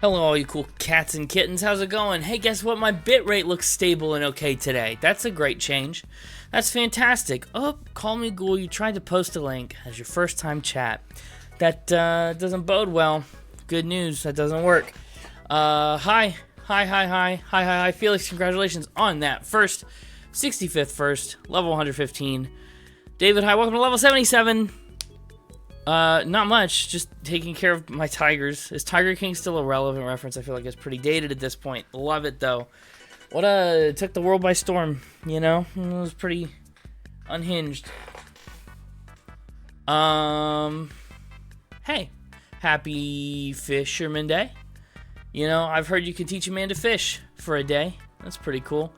Hello all you cool cats and kittens, how's it going? Hey, guess what? My bitrate looks stable and okay today. That's a great change. That's fantastic. Oh, call me ghoul, you tried to post a link as your first time chat. That doesn't bode well. Good news, that doesn't work. Hi, Felix, congratulations on that first 65th first, level 115. David, hi, welcome to level 77. Not much, just taking care of my tigers. Is Tiger King still a relevant reference? I feel like it's pretty dated at this point. Love it, though. It took the world by storm, you know? It was pretty unhinged. Hey, happy Fisherman Day. You know, I've heard you can teach a man to fish for a day. That's pretty cool.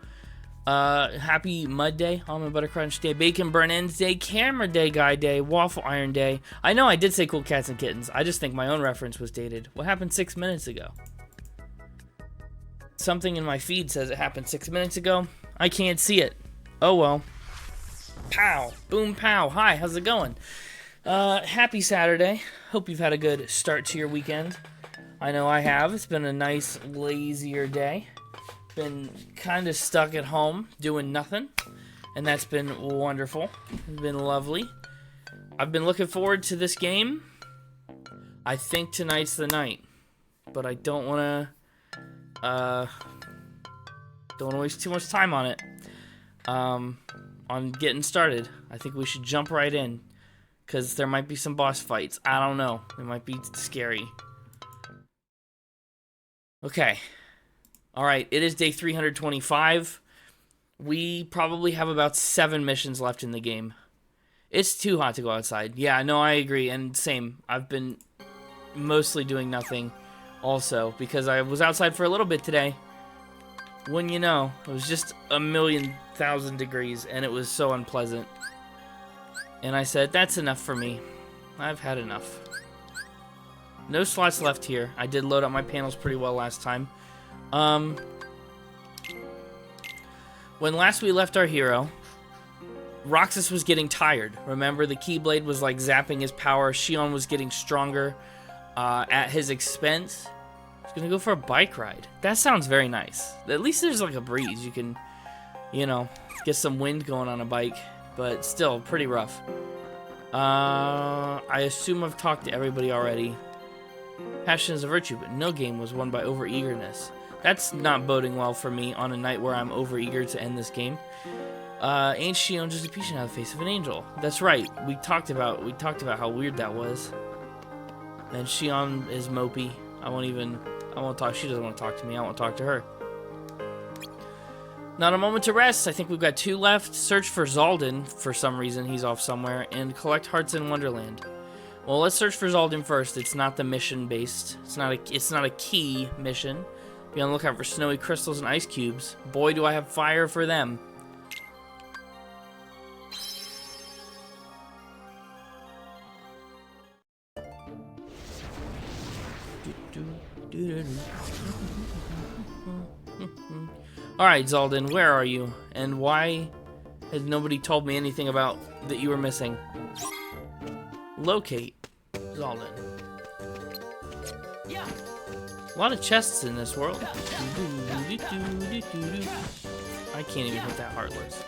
Happy Mud Day, Almond Butter Crunch Day, Bacon Burn Ends Day, Camera Day, Guy Day, Waffle Iron Day. I know I did say cool cats and kittens. I just think my own reference was dated. What happened 6 minutes ago? Something in my feed says it happened 6 minutes ago. I can't see it. Oh well. Pow. Boom pow. Hi, how's it going? Happy Saturday. Hope you've had a good start to your weekend. I know I have. It's been a nice, lazier day. Been kind of stuck at home doing nothing, and that's been wonderful. It's been lovely. I've been looking forward to this game. I think tonight's the night, but I don't want to waste too much time on it. On getting started, I think we should jump right in, because there might be some boss fights. I don't know. It might be scary. Okay. Alright, it is day 325. We probably have about 7 missions left in the game. It's too hot to go outside. Yeah, no, I agree, and same. I've been mostly doing nothing also, because I was outside for a little bit today. When you know, it was just 1,000,000 degrees, and it was so unpleasant. And I said, that's enough for me. I've had enough. No slots left here. I did load up my panels pretty well last time. When last we left our hero, Roxas was getting tired. Remember, the Keyblade was like zapping his power. Xion was getting stronger at his expense. He's gonna go for a bike ride. That sounds very nice. At least there's like a breeze. You can, you know, get some wind going on a bike, but still pretty rough. I assume I've talked to everybody already. Passion is a virtue, but no game was won by overeagerness. That's not boding well for me on a night where I'm overeager to end this game. Ain't Xion just a peach out of the face of an angel? That's right. We talked about how weird that was. And Xion is mopey. I won't talk. She doesn't want to talk to me. I won't talk to her. Not a moment to rest. I think we've got 2 left. Search for Xaldin for some reason. He's off somewhere, and collect hearts in Wonderland. Well, let's search for Xaldin first. It's not the mission based. It's not a key mission. Be on the lookout for snowy crystals and ice cubes. Boy, do I have fire for them. Alright, Xaldin, where are you? And why has nobody told me anything about that you were missing? Locate Xaldin. A lot of chests in this world. I can't even hit that Heartless.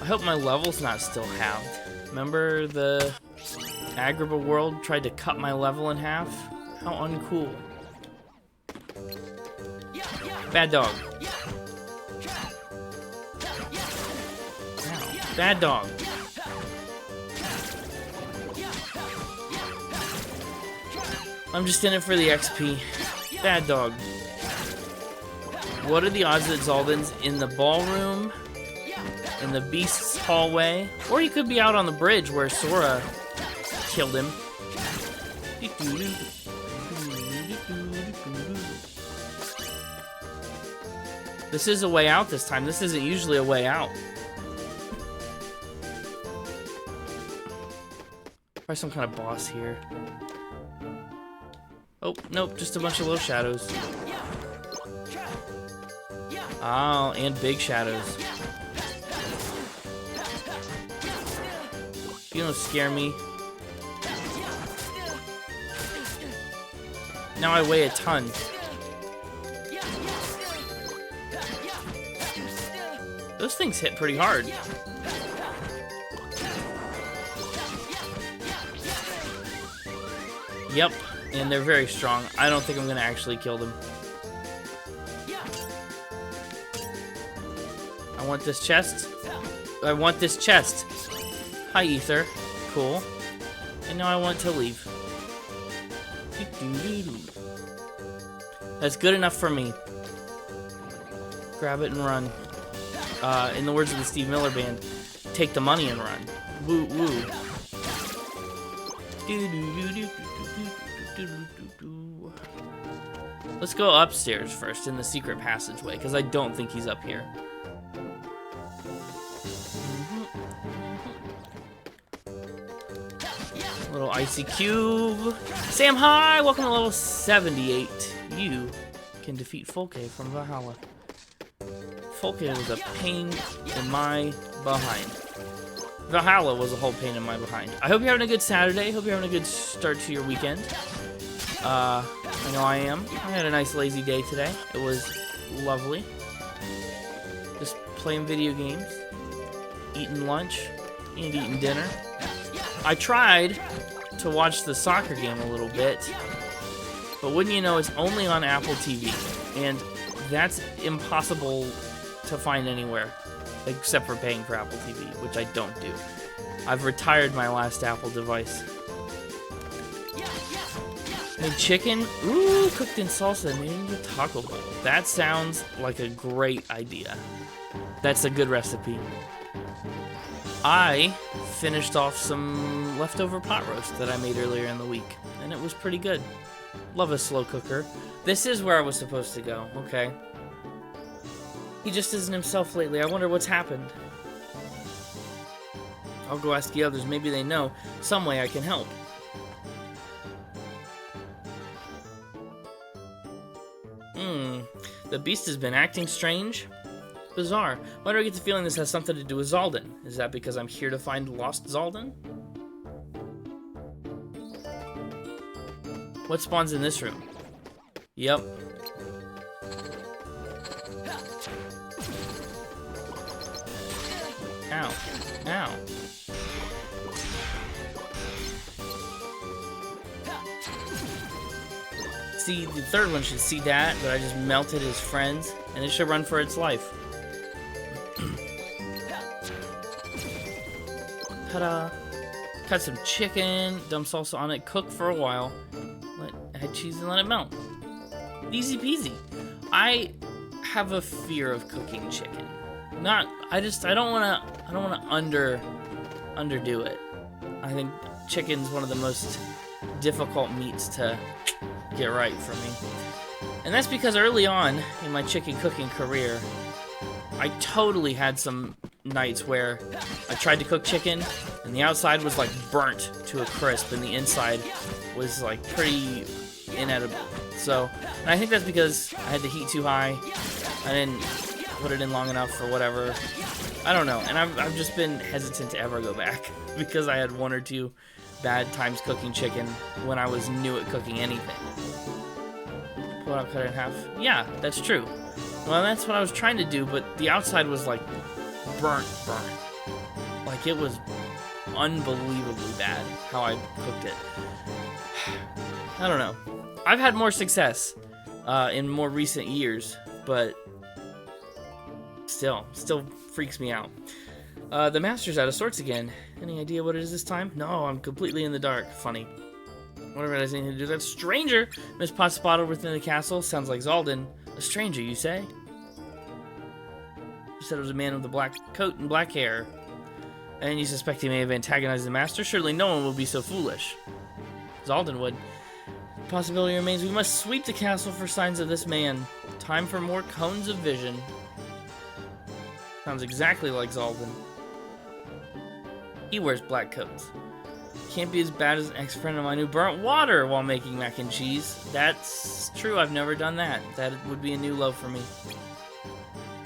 I hope my level's not still halved. Remember the Agrabah world tried to cut my level in half? How uncool. Bad dog. Bad dog. I'm just in it for the XP. Bad dog. What are the odds that Xaldin's in the ballroom, in the beast's hallway, or he could be out on the bridge where Sora killed him? This is a way out this time. This isn't usually a way out. Probably some kind of boss here. Oh, nope, just a bunch of little shadows. Oh, and big shadows. You don't scare me. now I weigh a ton. Those things hit pretty hard. Yep, and they're very strong. I don't think I'm gonna actually kill them. I want this chest. I want this chest. Hi, Ether. Cool. And now I want to leave. That's good enough for me. Grab it and run. In the words of the Steve Miller Band, take the money and run. Woo woo. Let's go upstairs first in the secret passageway, because I don't think he's up here. Little icy cube. Sam, hi! Welcome to level 78. You can defeat Folke from Valhalla. Folke was a pain in my behind. Valhalla was a whole pain in my behind. I hope you're having a good Saturday. Hope you're having a good start to your weekend. I know I am. I had a nice lazy day today. It was lovely. Just playing video games, eating lunch, and eating dinner. I tried to watch the soccer game a little bit, but wouldn't you know, it's only on Apple TV, and that's impossible to find anywhere except for paying for Apple TV, which I don't do. I've retired my last Apple device. Made chicken, ooh, cooked in salsa and made into taco bowl. That sounds like a great idea. That's a good recipe. I finished off some leftover pot roast that I made earlier in the week, and it was pretty good. Love a slow cooker. This is where I was supposed to go, okay. He just isn't himself lately. I wonder what's happened. I'll go ask the others. Maybe they know some way I can help. The beast has been acting strange. Bizarre. Why do I get the feeling this has something to do with Zaldin? Is that because I'm here to find lost Zaldin? What spawns in this room? Yep. Ow. Ow. See, the third one should see that, but I just melted his friends, and it should run for its life. Ta-da! Cut some chicken, dump salsa on it, cook for a while, add cheese and let it melt. Easy peasy. I have a fear of cooking chicken. I don't wanna underdo it. I think chicken's one of the most difficult meats to get right for me. And that's because early on in my chicken cooking career, I totally had some nights where I tried to cook chicken and the outside was like burnt to a crisp and the inside was like pretty inedible. So, and I think that's because I had the heat too high. I didn't put it in long enough or whatever. I don't know. And I've just been hesitant to ever go back because I had one or two bad times cooking chicken when I was new at cooking anything. Pull it out, cut it in half. Yeah, that's true. Well, that's what I was trying to do, but the outside was like burnt. Like it was unbelievably bad how I cooked it. I don't know. I've had more success in more recent years, but still freaks me out. The master's out of sorts again. Any idea what it is this time? No, I'm completely in the dark. Funny. Whatever it has anything to do with that stranger. Miss Potts spotted within the castle. Sounds like Zaldin. A stranger, you say? You said it was a man with a black coat and black hair. And you suspect he may have antagonized the master? Surely no one would be so foolish. Zaldin would. The possibility remains we must sweep the castle for signs of this man. Time for more cones of vision. Sounds exactly like Zaldin. He wears black coats. Can't be as bad as an ex-friend of mine who burnt water while making mac and cheese. That's true, I've never done that. That would be a new low for me.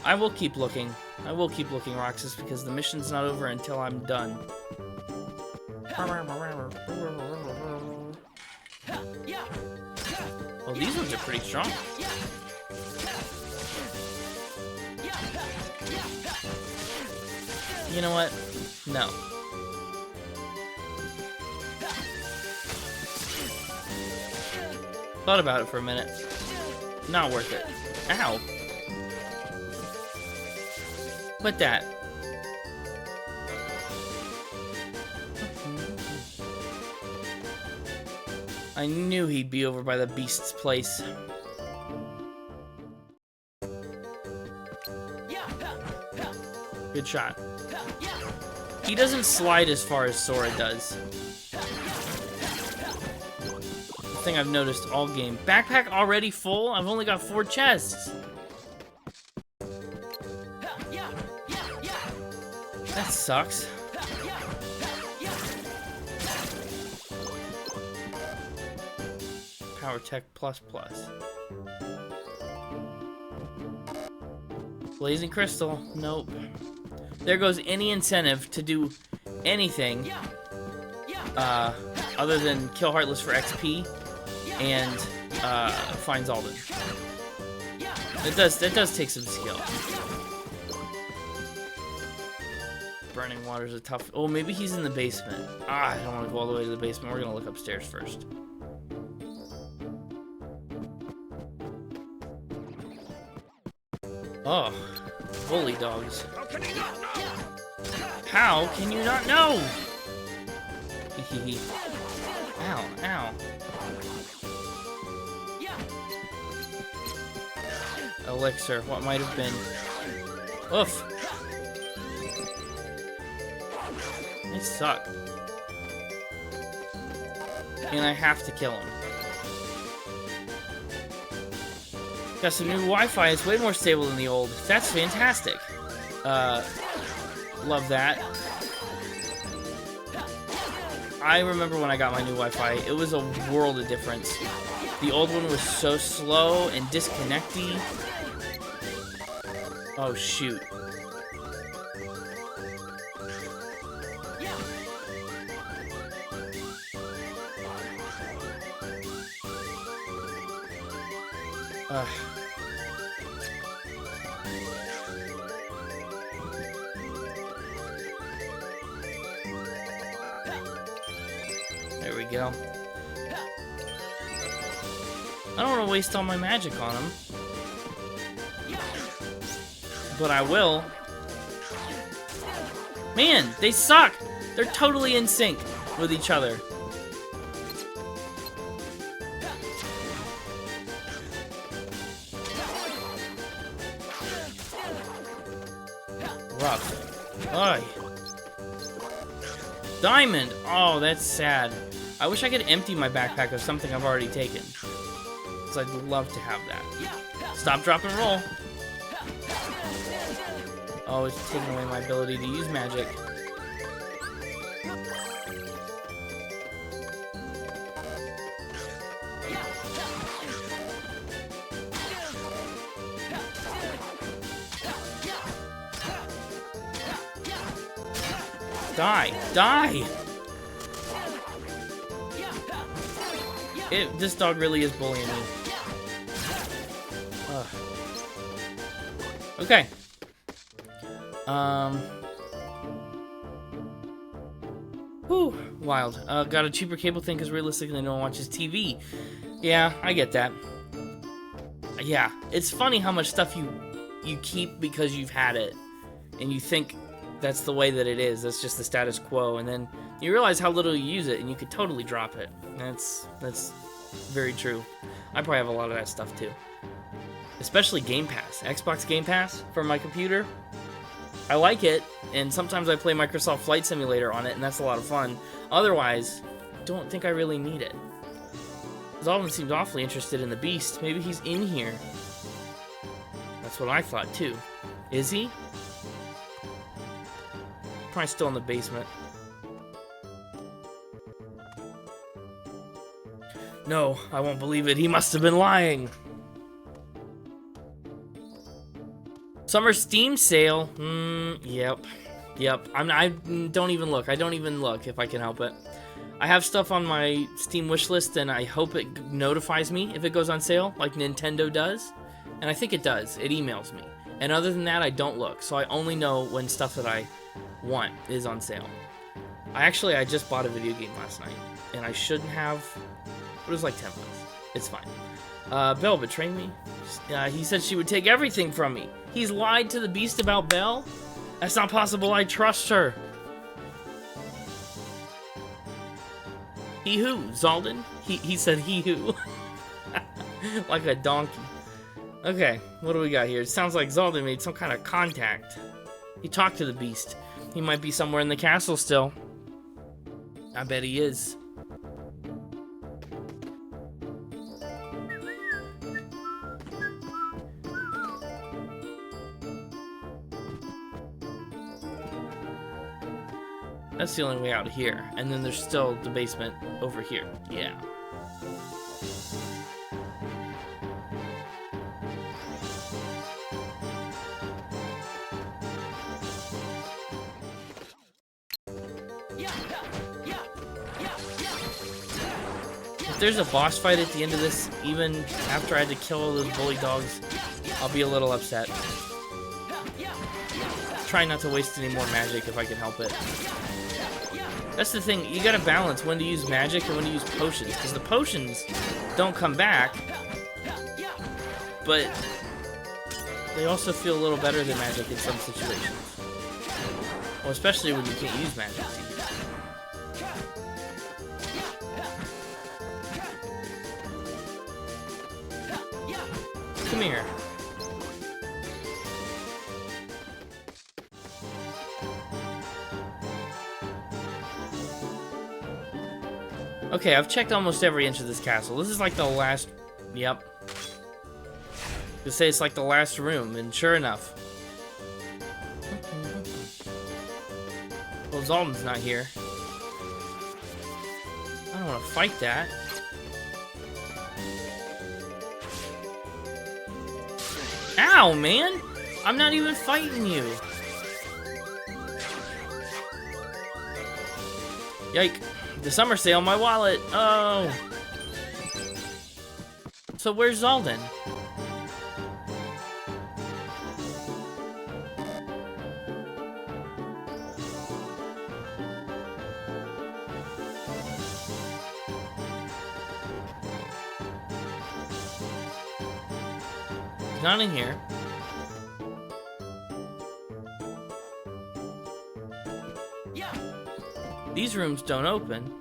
I will keep looking. I will keep looking, Roxas, because the mission's not over until I'm done. Oh, these ones are pretty strong. You know what? No. Thought about it for a minute. Not worth it. Ow. Quit that. I knew he'd be over by the beast's place. Good shot. He doesn't slide as far as Sora does. The thing I've noticed all game. Backpack already full? I've only got 4 chests. That sucks. Power Tech Plus Plus. Blazing Crystal. Nope. There goes any incentive to do anything other than kill Heartless for XP and find Zaldin. That does take some skill. Burning Water's a tough... Oh, maybe he's in the basement. Ah, I don't want to go all the way to the basement. We're going to look upstairs first. Oh, bully dogs. How can you not know? Ow, ow. Elixir, what might have been. Oof. They suck. And I have to kill him. Got some new Wi-Fi. It's way more stable than the old. That's fantastic. Love that. I remember when I got my new Wi-Fi, it was a world of difference. The old one was so slow and disconnecty. Oh, shoot. There we go. I don't want to waste all my magic on them. But I will. Man, they suck! They're totally in sync with each other. Rough. Ugh. Diamond! Oh, that's sad. I wish I could empty my backpack of something I've already taken. Because I'd love to have that. Stop, drop, and roll. Oh, it's taking away my ability to use magic. Die! Die! This dog really is bullying me. Ugh. Okay. Whew. Wild. Got a cheaper cable thing because realistically no one watches TV. Yeah, I get that. Yeah, it's funny how much stuff you keep because you've had it. And you think that's the way that it is. That's just the status quo. And then you realize how little you use it and you could totally drop it. That's very true. I probably have a lot of that stuff too. Especially Game Pass. Xbox Game Pass for my computer. I like it, and sometimes I play Microsoft Flight Simulator on it, and that's a lot of fun. Otherwise, don't think I really need it. Zaldin seems awfully interested in the beast. Maybe he's in here. That's what I thought too. Is he? Probably still in the basement. No, I won't believe it. He must have been lying. Summer Steam sale. Yep. I don't even look. I don't even look if I can help it. I have stuff on my Steam wishlist, and I hope it notifies me if it goes on sale, like Nintendo does. And I think it does. It emails me. And other than that, I don't look. So I only know when stuff that I want is on sale. I just bought a video game last night, and I shouldn't have. It was like 10 bucks. It's fine. Belle betrayed me. He said she would take everything from me. He's lied to the beast about Belle? That's not possible. I trust her. He who? Zaldin? He said he who. Like a donkey. Okay, what do we got here? It sounds like Zaldin made some kind of contact. He talked to the beast. He might be somewhere in the castle still. I bet he is. That's the only way out of here. And then there's still the basement over here. Yeah. If there's a boss fight at the end of this, even after I had to kill all those bully dogs, I'll be a little upset. Try not to waste any more magic if I can help it. That's the thing, you gotta balance when to use magic and when to use potions, because the potions don't come back, but they also feel a little better than magic in some situations. Well, especially when you can't use magic. Come here. Okay, I've checked almost every inch of this castle. This is like the last... Yep. They say it's like the last room, and sure enough. Well, Zaldin's not here. I don't want to fight that. Ow, man! I'm not even fighting you. Yike. The summer sale, my wallet. Oh. So where's Zaldin? He's not in here. These rooms don't open.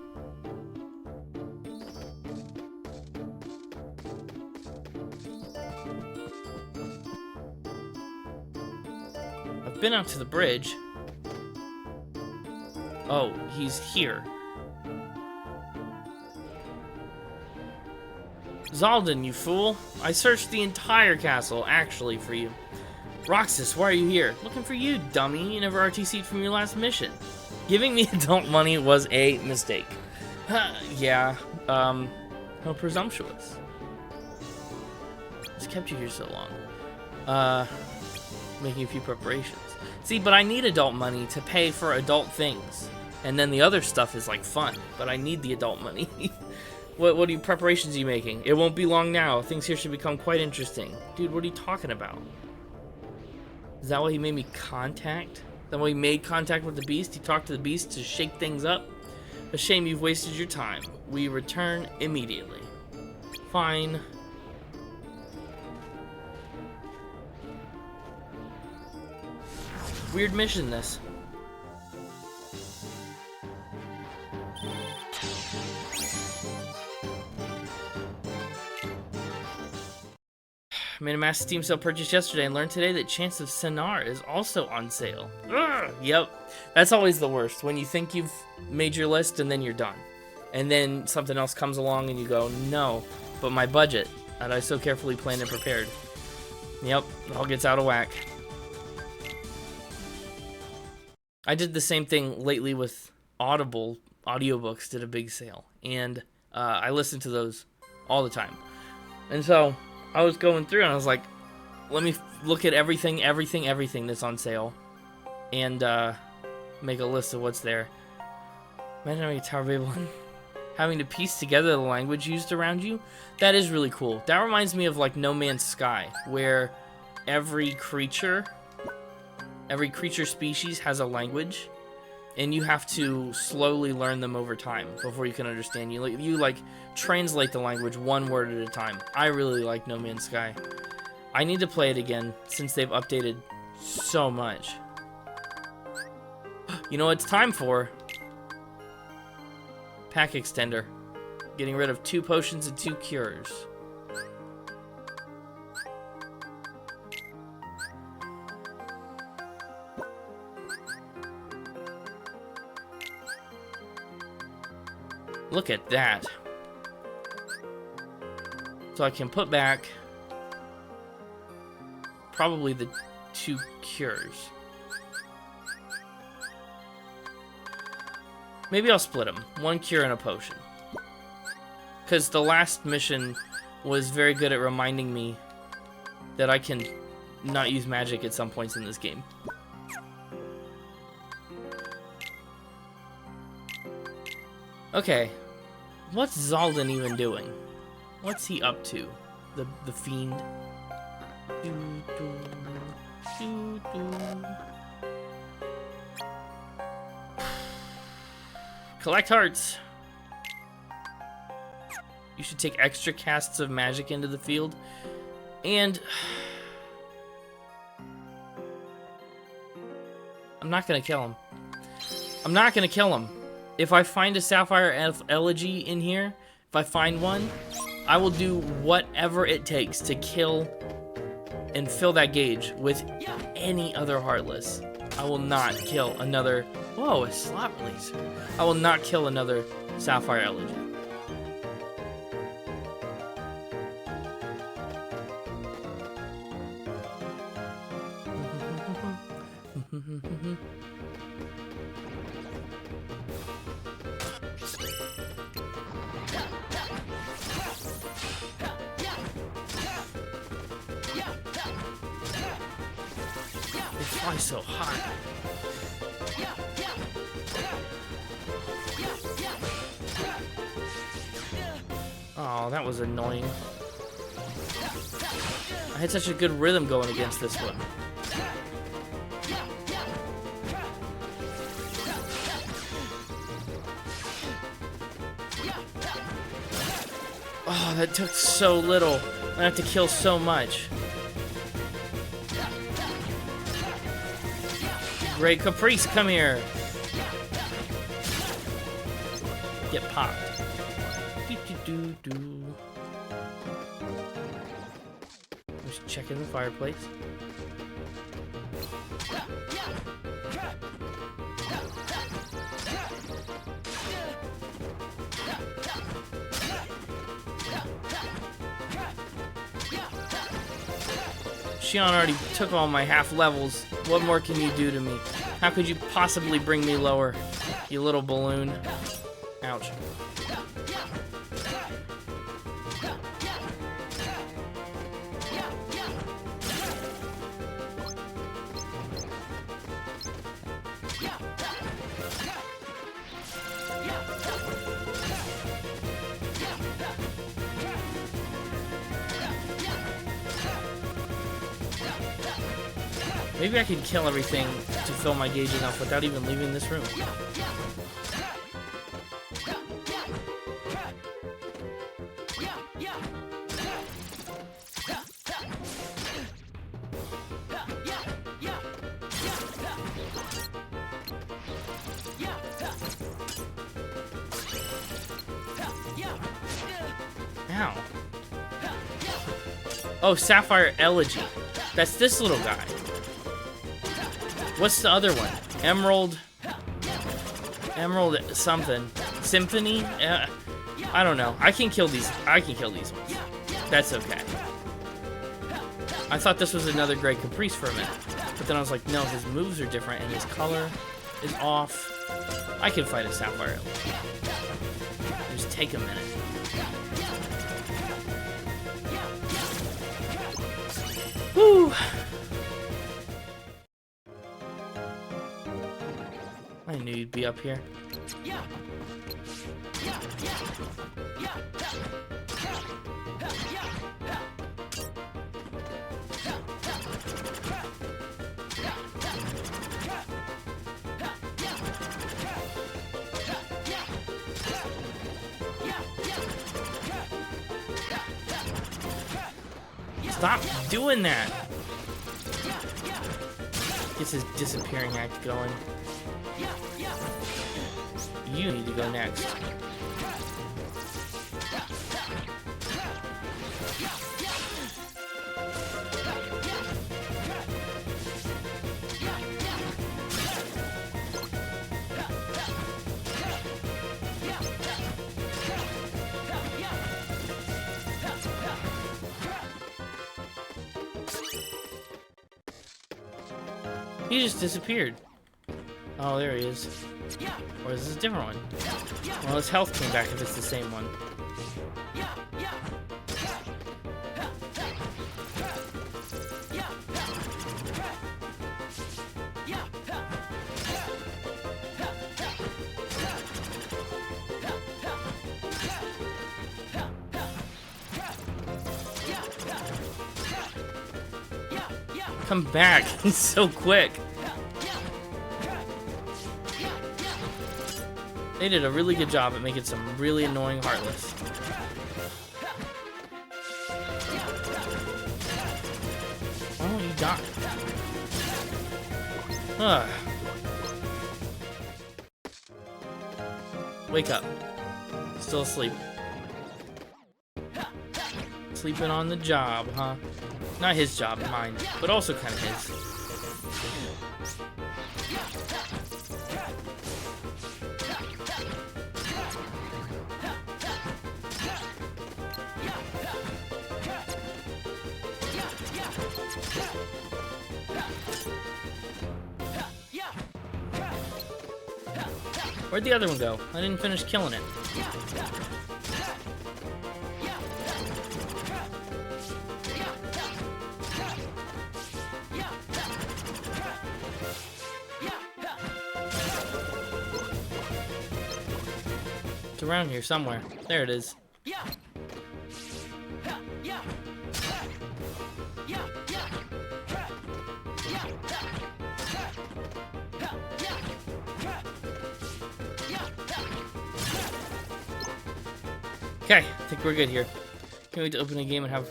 I've been out to the bridge. Oh, he's here. Zaldin, you fool. I searched the entire castle, actually, for you. Roxas, why are you here? Looking for you, dummy. You never RTC'd from your last mission. Giving me adult money was a mistake. Yeah, how presumptuous. What's kept you here so long? Making a few preparations. See, but I need adult money to pay for adult things. And then the other stuff is like fun, but I need the adult money. What preparations are you making? It won't be long now. Things here should become quite interesting. Dude, what are you talking about? Is that why he made me contact? Then when he made contact with the beast, he talked to the beast to shake things up. A shame you've wasted your time. We return immediately. Fine. Weird mission, this. Made a massive Steam sale purchase yesterday and learned today that Chants of Sennaar is also on sale. Ugh, yep. That's always the worst, when you think you've made your list and then you're done. And then something else comes along and you go, no, but my budget that I so carefully planned and prepared. Yep, it all gets out of whack. I did the same thing lately with Audible. Audiobooks did a big sale, and I listen to those all the time. And so I was going through and I was like, let me look at everything that's on sale and make a list of what's there. Imagine having a Tower of Babel and having to piece together the language used around you. That is really cool. That reminds me of like No Man's Sky, where every creature species has a language, and you have to slowly learn them over time before you can understand. You like translate the language one word at a time. I really like No Man's Sky. I need to play it again since they've updated so much. You know what it's time for? Pack extender. Getting rid of 2 potions and 2 cures. Look at that. So I can put back probably the 2 cures. Maybe I'll split them. 1 cure and a potion. Because the last mission was very good at reminding me that I can not use magic at some points in this game. Okay. What's Xaldin even doing? What's he up to? The fiend? Collect hearts. You should take extra casts of magic into the field. And I'm not gonna kill him. I'm not gonna kill him. If I find a Sapphire Elegy in here, if I find one, I will do whatever it takes to kill and fill that gauge with any other Heartless. I will not kill another... Whoa, a slot releaser. I will not kill another Sapphire Elegy. They fly so high. Oh, that was annoying. I had such a good rhythm going against this one. Oh, that took so little. I have to kill so much. Great Caprice, come here. Get popped. Just checking the fireplace. Xion already took all my half levels. What more can you do to me? How could you possibly bring me lower, you little balloon? Ouch. Maybe I can kill everything to fill my gauge enough without even leaving this room. Ow. Oh, Sapphire Elegy. That's this little guy. What's the other one? Emerald something. Symphony? I don't know. I can kill these ones. That's okay. I thought this was another Great Caprice for a minute. But then I was like, no, his moves are different and his color is off. I can fight a Sapphire. Just take a minute. Woo! I knew you'd be up here. Stop doing that. Gets his disappearing act going. You need to go next. He just disappeared. Oh, there he is. Or is this a different one? Well, his health came back if it's the same one. Come back. He's so quick. They did a really good job at making some really annoying Heartless. Why don't you die? Ugh. Wake up. Still asleep. Sleeping on the job, huh? Not his job, mine, but also kind of his. Where'd the other one go? I didn't finish killing it. It's around here somewhere. There it is. Okay, I think we're good here. Can't wait to open a game and have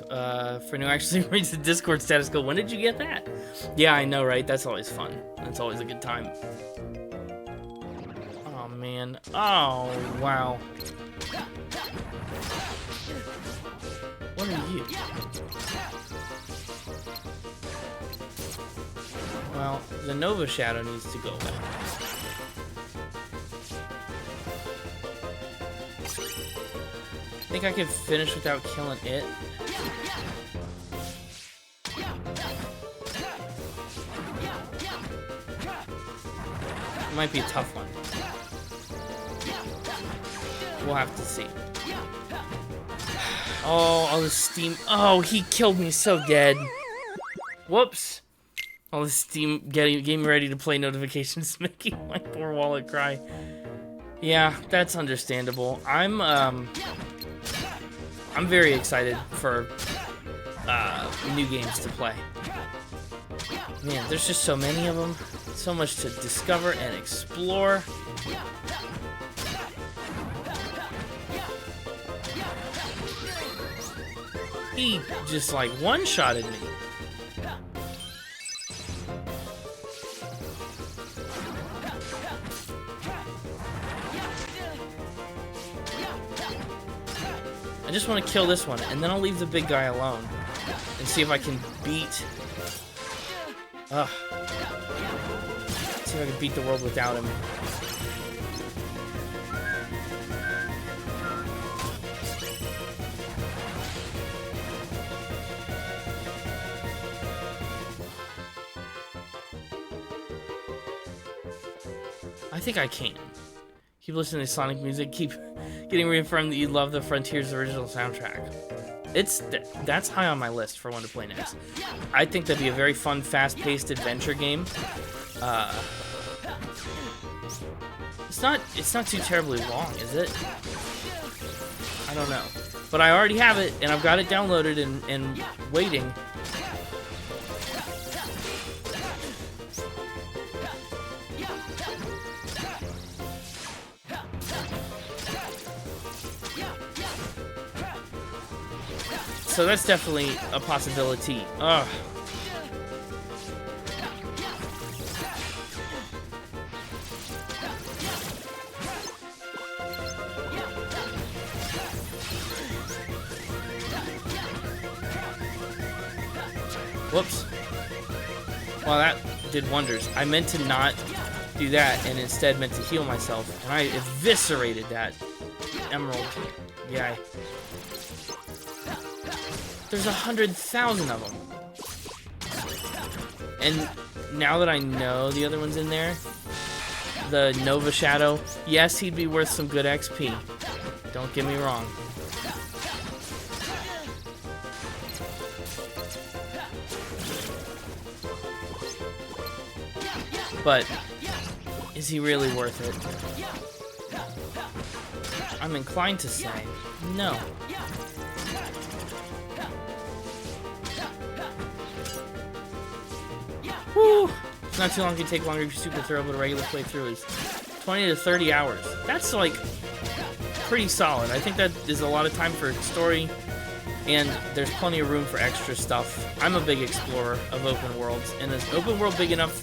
Frenu actually reads the Discord status go, when did you get that? Yeah, I know, right? That's always fun. That's always a good time. Oh, man. Oh, wow. What are you? Well, the Nova Shadow needs to go away. Think I could finish without killing it? It might be a tough one. We'll have to see. Oh, all the steam. Oh, he killed me so dead. Whoops. All the steam getting ready to play notifications making my poor wallet cry. Yeah, that's understandable. I'm very excited for new games to play. Man, there's just so many of them. So much to discover and explore. He just like one-shotted me. I just want to kill this one, and then I'll leave the big guy alone and see if I can beat. Ugh. See if I can beat the world without him. I think I can. Keep listening to Sonic music. Keep getting reaffirmed that you love the Frontiers original soundtrack. That's high on my list for one to play next. I think that'd be a very fun, fast-paced adventure game. It's not too terribly long, is it? I don't know. But I already have it, and I've got it downloaded and waiting. so that's definitely a possibility. Ugh. Whoops. Well, that did wonders. I meant to not do that and instead meant to heal myself. And I eviscerated that emerald. Yeah. There's 100,000 of them. And now that I know the other one's in there, the Nova Shadow, yes, he'd be worth some good XP. Don't get me wrong. But is he really worth it? I'm inclined to say no. Whew. It's not too long. It can take longer if you super thorough, but a regular playthrough is 20 to 30 hours. That's like pretty solid. I think that is a lot of time for story, and there's plenty of room for extra stuff. I'm a big explorer of open worlds, and is open world big enough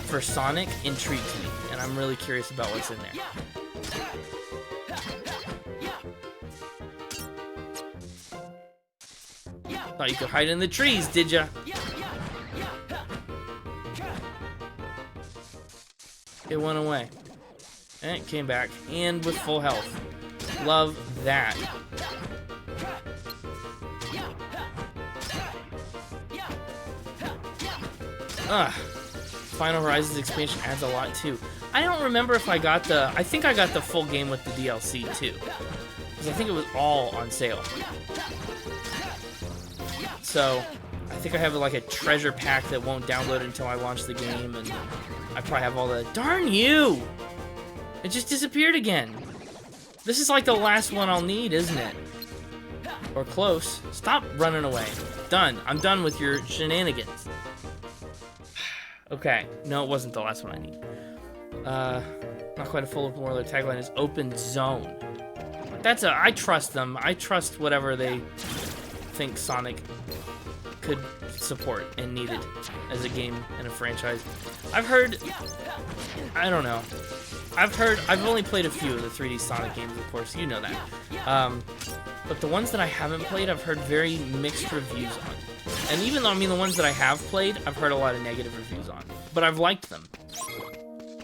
for Sonic intrigues me, and I'm really curious about what's in there. Thought you could hide in the trees, did ya? It went away. And it came back, and with full health. Love that. Ugh. Final Horizons expansion adds a lot too. I don't remember if I got the... I think I got the full game with the DLC too. Because I think it was all on sale. So, I think I have like a treasure pack that won't download until I launch the game, and I probably have all the... Darn you! It just disappeared again. This is like the last one I'll need, isn't it? Or close. Stop running away. Done. I'm done with your shenanigans. Okay. No, it wasn't the last one I need. Not quite a full open world. Their tagline is open zone. That's I trust them. I trust whatever they think Sonic could support and needed as a game and a franchise. I've heard... I don't know. I've only played a few of the 3D Sonic games, of course, you know that. But the ones that I haven't played, I've heard very mixed reviews on. And even though, I mean, the ones that I have played, I've heard a lot of negative reviews on. But I've liked them.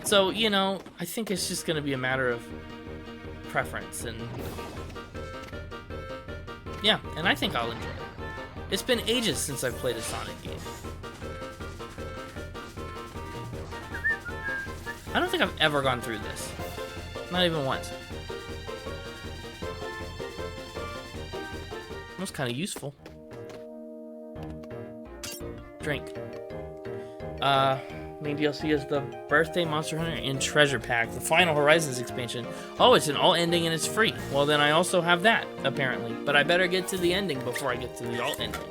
So, you know, I think it's just going to be a matter of preference, and... yeah, and I think I'll enjoy it. It's been ages since I've played a Sonic game. I don't think I've ever gone through this. Not even once. That was kind of useful. Drink. Main DLC is the Birthday Monster Hunter and Treasure Pack, the Final Horizons expansion. Oh, it's an alt ending and it's free. Well, then I also have that, apparently. But I better get to the ending before I get to the alt ending.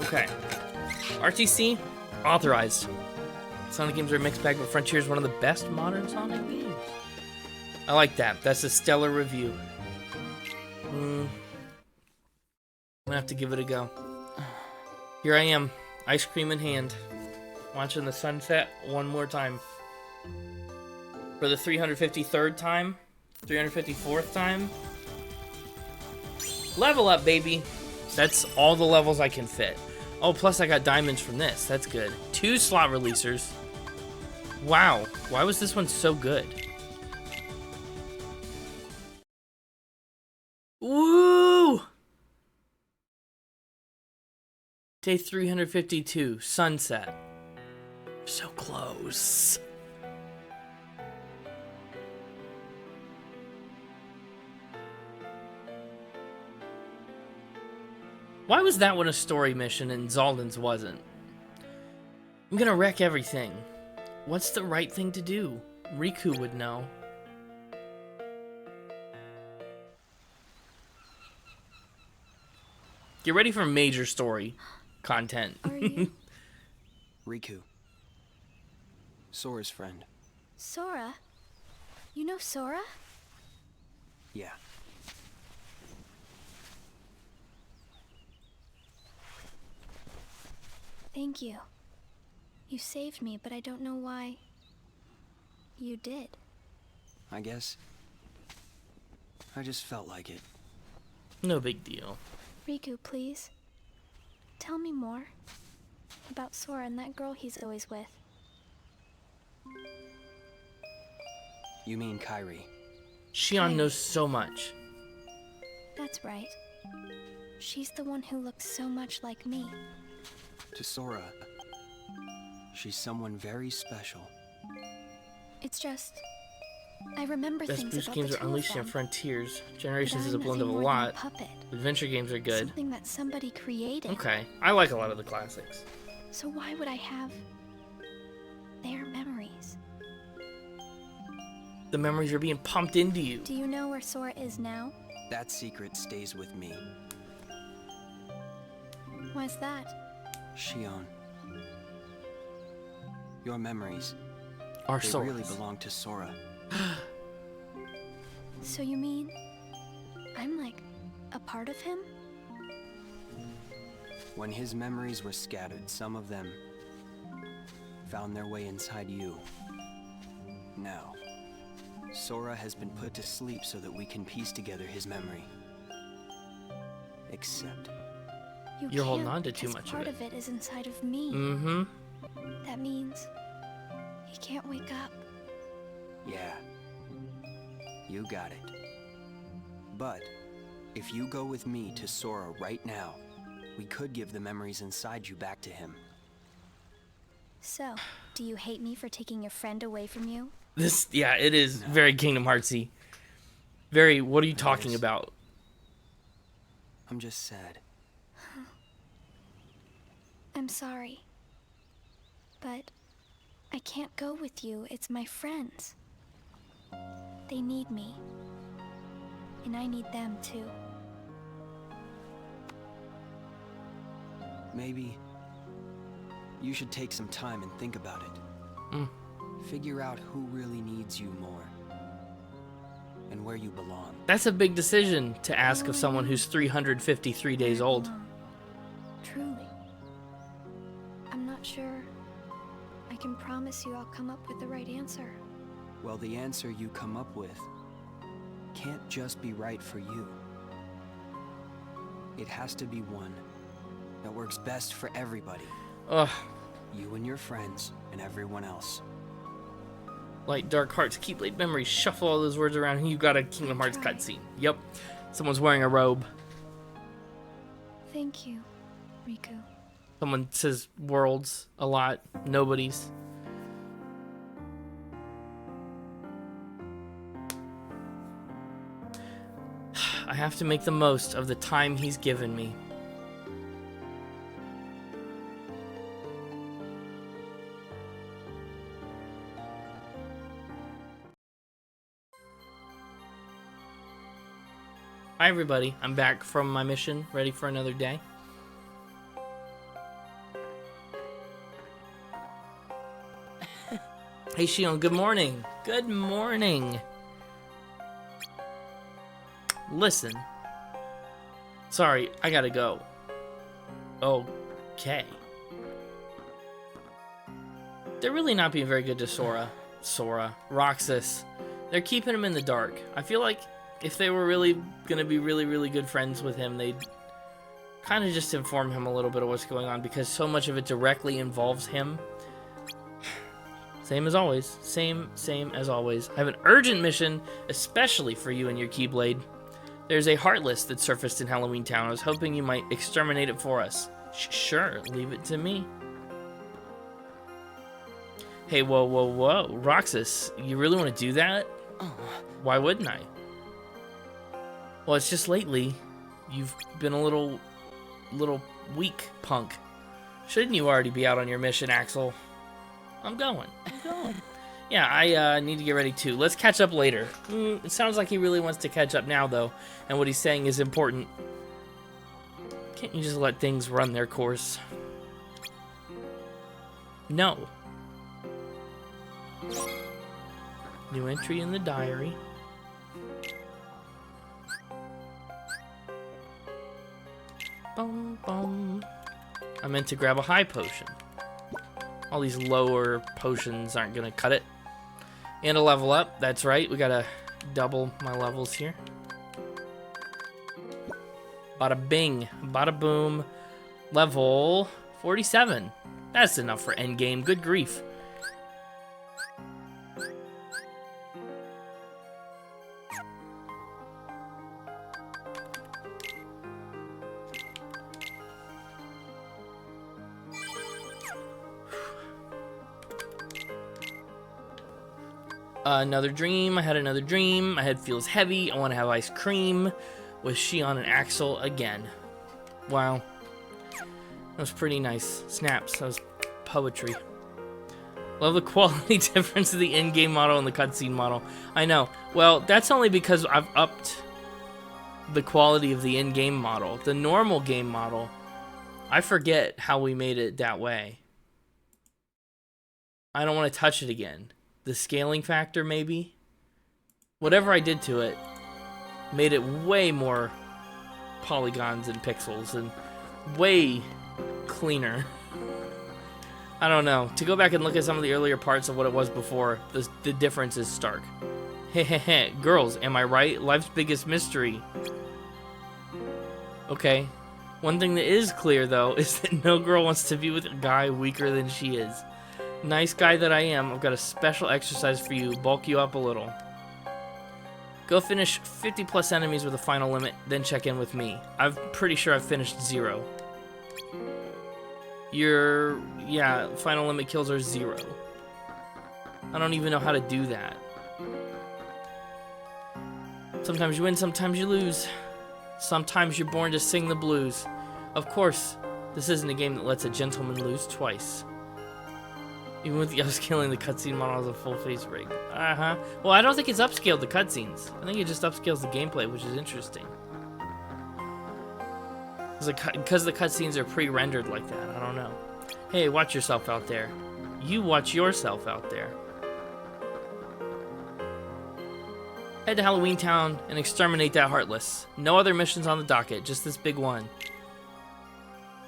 Okay. RTC, authorized. Sonic games are a mixed bag, but Frontier is one of the best modern Sonic games. I like that. That's a stellar review. I'm gonna have to give it a go. Here I am, ice cream in hand, watching the sunset one more time. For the 353rd time? 354th time? Level up, baby! That's all the levels I can fit. Oh, plus I got diamonds from this. That's good. 2 slot releasers. Wow. Why was this one so good? Woo! Day 352. Sunset. So close. Why was that one a story mission and Zaldan's wasn't? I'm gonna wreck everything. What's the right thing to do? Riku would know. Get ready for major story content. Are you? Riku. Sora's friend. Sora? You know Sora? Yeah. Thank you. You saved me, but I don't know why you did. I guess I just felt like it. No big deal. Riku, please. Tell me more about Sora and that girl he's always with. You mean Kairi? Xion knows so much. That's right. She's the one who looks so much like me. To Sora, she's someone very special. It's just... I remember Best things boost about games the are two of Unleashed and them, Frontiers. but Generations is a I'm blend of a nothing more than lot. puppet. Adventure games are good. Something that somebody created. Okay, I like a lot of the classics. So why would I have their memories? The memories are being pumped into you. Do you know where Sora is now? That secret stays with me. Why's that? Xion. Your memories, Our they souls. really belong to Sora. So you mean I'm like a part of him? When his memories were scattered, some of them found their way inside you. Now, Sora has been put to sleep so that we can piece together his memory. Except, You're holding can't, on to too 'cause much of part it. of it is inside of me. Mm-hmm. That means he can't wake up. yeah, you got it. But, if you go with me to Sora right now, we could give the memories inside you back to him. So, do you hate me for taking your friend away from you? This, yeah, it is very Kingdom Heartsy. Very, what are you talking is. about? I'm just sad. I'm sorry. But I can't go with you. It's my friends. They need me. And I need them too. Maybe you should take some time and think about it. Mm. Figure out who really needs you more. And where you belong. That's a big decision to ask of someone who's 353 days old. Truly. I'm not sure I can promise you I'll come up with the right answer. Well, the answer you come up with can't just be right for you. It has to be one that works best for everybody. Ugh, You and your friends and everyone else. like Dark Hearts, Keyblade Memories, shuffle all those words around and you got a Kingdom Hearts Try. cutscene. Yep, someone's wearing a robe. Thank you, Riku. Someone says worlds a lot, nobody's. I have to make the most of the time he's given me. Hi everybody, I'm back from my mission, ready for another day. Hey Shion, good morning. Good morning. Listen. Sorry, I gotta go. Okay. They're really not being very good to Sora, Roxas. They're keeping him in the dark. I feel like if they were really gonna be really good friends with him, they'd kind of just inform him a little bit of what's going on because so much of it directly involves him. Same as always. Same as always. I have an urgent mission, especially for you and your Keyblade. There's a Heartless that surfaced in Halloween Town. I was hoping you might exterminate it for us. Sure, leave it to me. Hey, whoa. Roxas, you really want to do that? Why wouldn't I? Well, it's just lately, you've been a little weak, punk. Shouldn't you already be out on your mission, Axel? I'm going. Yeah, I need to get ready too. Let's catch up later. It sounds like he really wants to catch up now, though, and what he's saying is important. Can't you just let things run their course? No. New entry in the diary. Bum, bum. I meant to grab a high potion. All these lower potions aren't gonna cut it. And a level up, that's right. We gotta double my levels here. Bada bing, bada boom. Level 47. That's enough for endgame. Good grief. Another dream. I had another dream. My head feels heavy. I want to have ice cream with Shion and Axel again. Wow. That was pretty nice. Snaps. That was poetry. Love the quality difference of the in-game model and the cutscene model. I know. Well, that's only because I've upped the quality of the in-game model. The normal game model, I forget how we made it that way. I don't want to touch it again. The scaling factor, maybe? Whatever I did to it made it way more polygons and pixels and way cleaner. I don't know. To go back and look at some of the earlier parts of what it was before, the difference is stark. Hehehe. Girls, am I right? Life's biggest mystery. Okay. One thing that is clear, though, is that no girl wants to be with a guy weaker than she is. Nice guy that I am, I've got a special exercise for you. Bulk you up a little. Go finish 50 plus enemies with a final limit, then check in with me. I'm pretty sure I've finished 0. Yeah, final limit kills are 0. I don't even know how to do that. Sometimes you win, sometimes you lose. Sometimes you're born to sing the blues. Of course, this isn't a game that lets a gentleman lose twice. Even with the upscaling, the cutscene model has a full face rig. Well, I don't think it's upscaled the cutscenes. I think it just upscales the gameplay, which is interesting. Because the cutscenes are pre-rendered like that. I don't know. Hey, watch yourself out there. You watch yourself out there. Head to Halloween Town and exterminate that Heartless. No other missions on the docket, just this big one.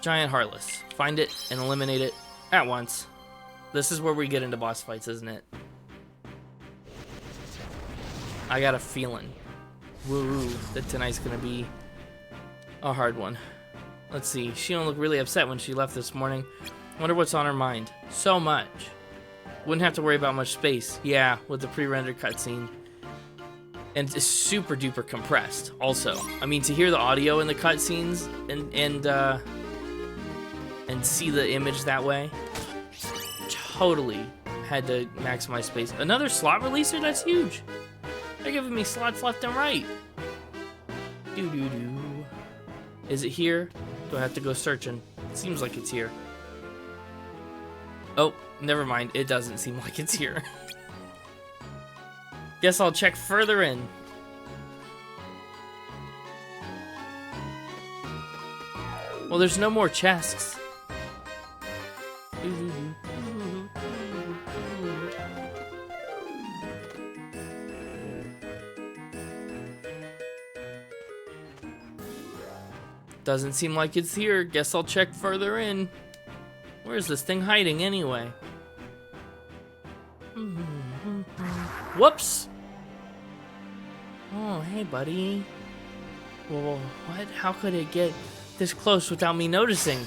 Giant Heartless. Find it and eliminate it at once. This is where we get into boss fights, isn't it? I got a feeling. Woo, that tonight's gonna be a hard one. Let's see. She don't look really upset when she left this morning. Wonder what's on her mind. So much. Wouldn't have to worry about much space. Yeah, with the pre-rendered cutscene. And it's super duper compressed. Also, I mean, to hear the audio in the cutscenes and see the image that way. Totally had to maximize space. Another slot releaser? That's huge. They're giving me slots left and right. Doo-doo-doo. Is it here? Do I have to go searching? It seems like it's here. Oh, never mind. It doesn't seem like it's here. Guess I'll check further in. Well, there's no more chests. Doesn't seem like it's here. Guess I'll check further in. Where's this thing hiding anyway? Whoops! Oh, hey, buddy. Whoa, what? How could it get this close without me noticing?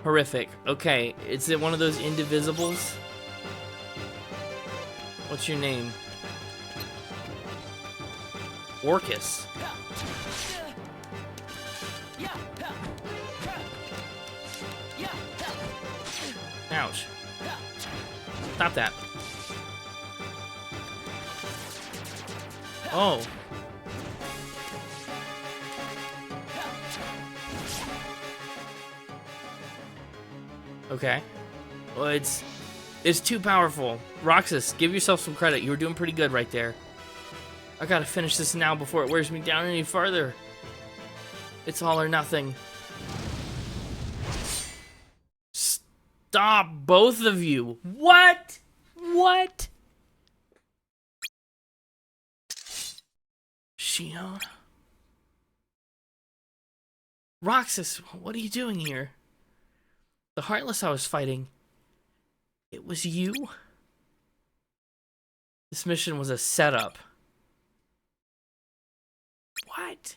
Horrific. Okay, is it one of those indivisibles? What's your name? Orcus. Ouch. Stop that. Oh. Okay. Well, it's too powerful. Roxas, give yourself some credit. You were doing pretty good right there. I gotta finish this now before it wears me down any further. It's all or nothing. Stop, both of you. What? What? Shion. Roxas, what are you doing here? The Heartless I was fighting, it was you? This mission was a setup. What?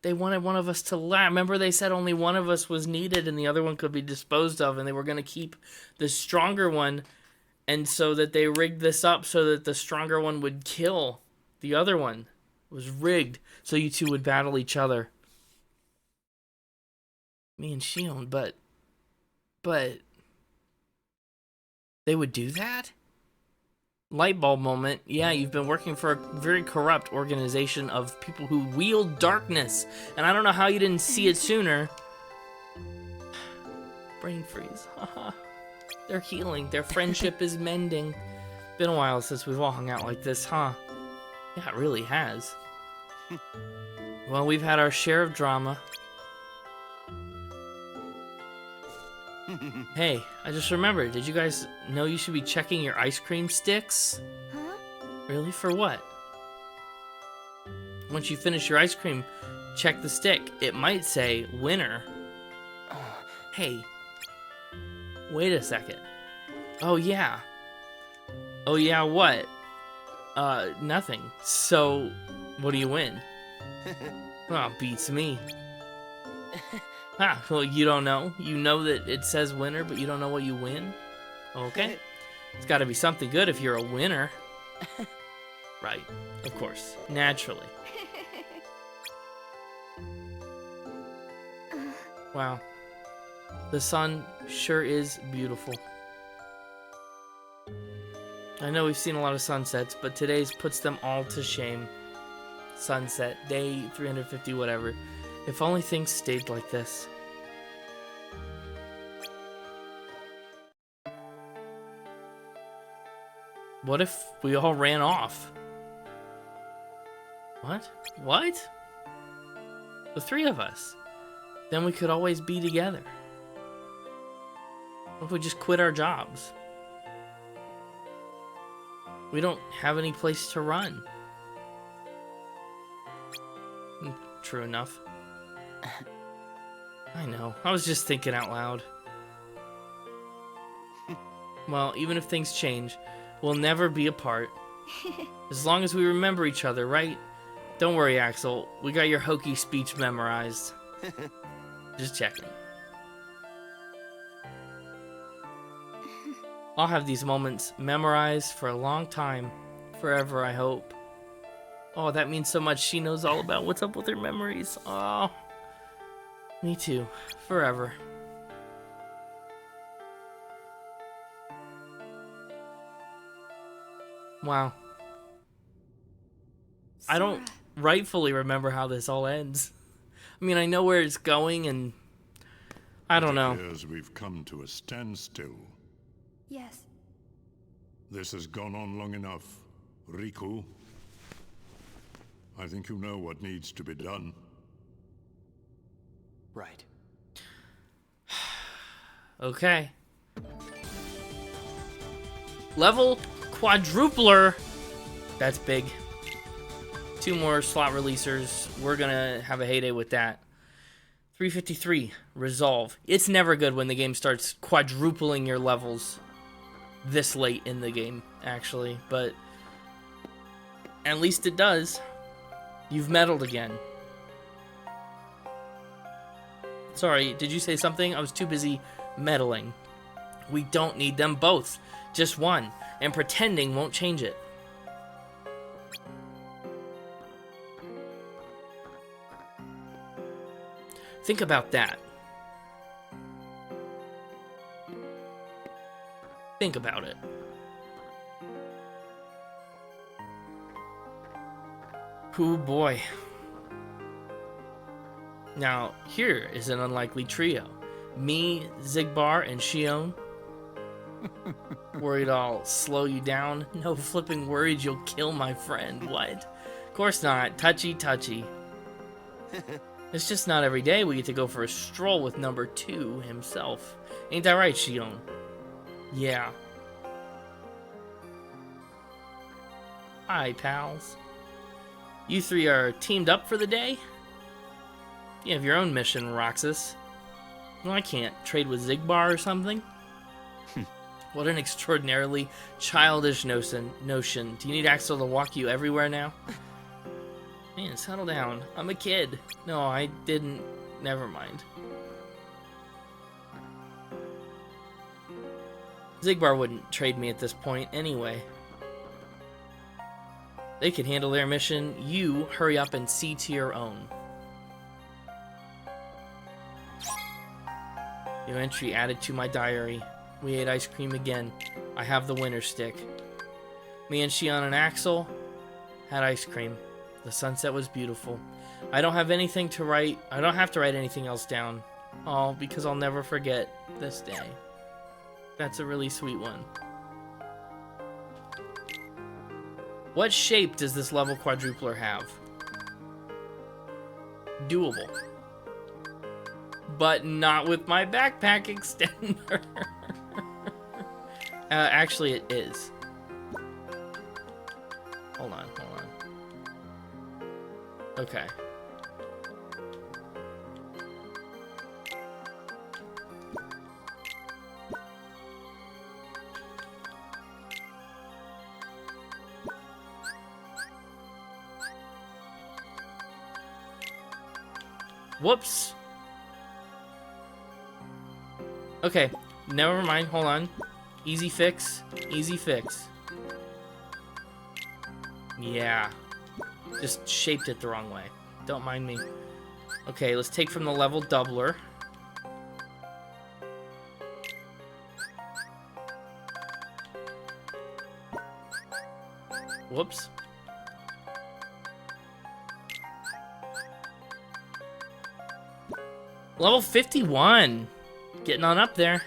They wanted one of us to laugh. Remember they said only one of us was needed and the other one could be disposed of, and they were going to keep the stronger one, and so that they rigged this up so that the stronger one would kill the other one. It was rigged so you two would battle each other. Me and Shion, but they would do that? Light bulb moment. Yeah, you've been working for a very corrupt organization of people who wield darkness, and I don't know how you didn't see it sooner. Brain freeze. Haha. They're healing. Their friendship is mending. Been a while since we've all hung out like this, huh? Yeah, it really has. Well, we've had our share of drama. Hey, I just remembered. Did you guys know you should be checking your ice cream sticks? Huh? Really? For what? Once you finish your ice cream, check the stick. It might say winner. Hey. Wait a second. Oh, yeah. Oh, yeah, what? Nothing. So, what do you win? Oh, beats me. Well, you don't know. You know that it says winner, but you don't know what you win? Okay. It's got to be something good if you're a winner. Right. Of course. Naturally. Wow. The sun sure is beautiful. I know we've seen a lot of sunsets, but today's puts them all to shame. Sunset, day 350, whatever. If only things stayed like this. What if we all ran off? What? What? The three of us. Then we could always be together. What if we just quit our jobs? We don't have any place to run. True enough. I know. I was just thinking out loud. Well, even if things change, we'll never be apart. As long as we remember each other, right? Don't worry, Axel. We got your hokey speech memorized. Just checking. I'll have these moments memorized for a long time. Forever, I hope. Oh, that means so much. She knows all about what's up with her memories. Oh, me too. Forever. Wow. I don't rightfully remember how this all ends. I mean, I know where it's going, and I don't know. It appears we've come to a standstill. Yes. This has gone on long enough. Riku, I think you know what needs to be done. Right. Okay. Level quadrupler. That's big. 2 more slot releasers. We're gonna have a heyday with that. 353. Resolve. It's never good when the game starts quadrupling your levels this late in the game, actually. But at least it does. You've meddled again. Sorry, did you say something? I was too busy meddling. We don't need them both. Just one. And pretending won't change it. Think about that. Think about it. Oh boy. Now, here is an unlikely trio. Me, Xigbar, and Shion. Worried I'll slow you down? No flipping worried you'll kill my friend. What? Of course not. Touchy, touchy. It's just not every day we get to go for a stroll with number 2 himself. Ain't that right, Shion? Yeah. Hi, pals. You three are teamed up for the day? You have your own mission, Roxas. No, I can't. Trade with Xigbar or something? What an extraordinarily childish notion. Do you need Axel to walk you everywhere now? Man, settle down. I'm a kid. No, I didn't. Never mind. Xigbar wouldn't trade me at this point anyway. They can handle their mission. You hurry up and see to your own. New entry added to my diary. We ate ice cream again. I have the winter stick. Me and Shion and Axel had ice cream. The sunset was beautiful. I don't have anything to write. I don't have to write anything else down. Oh, because I'll never forget this day. That's a really sweet one. What shape does this level quadrupler have? Doable. But not with my backpack extender. Actually, it is. Hold on. Okay. Whoops. Okay, never mind. Hold on. Easy fix. Easy fix. Yeah. Just shaped it the wrong way. Don't mind me. Okay, let's take from the level doubler. Whoops. Level 51. Getting on up there.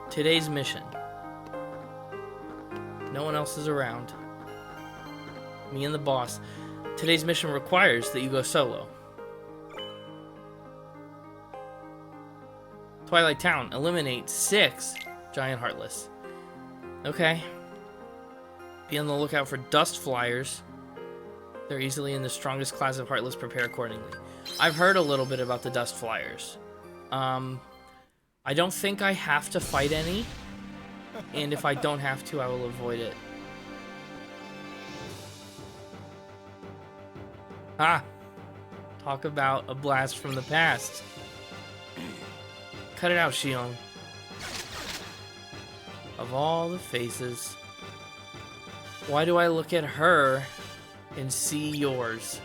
Today's mission. No one else is around. Me and the boss. Today's mission requires that you go solo. Twilight Town. Eliminate 6 giant heartless. Okay. Be on the lookout for dust flyers. They're easily in the strongest class of heartless. Prepare accordingly. I've heard a little bit about the dust flyers. I don't think I have to fight any, and if I don't have to, I will avoid it. Ah! Talk about a blast from the past. Cut it out, Shion. Of all the faces, why do I look at her and see yours?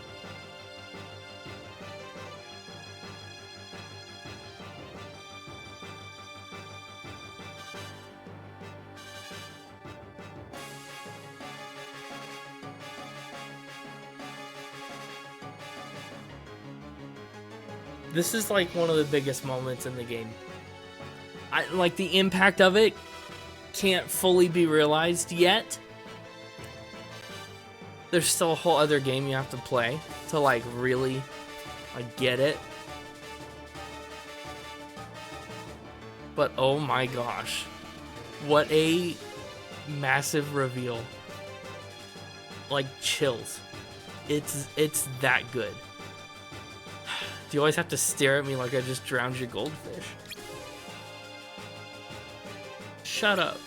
This is like one of the biggest moments in the game. Like the impact of it can't fully be realized yet. There's still a whole other game you have to play to like really like get it. But oh my gosh. What a massive reveal. Like chills. It's that good. Do you always have to stare at me like I just drowned your goldfish? Shut up.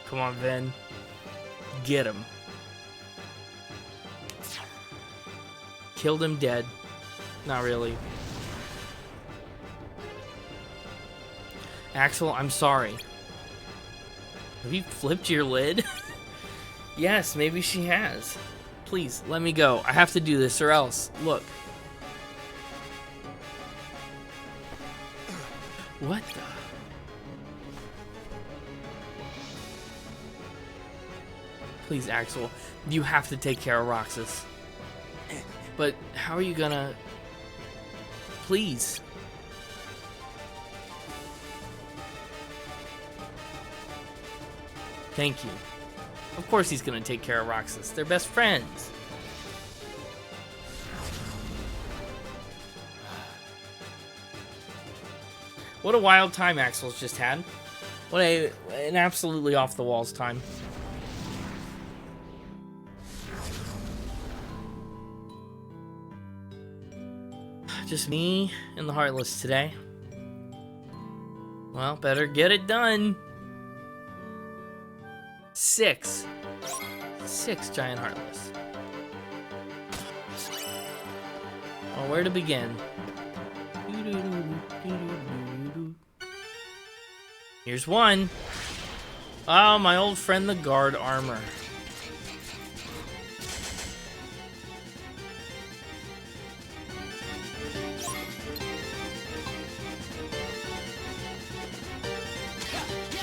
Come on, Ven. Get him. Killed him dead. Not really. Axel, I'm sorry. Have you flipped your lid? Yes, maybe she has. Please, let me go. I have to do this or else. Look. What the? Please, Axel. You have to take care of Roxas. But how are you gonna... Please. Thank you. Of course he's gonna take care of Roxas. They're best friends. What a wild time Axel's just had. What an absolutely off the walls time. Just me and the Heartless today. Well, better get it done. 6 giant Heartless. Well, where to begin? Here's one. Oh, my old friend the guard armor.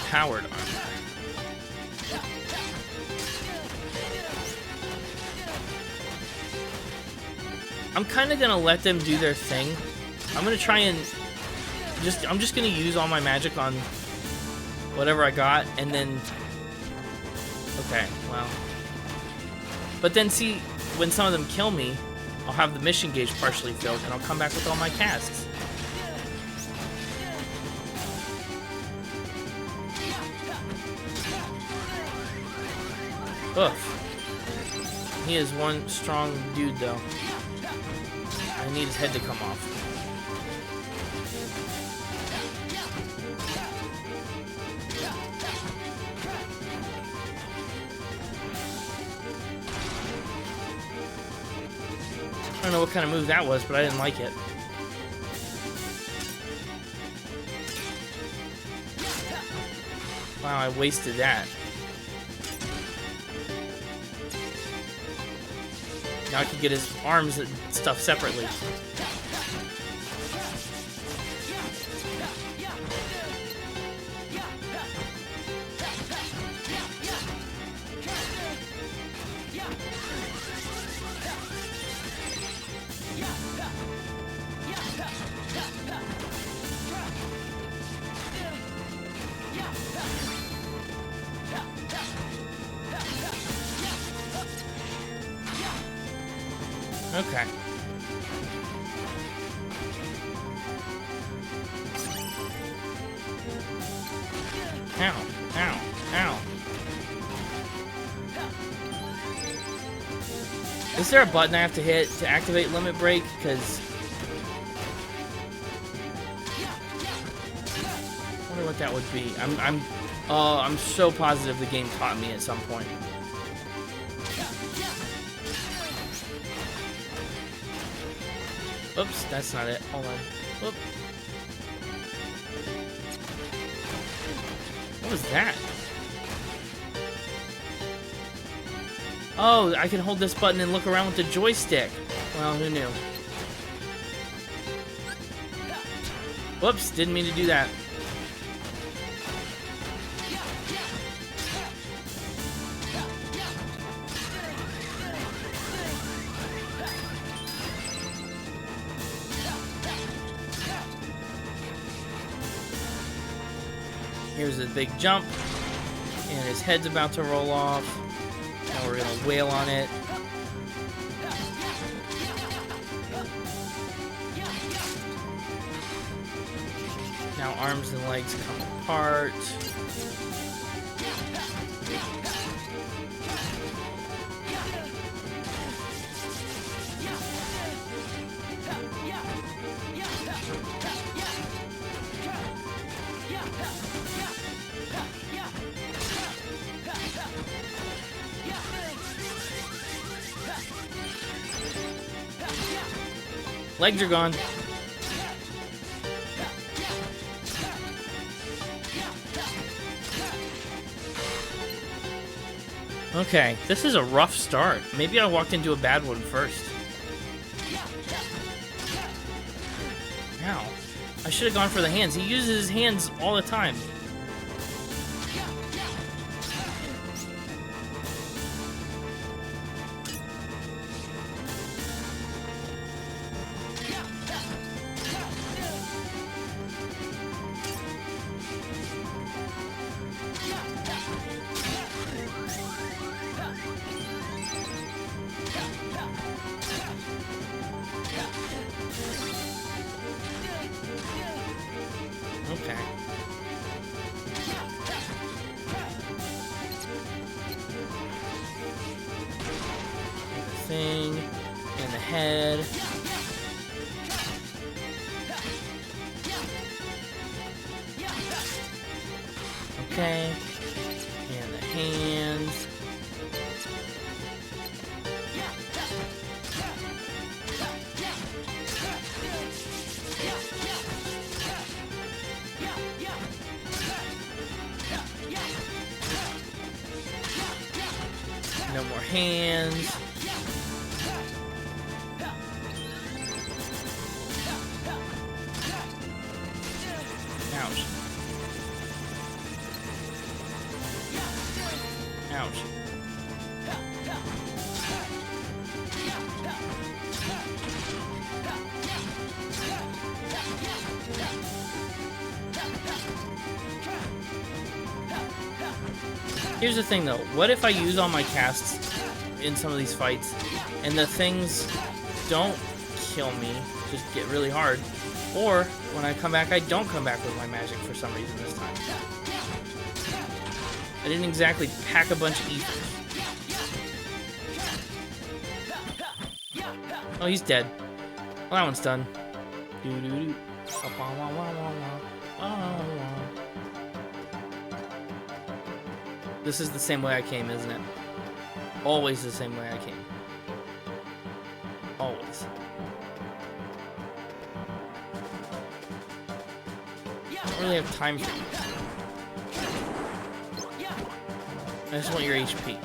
Powered armor. I'm kind of gonna let them do their thing. I'm gonna try and I'm just gonna use all my magic on whatever I got, and then okay, well, but then see, when some of them kill me, I'll have the mission gauge partially filled, and I'll come back with all my casks. Oof. He is one strong dude, though. I need his head to come off. I don't know what kind of move that was, but I didn't like it. Wow, I wasted that. Now I can get his arms and stuff separately. Okay. Ow, ow, ow. Is there a button I have to hit to activate Limit Break? Because I wonder what that would be. I'm so positive the game taught me at some point. Oops, that's not it. Hold on. Whoop. What was that? Oh, I can hold this button and look around with the joystick. Well, who knew? Whoops, didn't mean to do that. Here's a big jump, and his head's about to roll off. Now we're gonna wail on it. Now arms and legs come apart. Legs are gone. Okay, this is a rough start. Maybe I walked into a bad one first. Ow. I should have gone for the hands. He uses his hands all the time. Okay. The thing in the head. Okay. And the hands. No more hands. Ouch. Ouch. Here's the thing though, what if I use all my casts in some of these fights and the things don't kill me, just get really hard, or when I come back I don't come back with my magic for some reason this time. I didn't exactly pack a bunch of ethers. Oh, he's dead. Well, that one's done. Doo-doo-doo. This is the same way I came, isn't it? Always the same way I came. Always. I don't really have time for you. I just want your HP.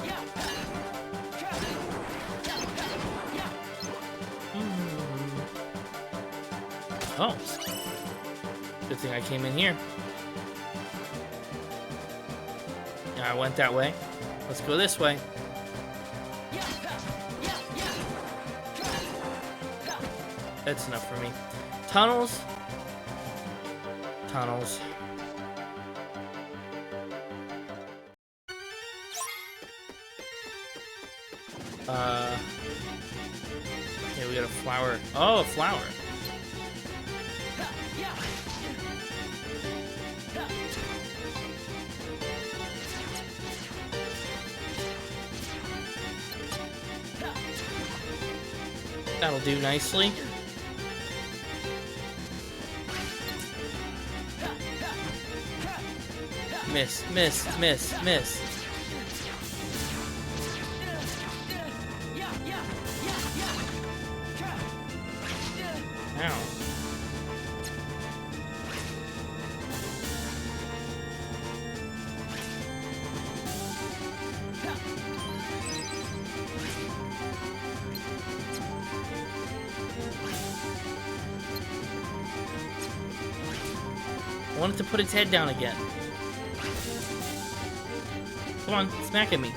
Oh. Good thing I came in here. I went that way. Let's go this way. That's enough for me. Tunnels. Tunnels. Okay, we got a flower. Oh, a flower. That'll do nicely. Miss, miss, miss, miss. Ow. I wanted to put its head down again. Come on, smack at me.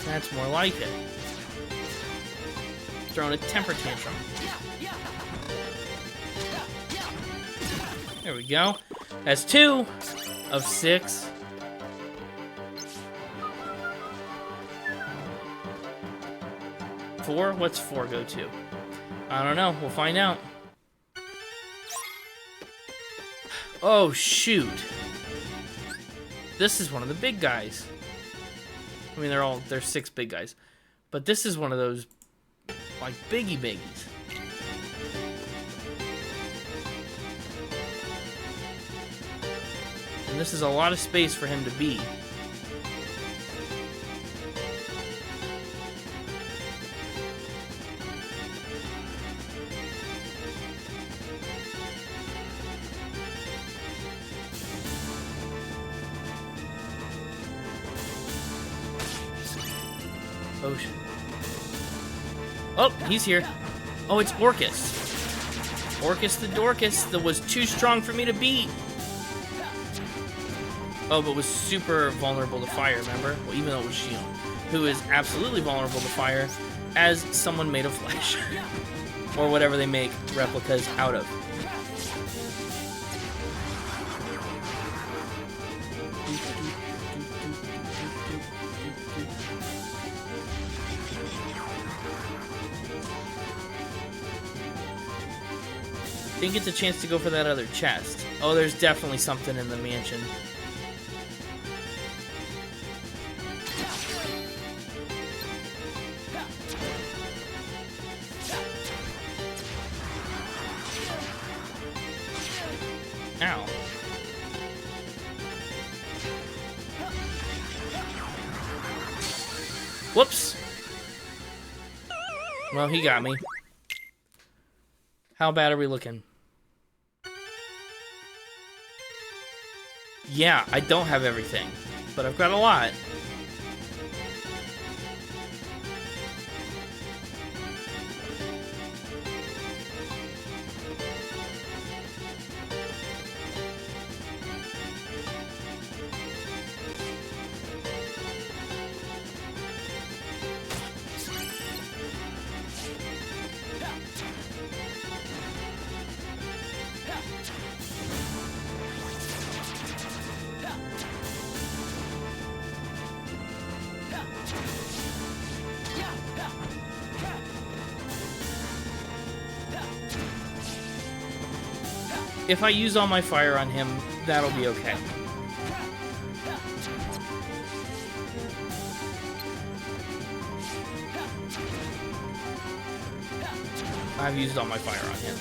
That's more like it. Throwing a temper tantrum. There we go. That's 2 of 6. Four? What's 4 go to? I don't know. We'll find out. Oh, shoot. This is one of the big guys. I mean, there's 6 big guys. But this is one of those, like, biggies. And this is a lot of space for him to be. Ocean. Oh, he's here. Oh, it's Orcus. Orcus the Dorcas that was too strong for me to beat. Oh, but was super vulnerable to fire, remember? Well, even though it was Shion, who is absolutely vulnerable to fire as someone made of flesh. Or whatever they make replicas out of. Didn't get the chance to go for that other chest. Oh, there's definitely something in the mansion. Ow. Whoops. Well, he got me. How bad are we looking? Yeah, I don't have everything, but I've got a lot. If I use all my fire on him, that'll be okay. I've used all my fire on him.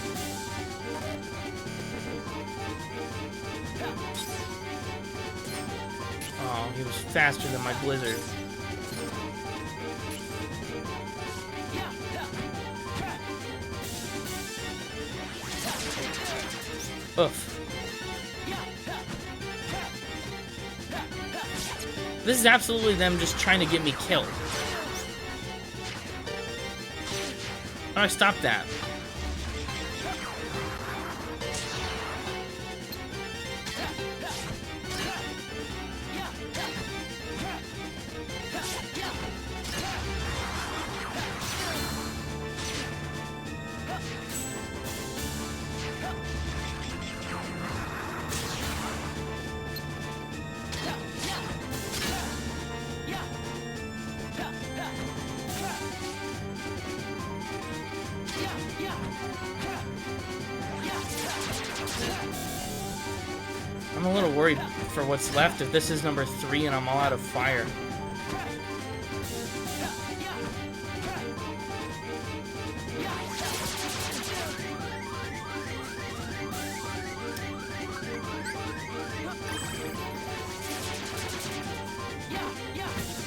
Oh, he was faster than my blizzard. Oof. This is absolutely them just trying to get me killed. How do I stop that? I'm a little worried for what's left if this is number 3 and I'm all out of fire.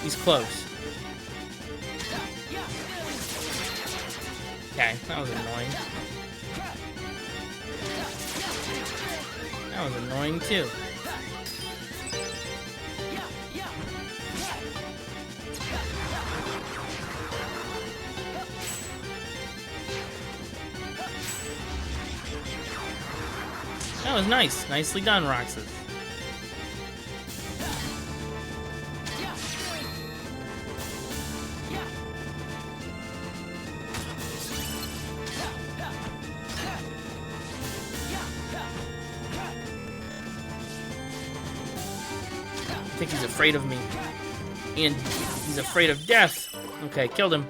He's close. Okay, that was annoying. That was annoying too. That was nice. Nicely done, Roxas. I think he's afraid of me. And he's afraid of death. Okay, killed him.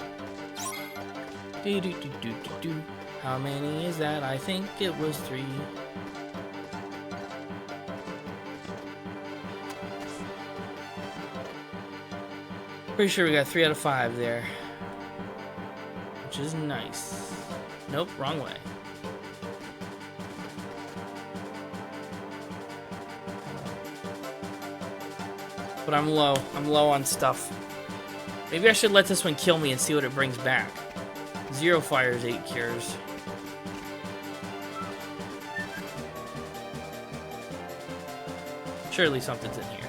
How many is that? I think it was 3. Pretty sure we got 3 out of 5 there. Which is nice. Nope, wrong way. But I'm low. I'm low on stuff. Maybe I should let this one kill me and see what it brings back. 0 fires, 8 cures. Surely something's in here.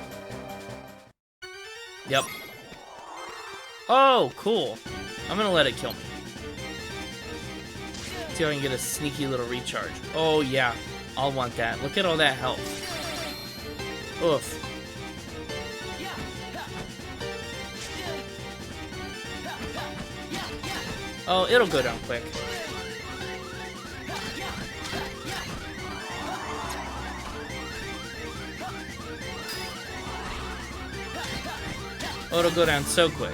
Yep. Oh, cool. I'm gonna let it kill me. See if I can get a sneaky little recharge. Oh, yeah. I'll want that. Look at all that health. Oof. Oh, it'll go down quick. Oh, it'll go down so quick.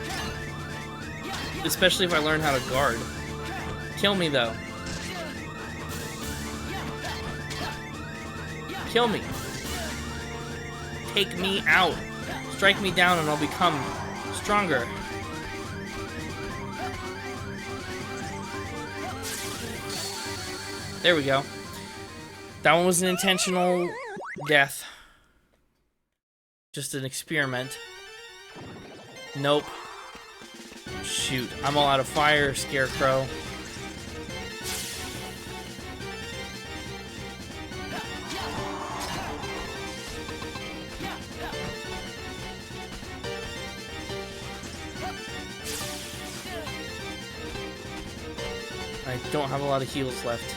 Especially if I learn how to guard. Kill me, though. Kill me. Take me out. Strike me down and I'll become stronger. There we go. That one was an intentional death. Just an experiment. Nope. Shoot. I'm all out of fire, Scarecrow. I don't have a lot of heals left.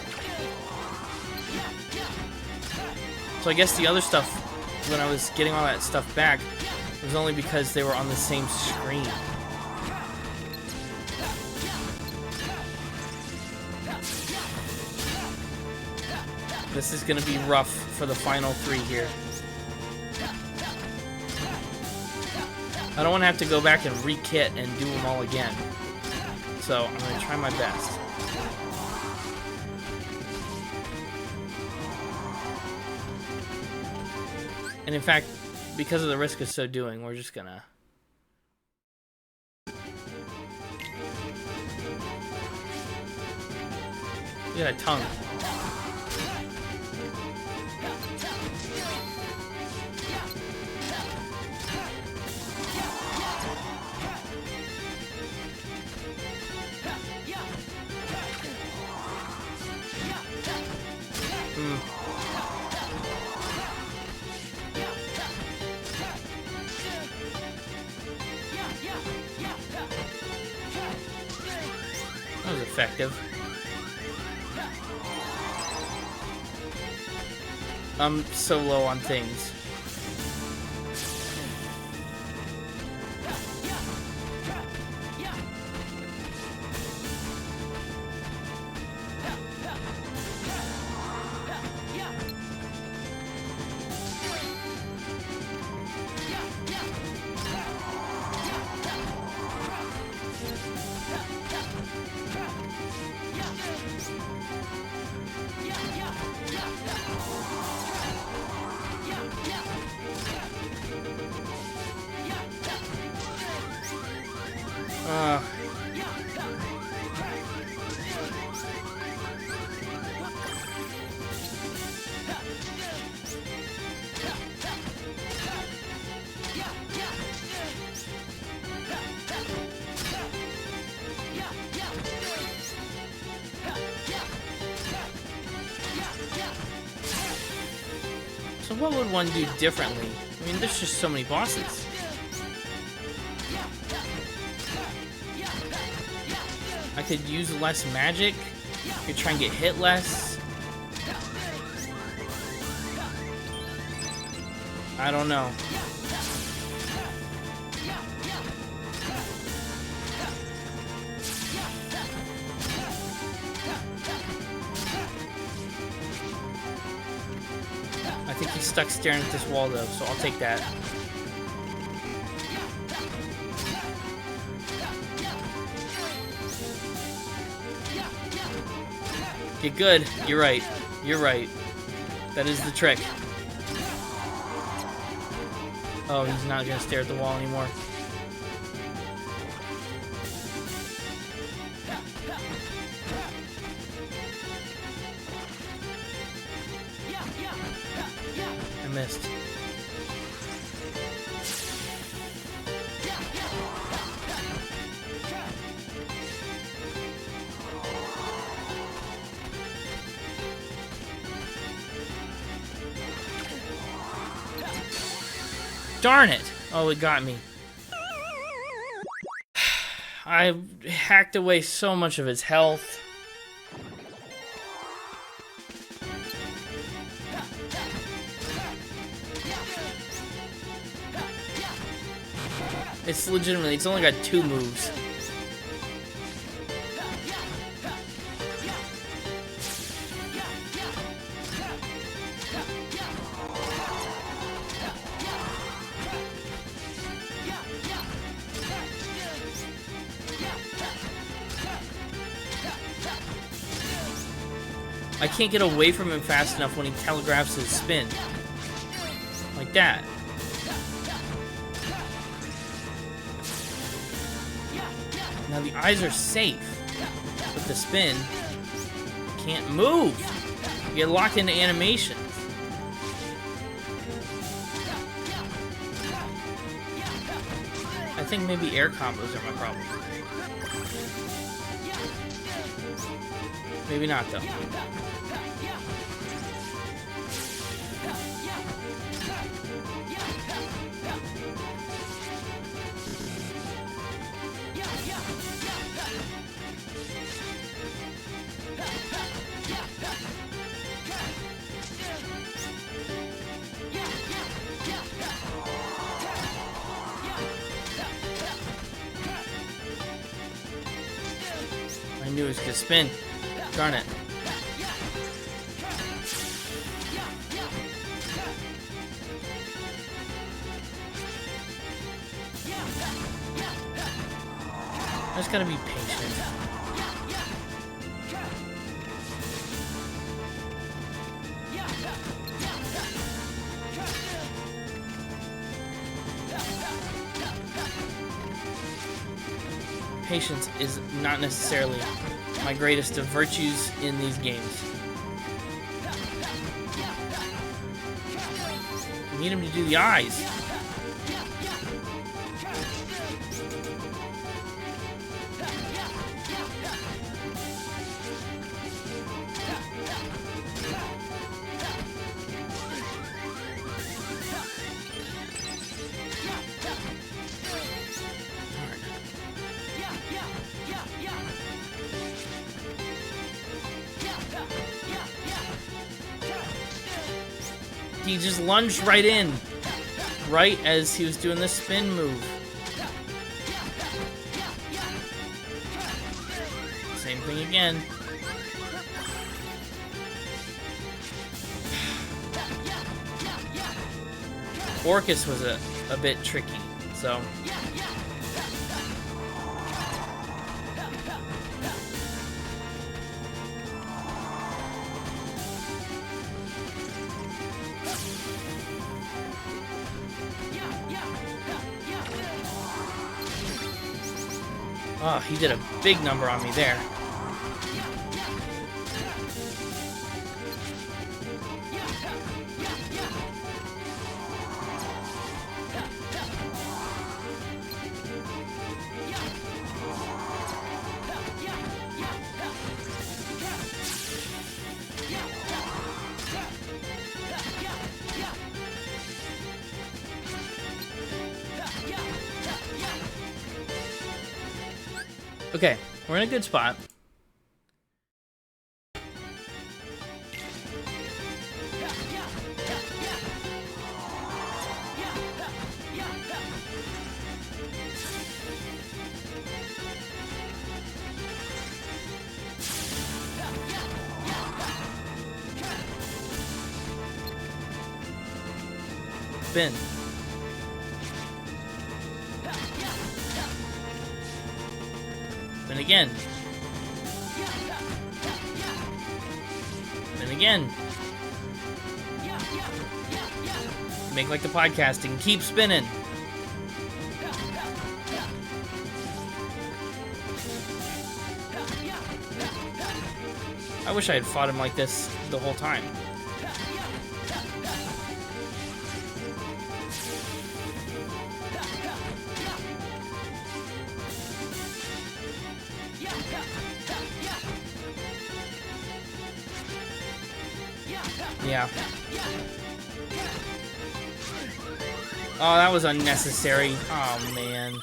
So I guess the other stuff, when I was getting all that stuff back, was only because they were on the same screen. This is gonna be rough for the final 3 here. I don't want to have to go back and re-kit and do them all again. So I'm gonna try my best. And in fact, because of the risk of so doing, we're just gonna... You got a tongue. That was effective. I'm so low on things. So what would one do differently? I mean, there's just so many bosses. I could use less magic. I could try and get hit less. I don't know. I think he's stuck staring at this wall though, so I'll take that. Get good. You're right. You're right. That is the trick. Oh, he's not gonna stare at the wall anymore. I missed. Darn it! Oh, it got me. I hacked away so much of his health. It's legitimately, it's only got 2 moves. I can't get away from him fast enough when he telegraphs his spin. Like that. Now the eyes are safe. With the spin, can't move. You get locked into animation. I think maybe air combos are my problem. Maybe not, though. I knew it was gonna spin. Darn it. I just gotta be patient. Patience is not necessarily my greatest of virtues in these games. I need him to do the eyes. He just lunged right in, right as he was doing the spin move. Same thing again. Orcus was a bit tricky, so. Oh, he did a big number on me there. Okay, we're in a good spot. Spin. Spin again. Spin again. Make like the podcasting. Keep spinning. I wish I had fought him like this the whole time. Yeah. Oh, that was unnecessary. Oh, man.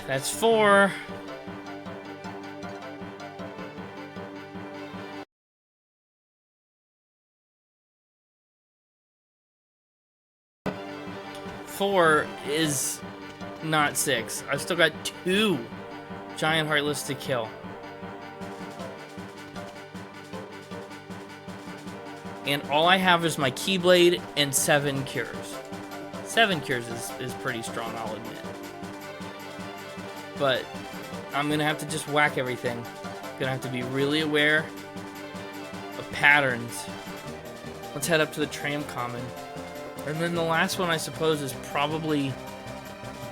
That's 4. Four is not 6. I've still got 2 giant heartless to kill. And all I have is my Keyblade and 7 cures. 7 cures is pretty strong, I'll admit. but I'm gonna have to just whack everything. Gonna have to be really aware of patterns. Let's head up to the tram common. And then the last one, I suppose, is probably,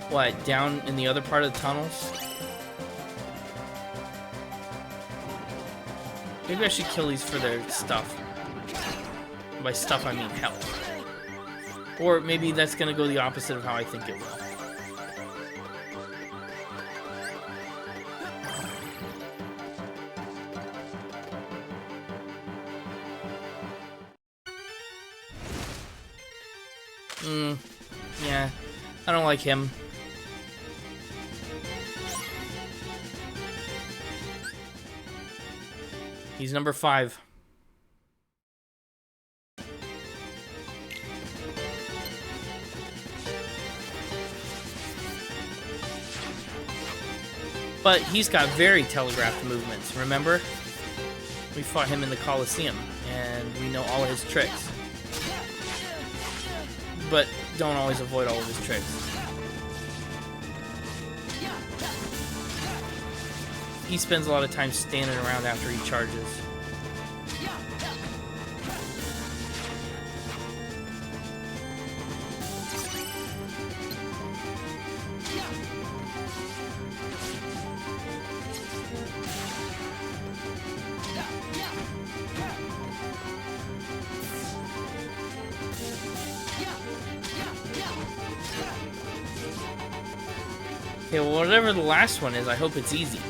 what, down in the other part of the tunnels? Maybe I should kill these for their stuff. By stuff, I mean health. Or maybe that's gonna go the opposite of how I think it will. Yeah, I don't like him. He's number 5. But he's got very telegraphed movements, remember? We fought him in the Colosseum, and we know all of his tricks. But don't always avoid all of his tricks. He spends a lot of time standing around after he charges. Okay, well, whatever the last one is, I hope it's easy.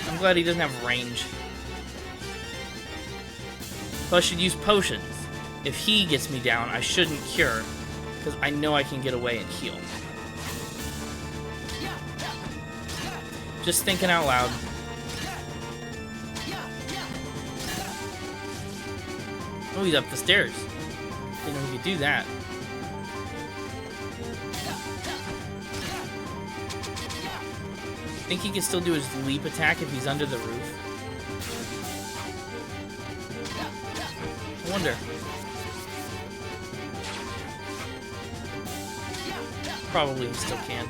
I'm glad he doesn't have range. So I should use potions. If he gets me down, I shouldn't cure, because I know I can get away and heal. Just thinking out loud. Oh, he's up the stairs. Didn't know he could do that. Think he can still do his leap attack if he's under the roof? I wonder. Probably he still can.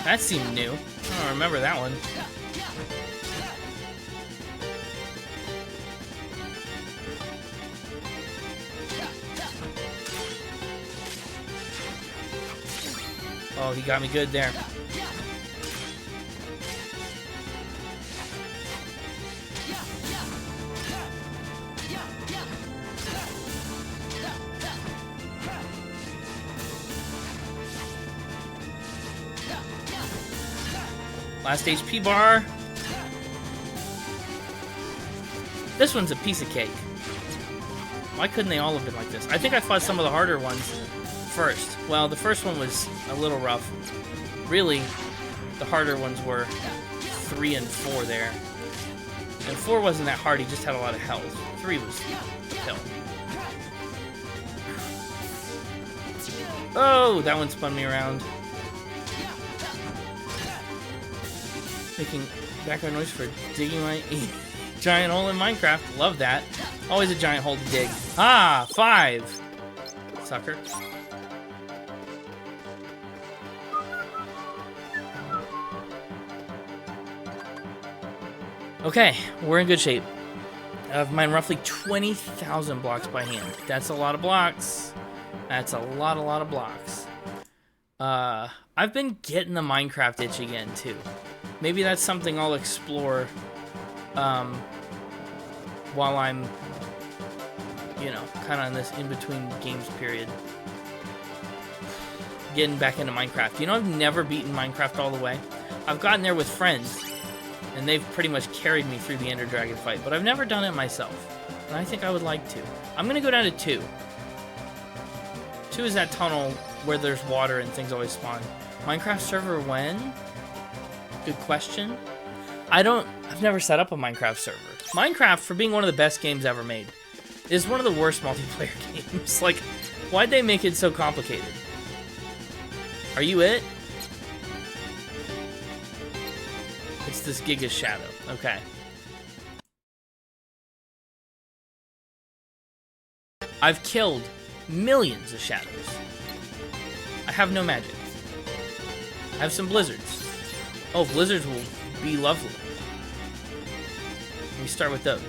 That seemed new. I don't remember that one. Oh, he got me good there. Last HP bar. This one's a piece of cake. Why couldn't they all have been like this? I think I fought some of the harder ones first. Well, the first one was a little rough. Really, the harder ones were 3 and 4 there. And 4 wasn't that hard, he just had a lot of health. 3 was hell. Oh, that one spun me around. Making background noise for digging my giant hole in Minecraft. Love that. Always a giant hole to dig. Ah, 5. Sucker. Okay, we're in good shape. I have mine roughly 20,000 blocks by hand. That's a lot of blocks. That's a lot of blocks. I've been getting the Minecraft itch again, too. Maybe that's something I'll explore while I'm, you know, kind of in this in-between games period. Getting back into Minecraft. You know, I've never beaten Minecraft all the way. I've gotten there with friends, and they've pretty much carried me through the Ender Dragon fight, but I've never done it myself, and I think I would like to. I'm gonna go down to 2. 2 is that tunnel where there's water and things always spawn. Minecraft server when? Good question. I've never set up a Minecraft server. Minecraft, for being one of the best games ever made, is one of the worst multiplayer games. Like, why'd they make it so complicated? Are you it? It's this Giga Shadow. Okay. I've killed millions of shadows. I have no magic. I have some blizzards. Oh, blizzards will be lovely. Let me start with those.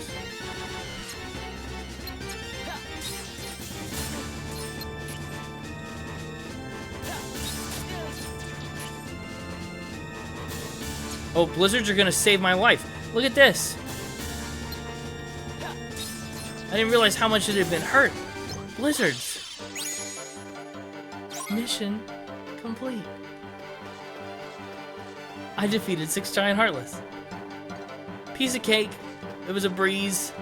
Oh, blizzards are gonna save my life. Look at this. I didn't realize how much it had been hurt. Blizzards. Mission complete. I defeated 6 giant heartless. Piece of cake. It was a breeze.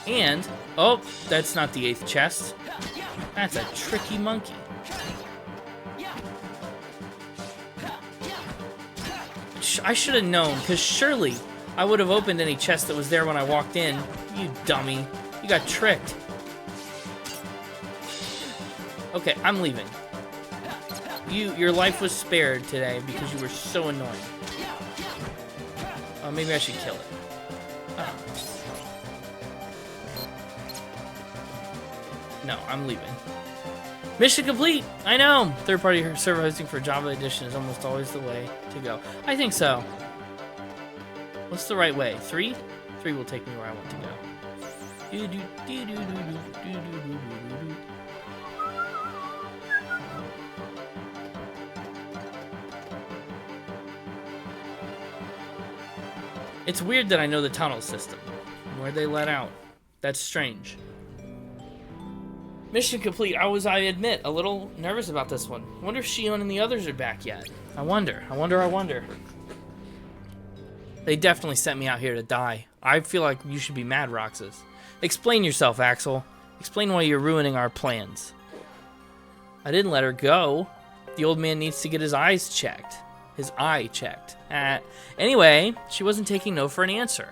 And, oh, that's not the 8th chest. That's a tricky monkey. I should have known, because surely I would have opened any chest that was there when I walked in. You dummy. You got tricked. Okay, I'm leaving. Your life was spared today because you were so annoying. Oh, maybe I should kill it. Oh. No, I'm leaving. Mission complete! I know! Third-party server hosting for Java Edition is almost always the way to go. I think so. What's the right way? 3? 3 will take me where I want to go. It's weird that I know the tunnel system. Where they let out. That's strange. Mission complete. I admit, a little nervous about this one. I wonder if Xion and the others are back yet. I wonder. They definitely sent me out here to die. I feel like you should be mad, Roxas. Explain yourself, Axel. Explain why you're ruining our plans. I didn't let her go. The old man needs to get his eyes checked. His eye checked. Anyway, she wasn't taking no for an answer.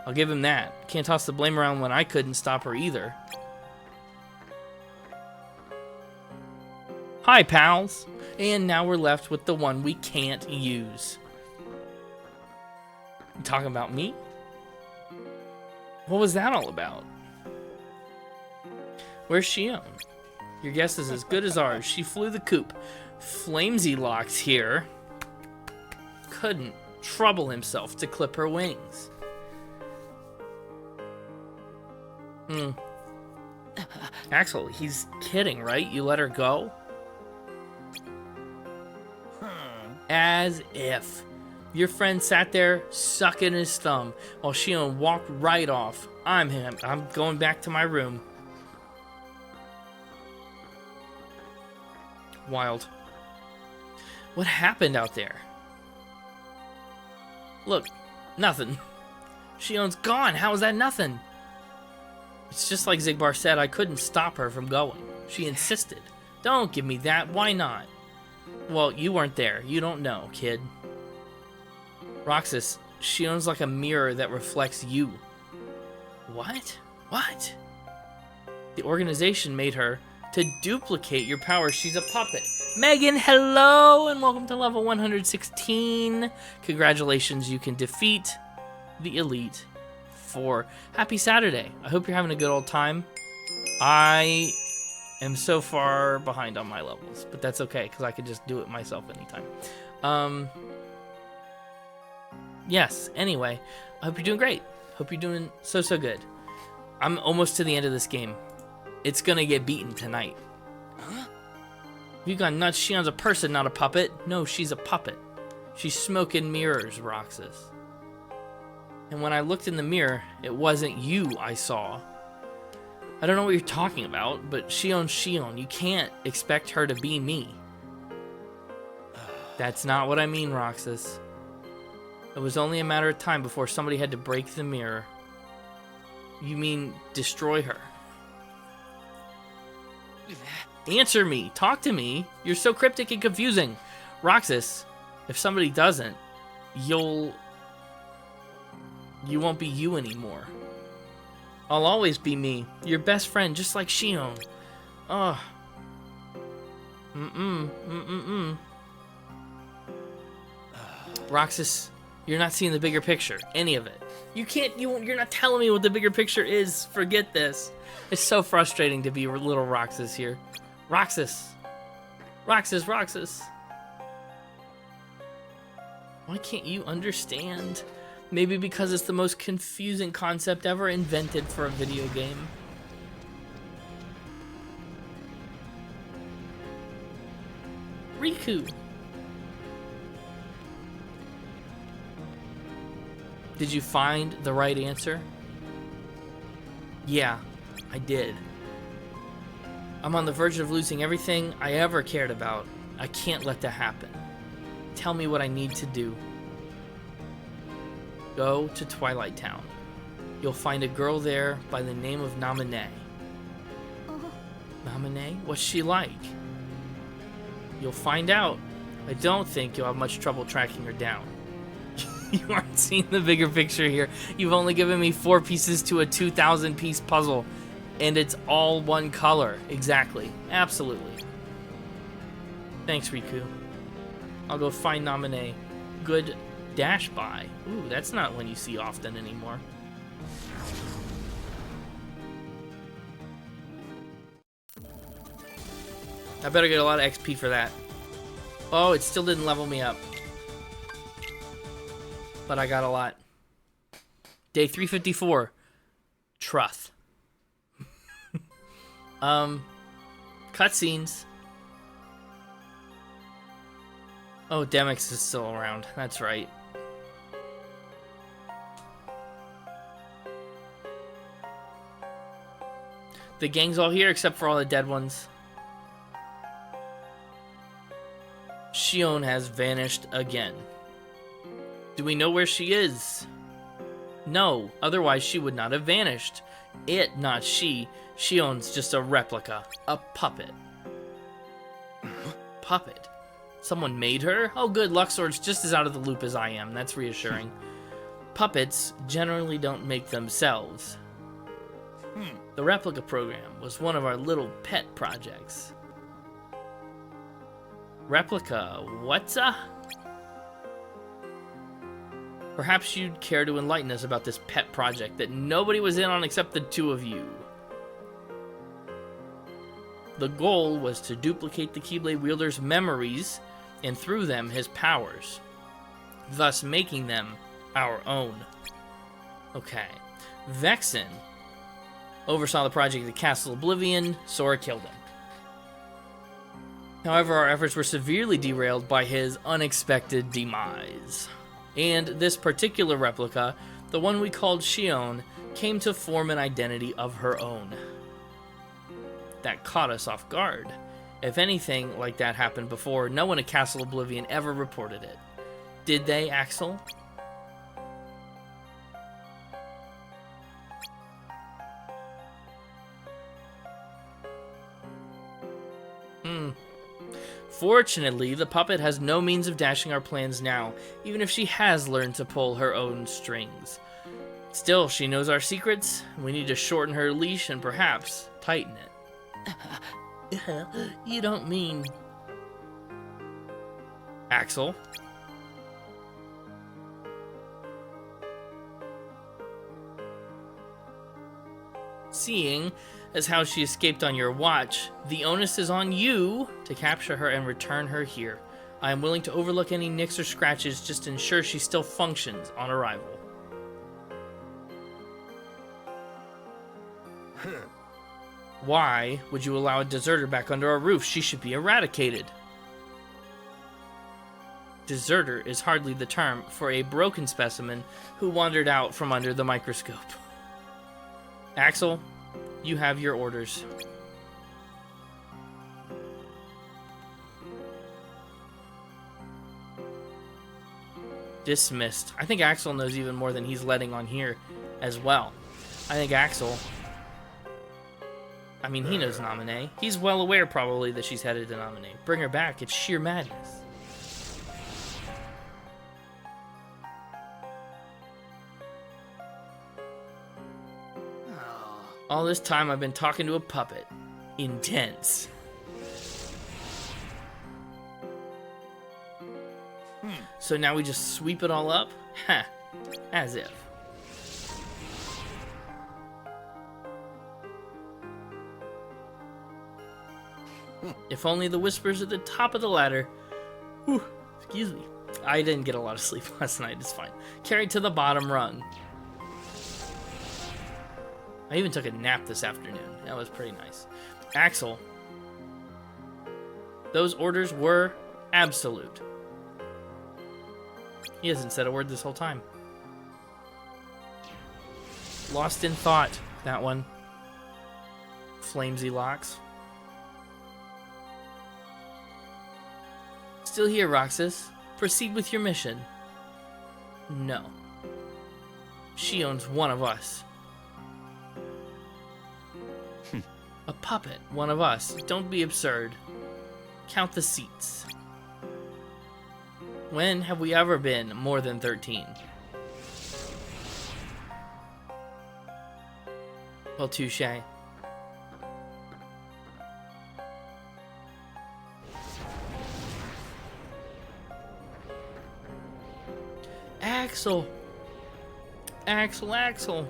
I'll give him that. Can't toss the blame around when I couldn't stop her either. Hi, pals. And now we're left with the one we can't use. You talking about me? What was that all about? Where's Xion? Your guess is as good as ours. She flew the coop. Flamesy Locks here couldn't trouble himself to clip her wings. Axel, he's kidding, right? You let her go? As if. Your friend sat there sucking his thumb while Xion walked right off. I'm him. I'm going back to my room. Wild. What happened out there? Look, nothing. Xion's gone. How is that nothing? It's just like Xigbar said, I couldn't stop her from going. She insisted. Don't give me that. Why not? Well, you weren't there. You don't know, kid. Roxas, Xion's like a mirror that reflects you. What? What? The organization made her to duplicate your power. She's a puppet. Megan, hello, and welcome to level 116. Congratulations, you can defeat the Elite Four. Happy Saturday. I hope you're having a good old time. I am so far behind on my levels, but that's okay, because I could just do it myself anytime. Yes, anyway, I hope you're doing great. Hope you're doing so good. I'm almost to the end of this game. It's gonna get beaten tonight. Huh? You got nuts. Xion's a person, not a puppet. No, she's a puppet. She's smoking mirrors, Roxas. And when I looked in the mirror, it wasn't you I saw. I don't know what you're talking about, but Xion's Xion. You can't expect her to be me. That's not what I mean, Roxas. It was only a matter of time before somebody had to break the mirror. You mean destroy her? Answer me. Talk to me. You're so cryptic and confusing. Roxas, if somebody doesn't, you won't be you anymore. I'll always be me, your best friend, just like Xion. Ugh. Roxas, you're not seeing the bigger picture. Any of it. You're not telling me what the bigger picture is. Forget this. It's so frustrating to be little Roxas here. Roxas. Roxas, Roxas. Why can't you understand? Maybe because it's the most confusing concept ever invented for a video game. Riku. Did you find the right answer? Yeah, I did. I'm on the verge of losing everything I ever cared about. I can't let that happen. Tell me what I need to do. Go to Twilight Town. You'll find a girl there by the name of Naminé. Naminé? What's she like? You'll find out. I don't think you'll have much trouble tracking her down. You aren't seeing the bigger picture here. You've only given me 4 pieces to a 2,000-piece puzzle, and it's all one color. Exactly. Absolutely. Thanks, Riku. I'll go find Naminé. Good dash by. Ooh, that's not one you see often anymore. I better get a lot of XP for that. Oh, it still didn't level me up. But I got a lot. Day 354. Truth. Cutscenes. Oh, Demyx is still around. That's right. The gang's all here except for all the dead ones. Xion has vanished again. Do we know where she is? No, otherwise she would not have vanished. It, not she. Xion's just a replica. A puppet. Puppet? Someone made her? Oh good, Luxord's just as out of the loop as I am. That's reassuring. Puppets generally don't make themselves. The replica program was one of our little pet projects. Replica, what's Perhaps you'd care to enlighten us about this pet project that nobody was in on except the 2 of you. The goal was to duplicate the Keyblade wielder's memories and through them his powers, thus making them our own. Okay. Vexen oversaw the project at Castle Oblivion. Sora killed him. However, our efforts were severely derailed by his unexpected demise. And this particular replica, the one we called Xion, came to form an identity of her own. That caught us off guard. If anything like that happened before, no one at Castle Oblivion ever reported it. Did they, Axel? Fortunately, the puppet has no means of dashing our plans now, even if she has learned to pull her own strings. Still, she knows our secrets. We need to shorten her leash and perhaps tighten it. You don't mean... Axel? Seeing as how she escaped on your watch, the onus is on you to capture her and return her here. I am willing to overlook any nicks or scratches just to ensure she still functions on arrival. Why would you allow a deserter back under our roof? She should be eradicated. Deserter is hardly the term for a broken specimen who wandered out from under the microscope. Axel, you have your orders. Dismissed. I think Axel knows even more than he's letting on here as well. I think Axel... I mean, he knows Naminé. He's well aware, probably, that she's headed to Naminé. Bring her back. It's sheer madness. All this time, I've been talking to a puppet. Intense. So now we just sweep it all up? Ha. As if. If only the whispers at the top of the ladder. Whew, excuse me. I didn't get a lot of sleep last night. It's fine. Carried to the bottom rung. I even took a nap this afternoon. That was pretty nice. Axel. Those orders were absolute. He hasn't said a word this whole time. Lost in thought. That one. Flamesy locks. Still here, Roxas. Proceed with your mission. No. She owns one of us. A puppet, one of us. Don't be absurd. Count the seats. When have we ever been more than 13? Well, touche. Axel! Axel, Axel!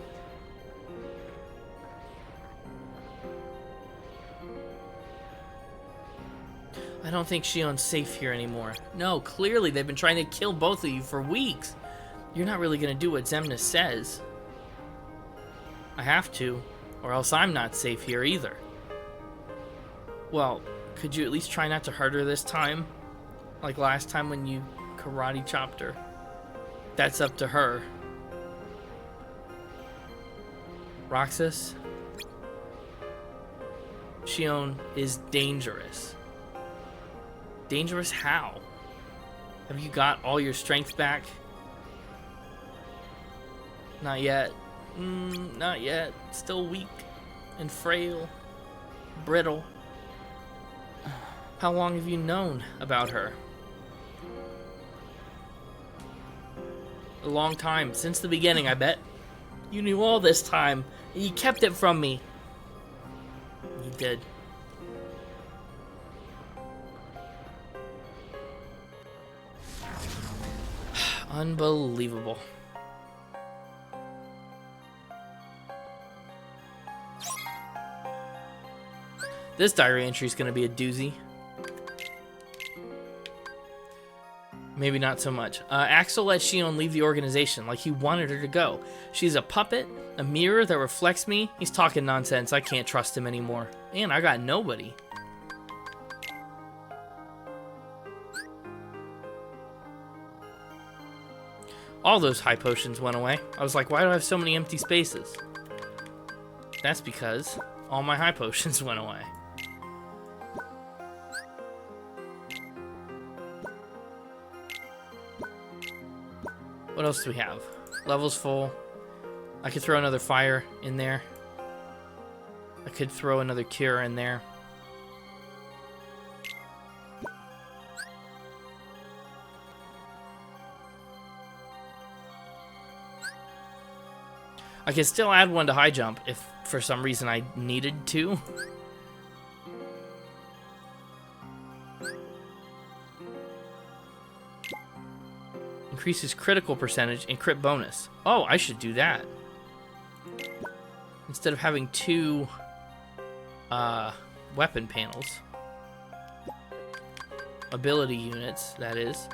I don't think Shion's safe here anymore. No, clearly they've been trying to kill both of you for weeks. You're not really gonna do what Xemnas says. I have to, or else I'm not safe here either. Well, could you at least try not to hurt her this time? Like last time when you karate chopped her? That's up to her. Roxas? Shion is dangerous. Dangerous how? Have you got all your strength back? Not yet. Not yet. Still weak and frail. Brittle. How long have you known about her? A long time. Since the beginning, I bet. You knew all this time, and you kept it from me. You did. Unbelievable. This diary entry is going to be a doozy. Maybe not so much. Axel let Shion leave the organization like he wanted her to go. She's a puppet, a mirror that reflects me. He's talking nonsense. I can't trust him anymore. And I got nobody. All those high potions went away. I was like, why do I have so many empty spaces? That's because all my high potions went away. What else do we have? Level's full. I could throw another fire in there. I could throw another cure in there. I could still add one to high jump if for some reason I needed to. Increases critical percentage and crit bonus. Oh, I should do that. Instead of having two weapon panels. Ability units, that is.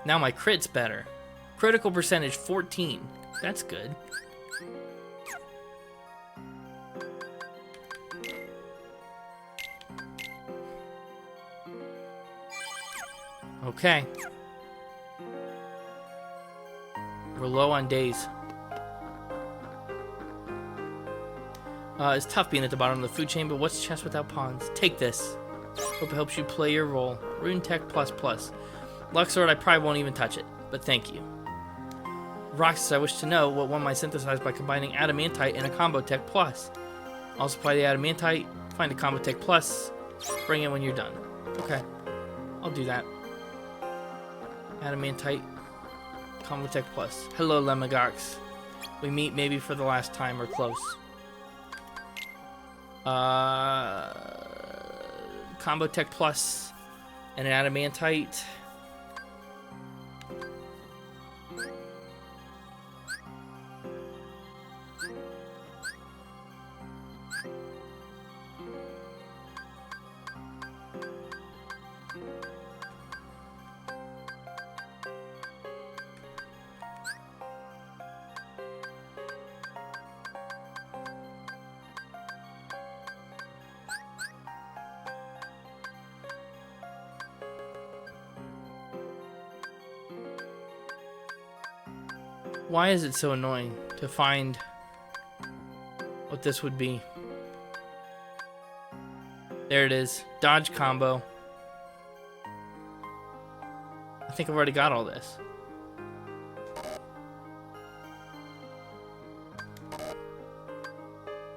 Now my crit's better. Critical percentage 14. That's good. Okay. We're low on days. It's tough being at the bottom of the food chain, but what's chest without pawns? Take this. Hope it helps you play your role. Rune Tech Plus Plus. Luxord, I probably won't even touch it, but thank you. Roxas, I wish to know what one might synthesize by combining Adamantite and a Combo Tech Plus. Also apply the Adamantite, find a Combo Tech Plus, bring it when you're done. Okay, I'll do that. Adamantite, Combo Tech Plus. Hello, Lemigox. We meet maybe for the last time or close. Combo Tech Plus and an Adamantite. Why is it so annoying to find what this would be? There it is. Dodge combo. I think I've already got all this.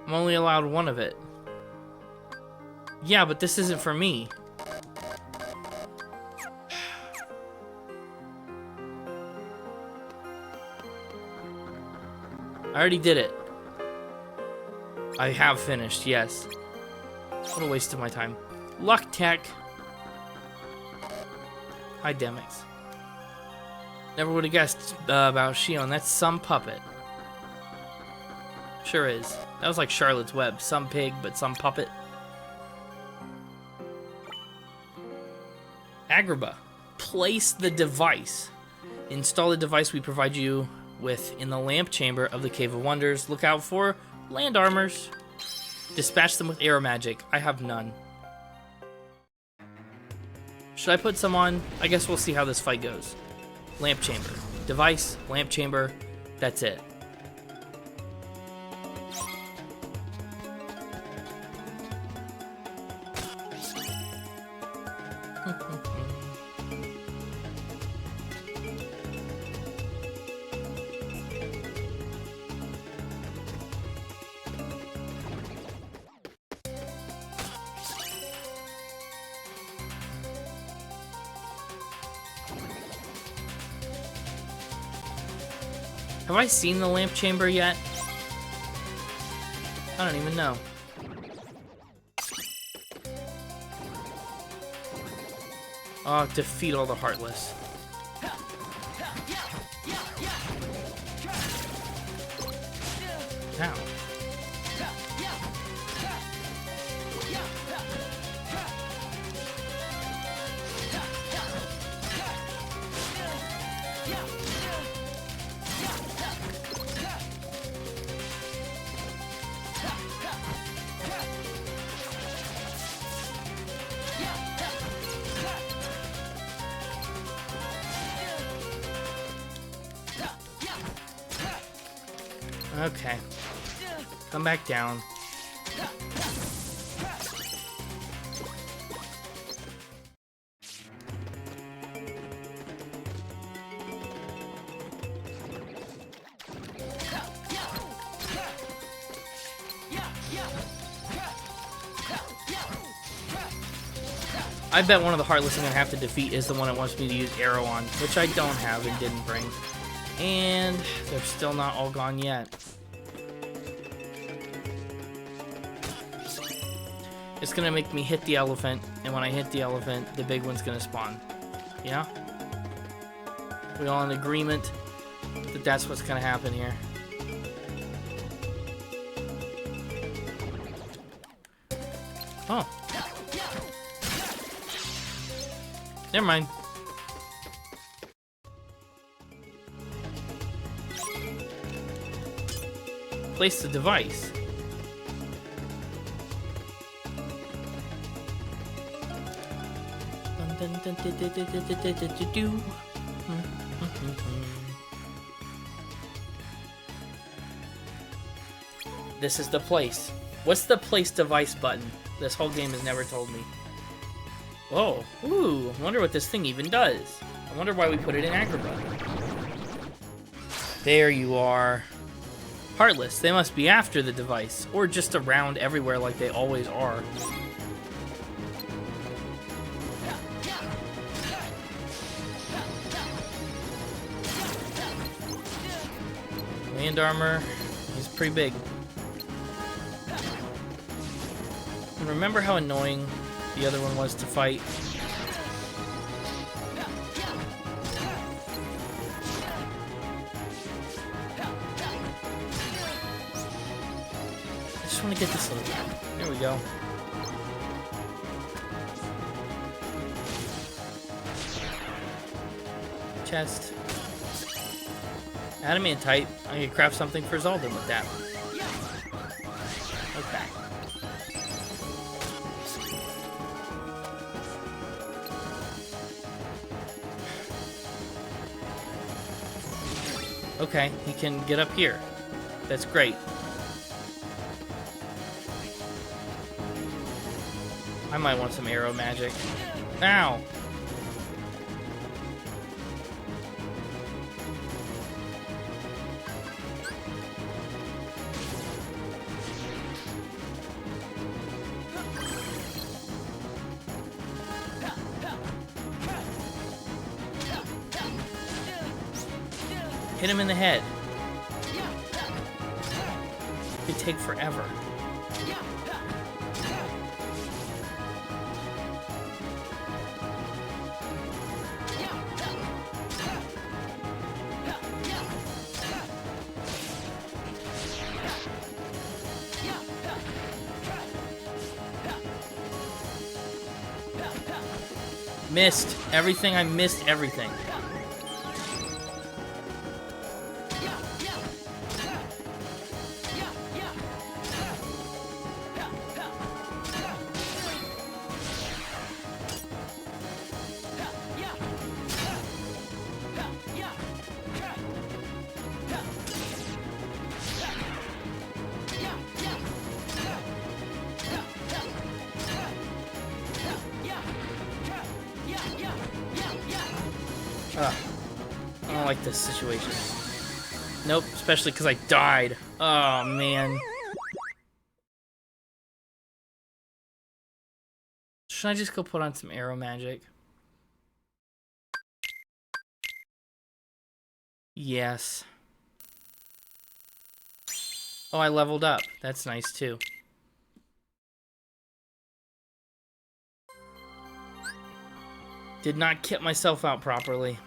I'm only allowed one of it. Yeah, but this isn't for me. I already did it. I have finished, yes. What a waste of my time. Luck Tech. Hi, Demix. Never would have guessed about Shion. That's some puppet. Sure is. That was like Charlotte's Web. Some pig, but some puppet. Agrabah. Place the device. Install the device we provide you with in the lamp chamber of the Cave of Wonders. Look out for land armors. Dispatch them with arrow magic. I have none. Should I put some on? I guess we'll see how this fight goes. Lamp chamber. Device, lamp chamber. That's it. Have I seen the lamp chamber yet? I don't even know. Oh, defeat all the Heartless. Ow. Okay. Come back down. I bet one of the Heartless I'm going to have to defeat is the one that wants me to use Arrow on, which I don't have and didn't bring. And they're still not all gone yet. It's gonna make me hit the elephant, and when I hit the elephant, the big one's gonna spawn. Yeah? We all in agreement that that's what's gonna happen here. Oh. Never mind. Place the device. This is the place. What's the place device button? This whole game has never told me. Whoa. Ooh, I wonder what this thing even does. I wonder why we put it in Agrabah. There you are. Heartless. They must be after the device, or just around everywhere like they always are. Land armor. He's pretty big. And remember how annoying the other one was to fight? I just want to get this little guy. There we go. Chest. Adamantite. I can craft something for Zaldin with that. Okay. Okay, he can get up here. That's great. I might want some arrow magic. Ow! Hit him in the head. It could take forever. Missed everything. I missed everything. Ugh. I don't like this situation. Nope, especially because I died. Oh, man. Should I just go put on some arrow magic? Yes. Oh, I leveled up. That's nice, too. Did not kit myself out properly.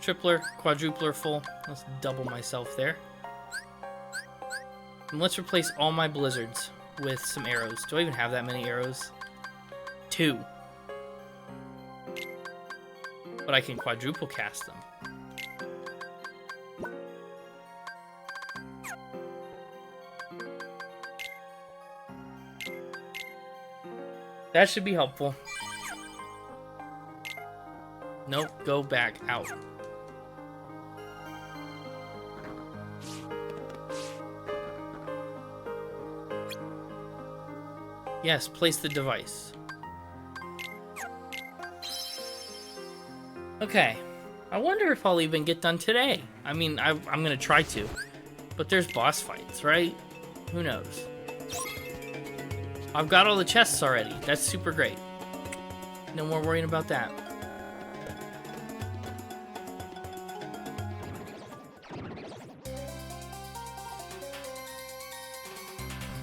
Tripler, quadrupler full. Let's double myself there. And let's replace all my blizzards with some arrows. Do I even have that many arrows? 2. But I can quadruple cast them. That should be helpful. Nope, go back out. Yes, place the device. Okay. I wonder if I'll even get done today. I mean, I'm gonna try to. But there's boss fights, right? Who knows? I've got all the chests already. That's super great. No more worrying about that.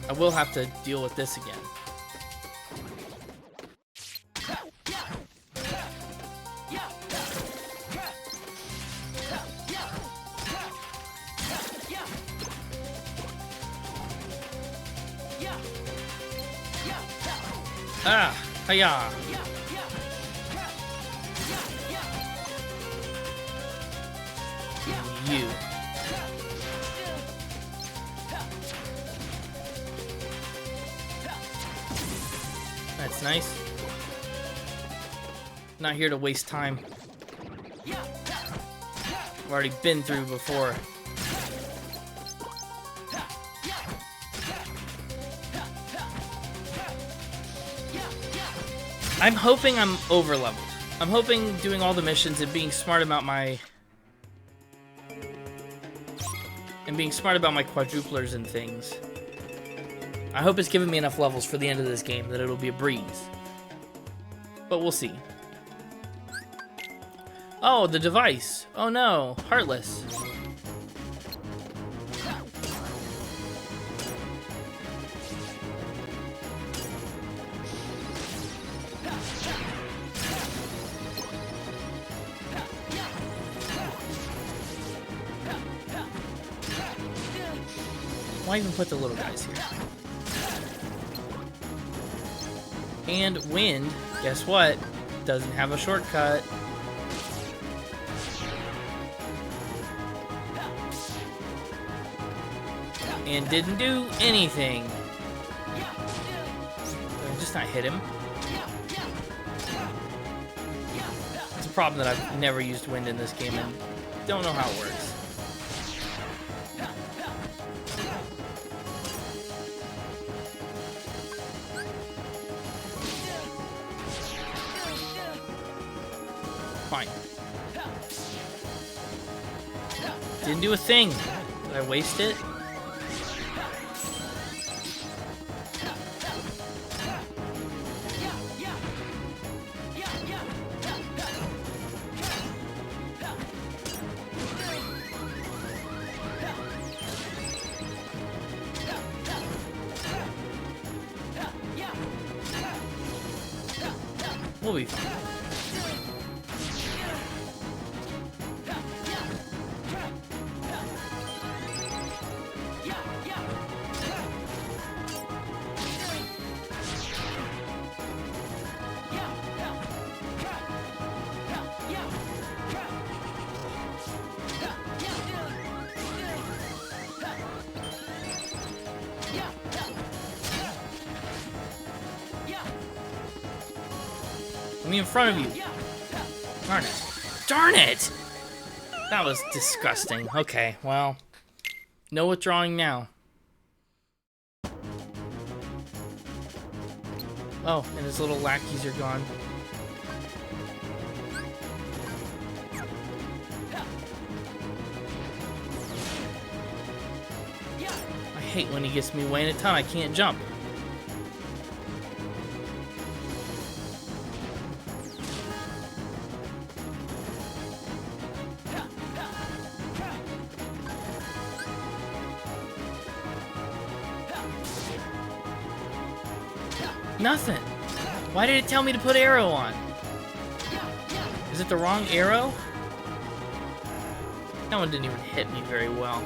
I will have to deal with this again. Ah, hiya. You. That's nice. Not here to waste time. I've already been through before. I'm hoping I'm over leveled. I'm hoping doing all the missions and being smart about my quadruplers and things. I hope it's giving me enough levels for the end of this game that it'll be a breeze. But we'll see. Oh, the device. Oh no, Heartless. Why even put the little guys here? And Wind, guess what? Doesn't have a shortcut. And didn't do anything. Did I just not hit him? It's a problem that I've never used Wind in this game and don't know how it works. Fine. Didn't do a thing. Did I waste it? We'll be fine. Me in front of you. Darn it. Darn it! That was disgusting. Okay, well. No withdrawing now. Oh, and his little lackeys are gone. I hate when he gets me weighing a ton. I can't jump. Nothing. Why did it tell me to put arrow on? Is it the wrong arrow? That one didn't even hit me very well.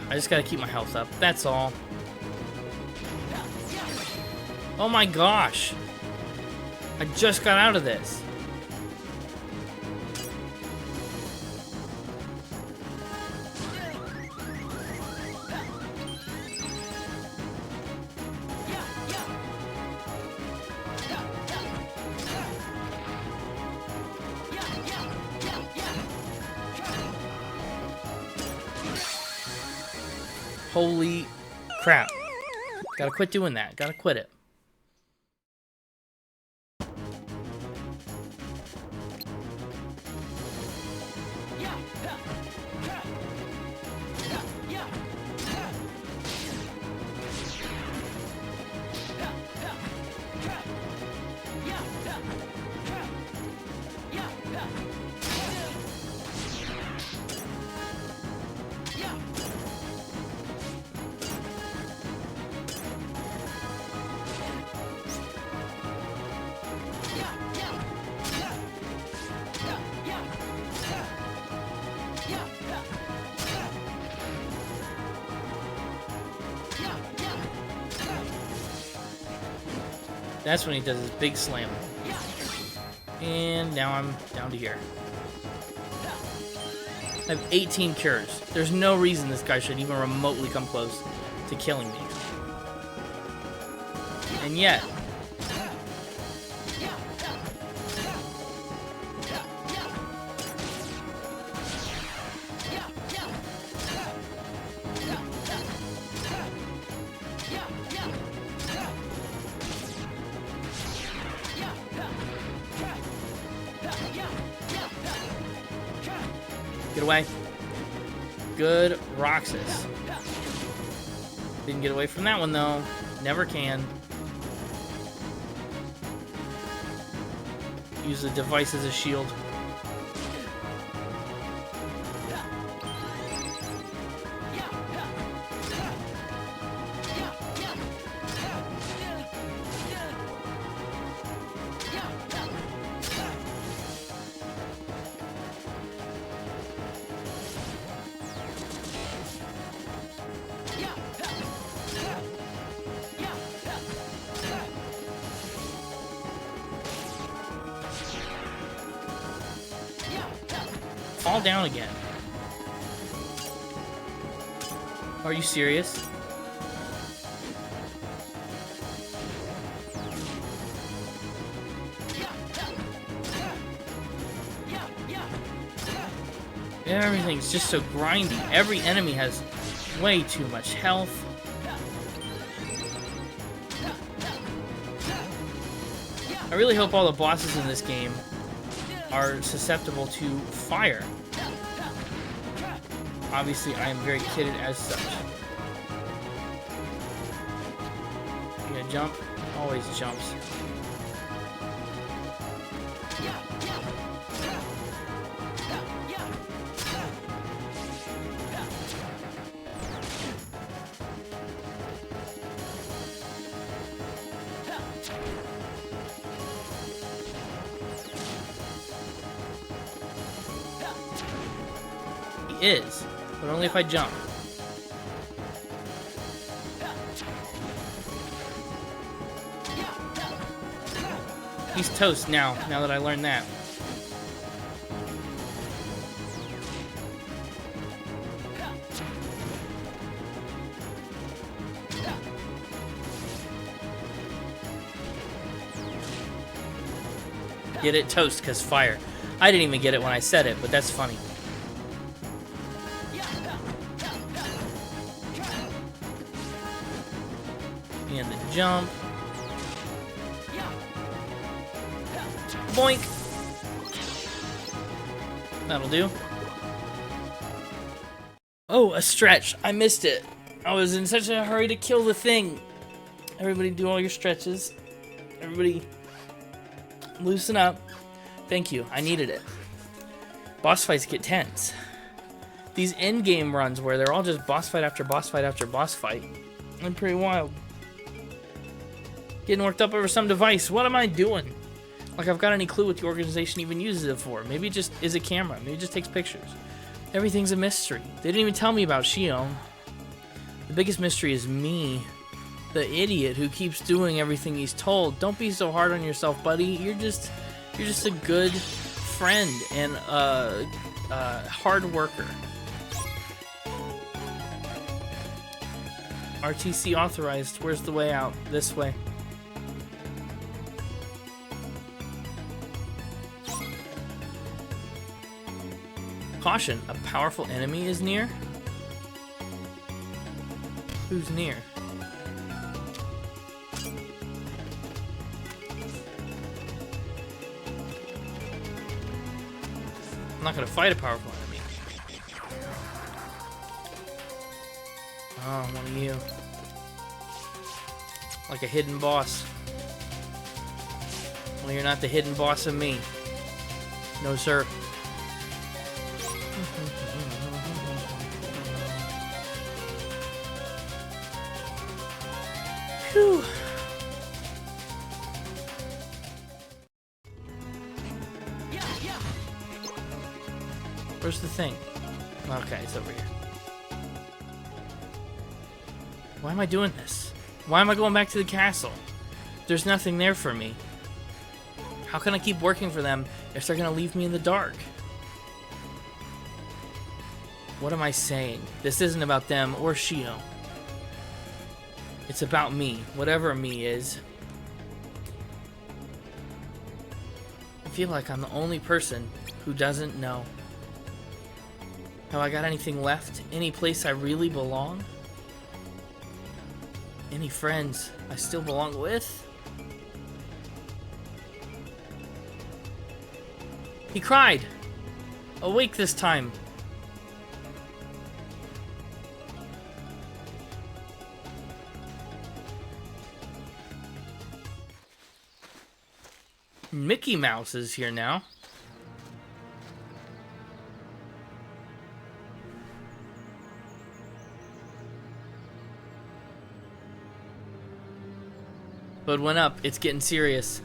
I just gotta keep my health up, that's all. Oh my gosh! I just got out of this. Holy crap. Gotta quit doing that. Gotta quit it. That's when he does his big slam. And now I'm down to here. I have 18 cures. There's no reason this guy should even remotely come close to killing me. And yet... Get away. Good Roxas. Didn't get away from that one, though. Never can. Use the device as a shield. Fall down again. Are you serious? Everything's just so grindy. Every enemy has way too much health. I really hope all the bosses in this game are susceptible to fire. Obviously, I am very kitted as such. You gonna jump? Always jumps. He is, but only if I jump. He's toast now that I learned that. Get it? Toast, because fire. I didn't even get it when I said it, but that's funny. And the jump. Boink! That'll do. Oh, a stretch. I missed it. I was in such a hurry to kill the thing. Everybody do all your stretches. Everybody loosen up. Thank you. I needed it. Boss fights get tense. These endgame runs where they're all just boss fight after boss fight after boss fight. They're pretty wild. Getting worked up over some device. What am I doing? Like I've got any clue what the organization even uses it for. Maybe it just is a camera. Maybe it just takes pictures. Everything's a mystery. They didn't even tell me about Shion. The biggest mystery is me. The idiot who keeps doing everything he's told. Don't be so hard on yourself, buddy. You're just a good friend and a hard worker. RTC authorized. Where's the way out? This way. Caution, a powerful enemy is near. Who's near? I'm not gonna fight a powerful enemy. Oh, one of you. Like a hidden boss. Well, you're not the hidden boss of me. No, sir. Whew. Where's the thing? Okay, it's over here. Why am I doing this? Why am I going back to the castle? There's nothing there for me. How can I keep working for them if they're gonna leave me in the dark? What am I saying? This isn't about them or Shio. It's about me, whatever me is. I feel like I'm the only person who doesn't know. Have I got anything left? Any place I really belong? Any friends I still belong with? He cried! Awake this time! Mickey Mouse is here now. But went up, it's getting serious.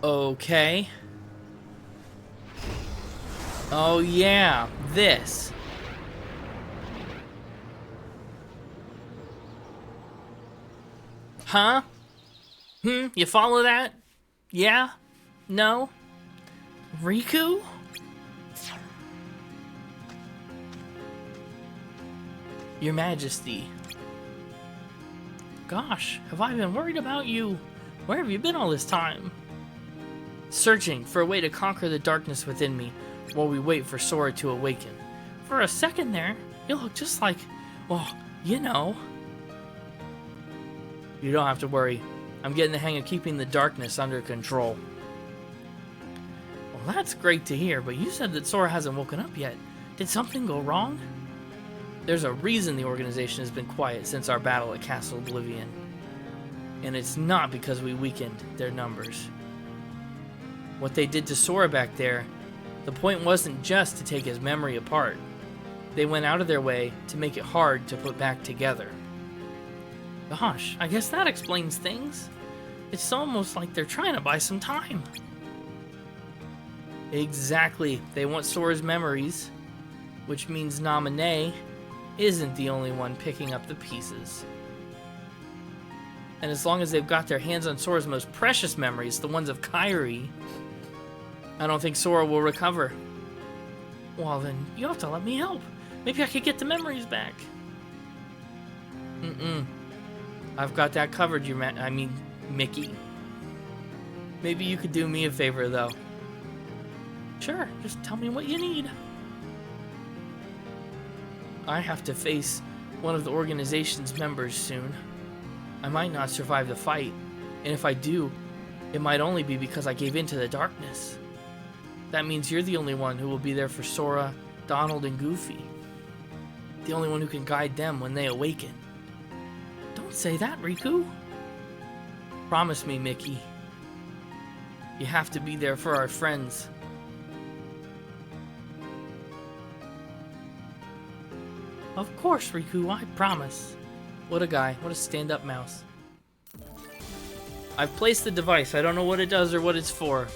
Okay. Oh yeah, this. Huh? You follow that? Yeah? No? Riku? Your Majesty. Gosh, have I been worried about you? Where have you been all this time? Searching for a way to conquer the darkness within me while we wait for Sora to awaken. For a second there, you look just like, well, you know. You don't have to worry. I'm getting the hang of keeping the darkness under control. Well, that's great to hear, but you said that Sora hasn't woken up yet. Did something go wrong? There's a reason the organization has been quiet since our battle at Castle Oblivion. And it's not because we weakened their numbers. What they did to Sora back there, the point wasn't just to take his memory apart. They went out of their way to make it hard to put back together. Gosh, I guess that explains things. It's almost like they're trying to buy some time. Exactly. They want Sora's memories, which means Naminé isn't the only one picking up the pieces. And as long as they've got their hands on Sora's most precious memories, the ones of Kairi, I don't think Sora will recover. Well then, you have to let me help. Maybe I could get the memories back. I've got that covered, Mickey. Maybe you could do me a favor, though. Sure, just tell me what you need. I have to face one of the organization's members soon. I might not survive the fight, and if I do, it might only be because I gave in to the darkness. That means you're the only one who will be there for Sora, Donald, and Goofy. The only one who can guide them when they awaken. Don't say that, Riku. Promise me, Mickey. You have to be there for our friends. Of course, Riku, I promise. What a guy. What a stand-up mouse. I've placed the device. I don't know what it does or what it's for.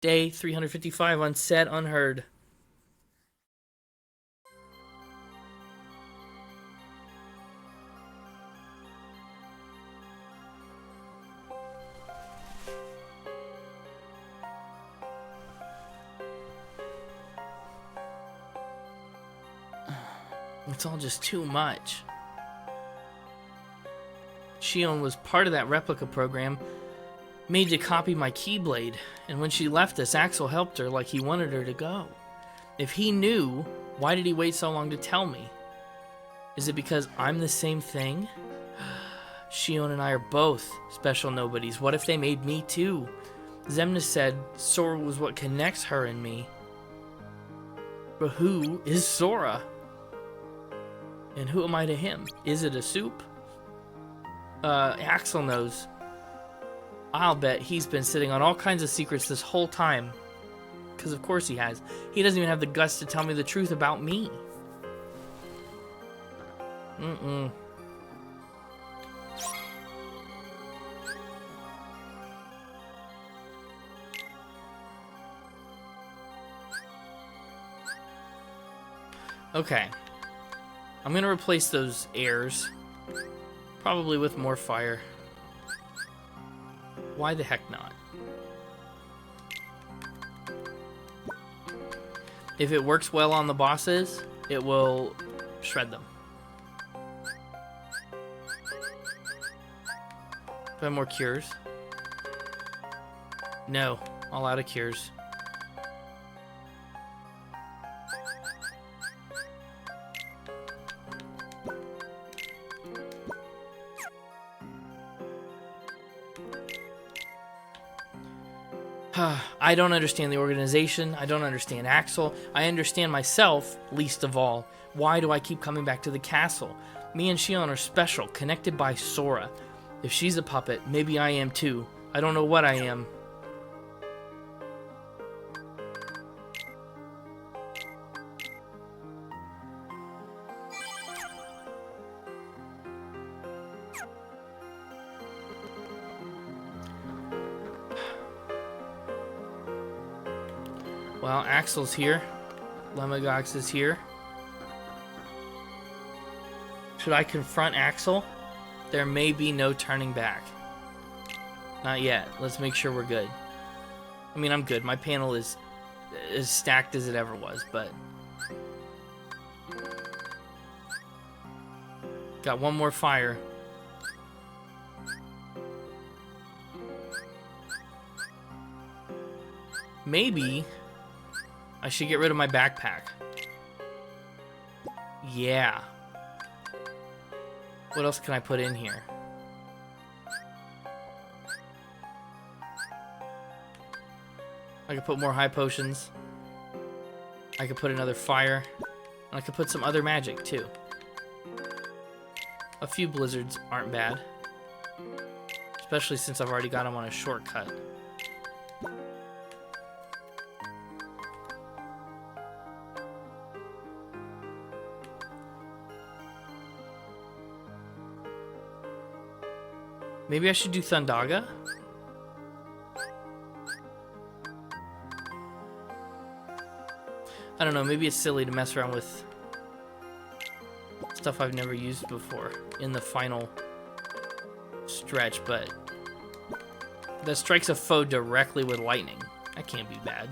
Day 355 on Set Unheard. It's all just too much. Xion was part of that replica program, made to copy my Keyblade, and when she left us, Axel helped her like he wanted her to go. If he knew, why did he wait so long to tell me? Is it because I'm the same thing? Xion and I are both special nobodies. What if they made me too? Xemnas said Sora was what connects her and me. But who is Sora? And who am I to him? Is it a soup? Axel knows. I'll bet he's been sitting on all kinds of secrets this whole time. Because of course he has. He doesn't even have the guts to tell me the truth about me. Okay. I'm gonna replace those airs. Probably with more fire. Why the heck not? If it works well on the bosses, it will shred them. Do I have more cures? No, all out of cures. I don't understand the organization. I don't understand Axel. I understand myself, least of all. Why do I keep coming back to the castle? Me and Shion are special, connected by Sora. If she's a puppet, maybe I am too. I don't know what I am. Well, Axel's here. Lemogox is here. Should I confront Axel? There may be no turning back. Not yet. Let's make sure we're good. I mean, I'm good. My panel is as stacked as it ever was, but... Got one more fire. Maybe... I should get rid of my backpack. Yeah. What else can I put in here? I could put more high potions. I could put another fire. And I could put some other magic too. A few blizzards aren't bad. Especially since I've already got them on a shortcut. Maybe I should do Thundaga? I don't know, maybe it's silly to mess around with stuff I've never used before in the final stretch, but that strikes a foe directly with lightning. That can't be bad.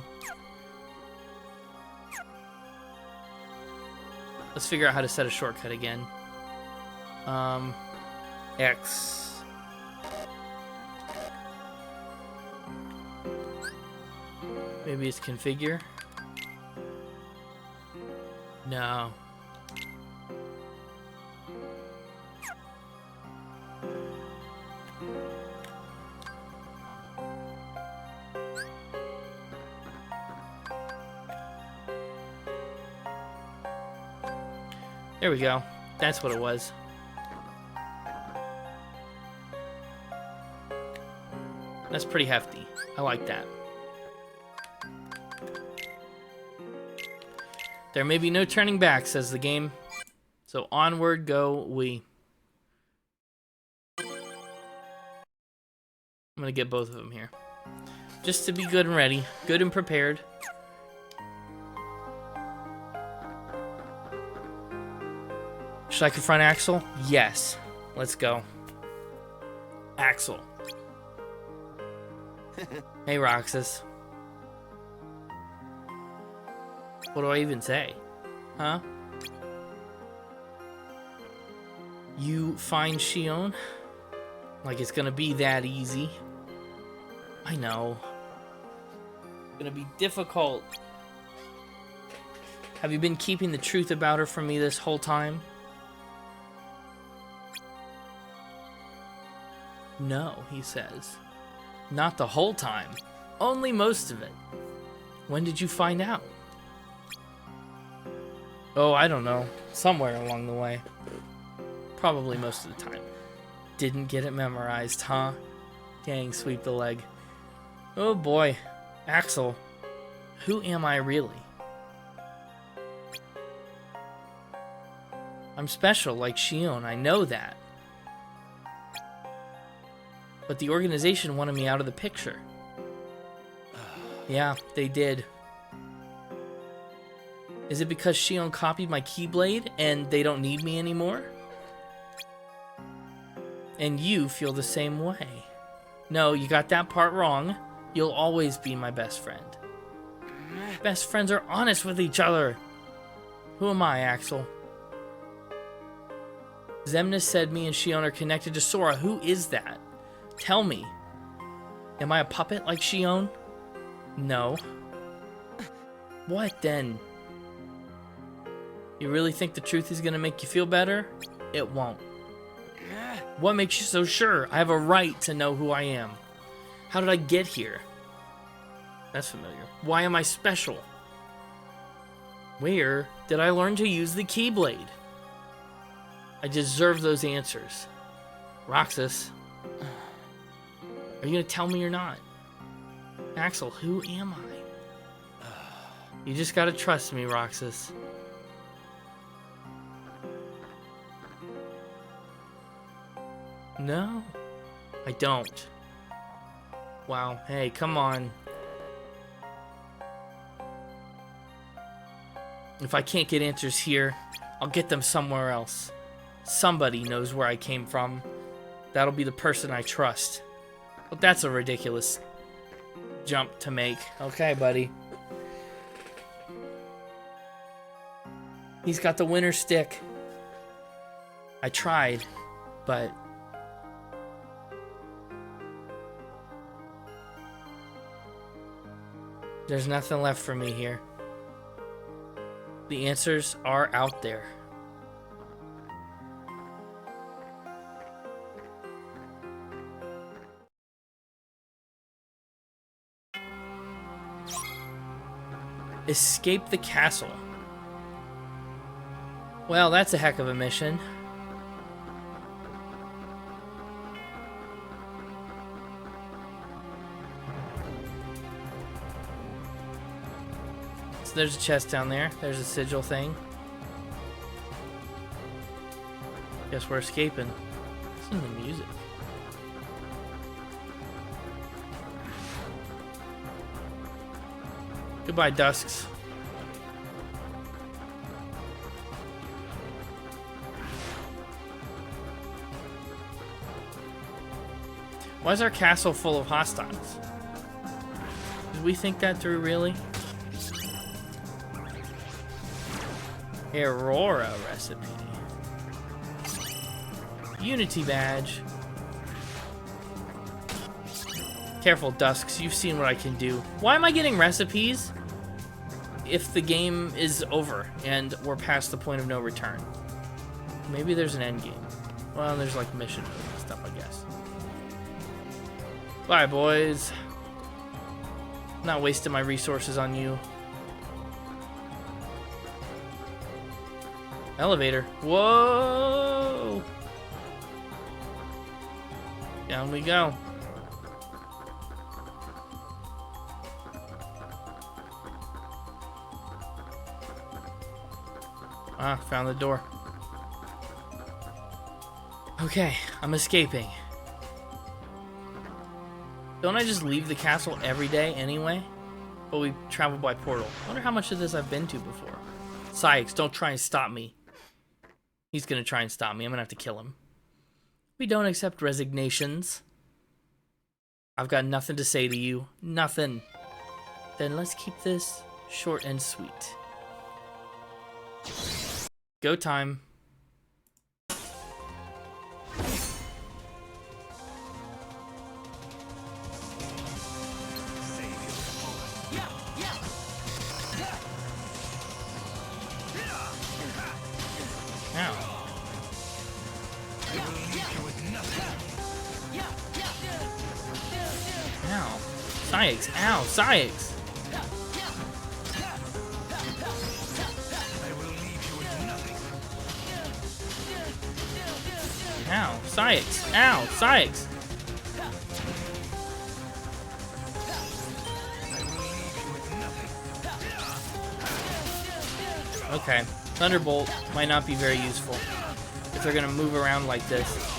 Let's figure out how to set a shortcut again. X. Maybe it's configure. No. There we go. That's what it was. That's pretty hefty. I like that. There may be no turning back, says the game. So onward go we. I'm gonna get both of them here. Just to be good and ready. Good and prepared. Should I confront Axel? Yes. Let's go. Axel. Hey, Roxas. What do I even say? Huh? You find Shion? Like it's gonna be that easy. I know. It's gonna be difficult. Have you been keeping the truth about her from me this whole time? No, he says. Not the whole time. Only most of it. When did you find out? Oh, I don't know. Somewhere along the way. Probably most of the time. Didn't get it memorized, huh? Dang, sweep the leg. Oh boy. Axel. Who am I really? I'm special like Shion, I know that. But the organization wanted me out of the picture. Yeah, they did. Is it because Shion copied my Keyblade and they don't need me anymore? And you feel the same way. No, you got that part wrong. You'll always be my best friend. Best friends are honest with each other. Who am I, Axel? Xemnas said me and Shion are connected to Sora. Who is that? Tell me. Am I a puppet like Shion? No. What then? You really think the truth is gonna make you feel better? It won't. What makes you so sure? I have a right to know who I am. How did I get here? That's familiar. Why am I special? Where did I learn to use the Keyblade? I deserve those answers. Roxas. Are you gonna tell me or not? Axel, who am I? You just gotta trust me, Roxas. No, I don't. Wow, hey, come on. If I can't get answers here, I'll get them somewhere else. Somebody knows where I came from. That'll be the person I trust. But that's a ridiculous jump to make. Okay, buddy. He's got the winner stick. I tried, but... there's nothing left for me here. The answers are out there. Escape the castle. Well, that's a heck of a mission. So there's a chest down there. There's a sigil thing. Guess we're escaping. Listen to the music. Goodbye, Dusks. Why is our castle full of hostiles? Did we think that through, really? Aurora recipe. Unity badge. Careful, Dusks. You've seen what I can do. Why am I getting recipes if the game is over and we're past the point of no return? Maybe there's an end game. Well, there's like mission mode and stuff, I guess. Bye, boys. Not wasting my resources on you. Elevator. Whoa! Down we go. Ah, found the door. Okay, I'm escaping. Don't I just leave the castle every day anyway? But we travel by portal. I wonder how much of this I've been to before. Sykes, don't try and stop me. He's gonna try and stop me. I'm gonna have to kill him. We don't accept resignations. I've got nothing to say to you. Nothing. Then let's keep this short and sweet. Go time. Ow. Sykes. Ow. Sykes. Ow. Sykes. Ow. Sykes. Okay. Thunderbolt might not be very useful if they're gonna move around like this.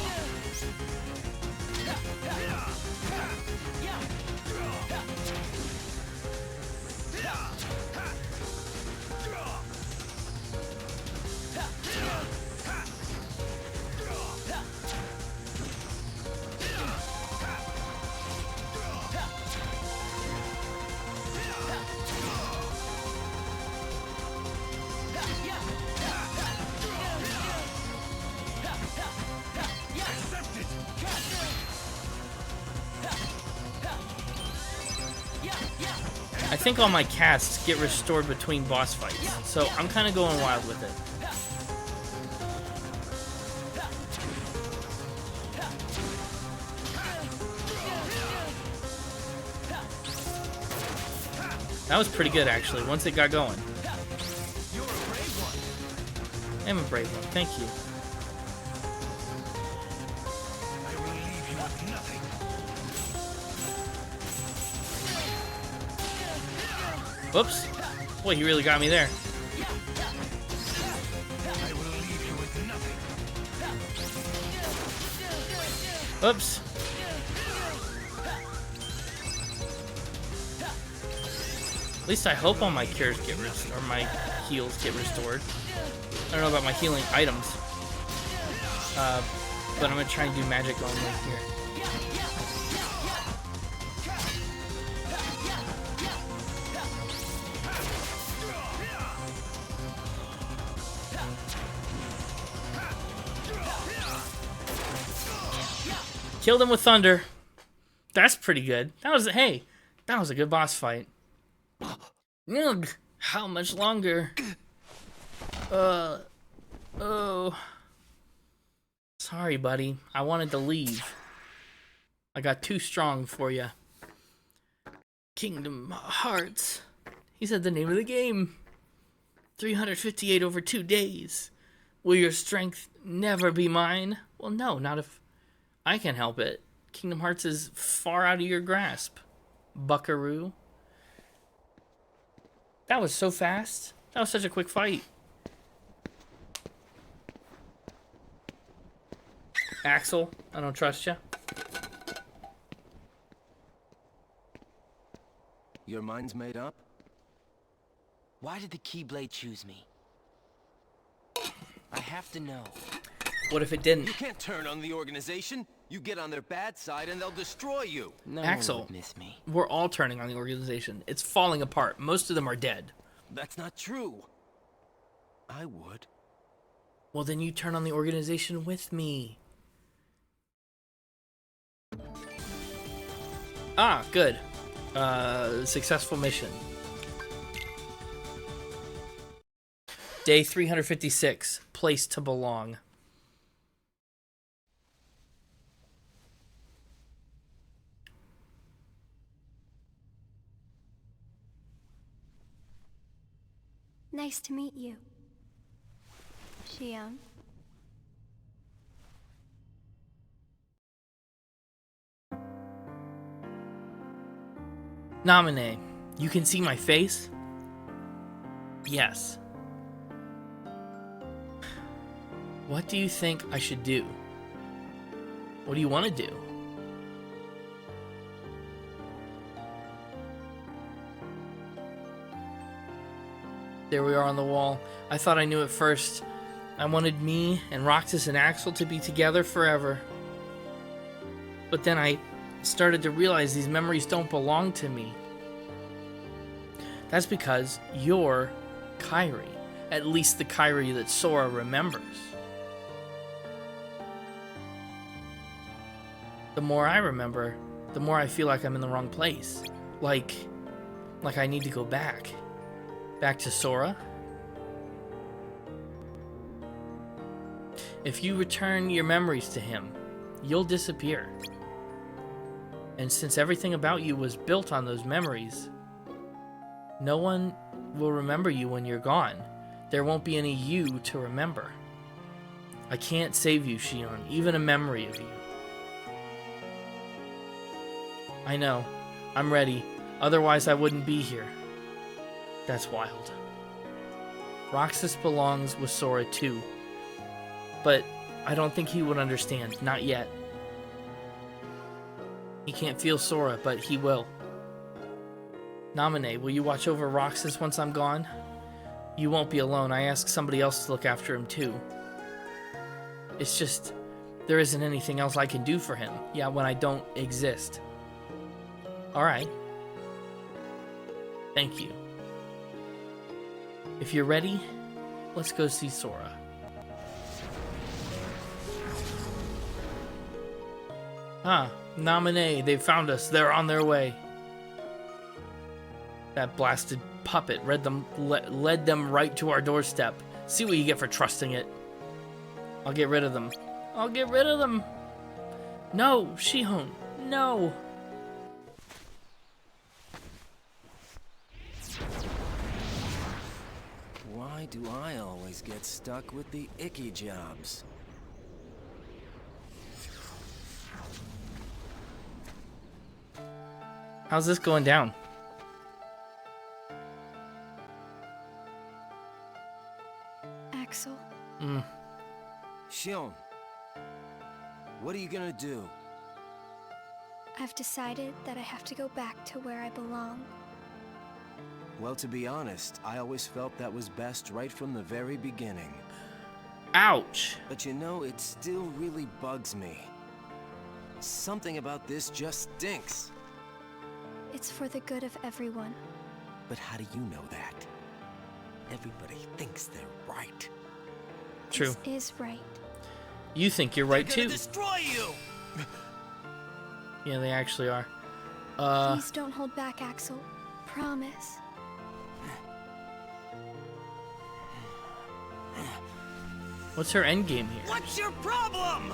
I think all my casts get restored between boss fights, so I'm kind of going wild with it. That was pretty good, actually, once it got going. I'm a brave one, thank you. Whoops. Boy, he really got me there. Oops. At least I hope all my cures get restored, or my heals get restored. I don't know about my healing items. But I'm gonna try and do magic only here. Killed him with thunder. That's pretty good. That was a good boss fight. Ugh, how much longer? Oh. Sorry, buddy. I wanted to leave. I got too strong for you. Kingdom Hearts. He said the name of the game. 358 over 2 days. Will your strength never be mine? Well, no, not if I can help it. Kingdom Hearts is far out of your grasp, buckaroo. That was so fast. That was such a quick fight. Axel, I don't trust you. Your mind's made up? Why did the Keyblade choose me? I have to know. What if it didn't? You can't turn on the organization. You get on their bad side and they'll destroy you. No Axel, one would miss me. we're all turning on the organization. It's falling apart. Most of them are dead. That's not true. I would. Well, then you turn on the organization with me. Ah, good. Successful mission. Day 356. Place to belong. Nice to meet you, Xion. Naminé, you can see my face? Yes. What do you think I should do? What do you want to do? There we are on the wall. I thought I knew at first. I wanted me and Roxas and Axel to be together forever. But then I started to realize these memories don't belong to me. That's because you're Kairi. At least the Kairi that Sora remembers. The more I remember, the more I feel like I'm in the wrong place. Like I need to go back. Back to Sora? If you return your memories to him, you'll disappear. And since everything about you was built on those memories, no one will remember you when you're gone. There won't be any you to remember. I can't save you, Xion, even a memory of you. I know. I'm ready. Otherwise, I wouldn't be here. That's wild. Roxas belongs with Sora too. But I don't think he would understand. Not yet. He can't feel Sora, but he will. Naminé, will you watch over Roxas once I'm gone? You won't be alone. I asked somebody else to look after him too. It's just, there isn't anything else I can do for him. Yeah, when I don't exist. Alright. Thank you. If you're ready, let's go see Sora. Ah, Naminé, they've found us. They're on their way. That blasted puppet led them right to our doorstep. See what you get for trusting it. I'll get rid of them. I'll get rid of them. No, Shihun, no. Why do I always get stuck with the icky jobs? How's this going down? Axel, Shion, what are you gonna do? I've decided that I have to go back to where I belong. Well, to be honest, I always felt that was best right from the very beginning. Ouch. But you know, it still really bugs me. Something about this just stinks. It's for the good of everyone. But how do you know that? Everybody thinks they're right. True. This is right. You think you're right They're too. gonna destroy you! Yeah, they actually are. Please don't hold back, Axel. Promise. What's her end game here? What's your problem?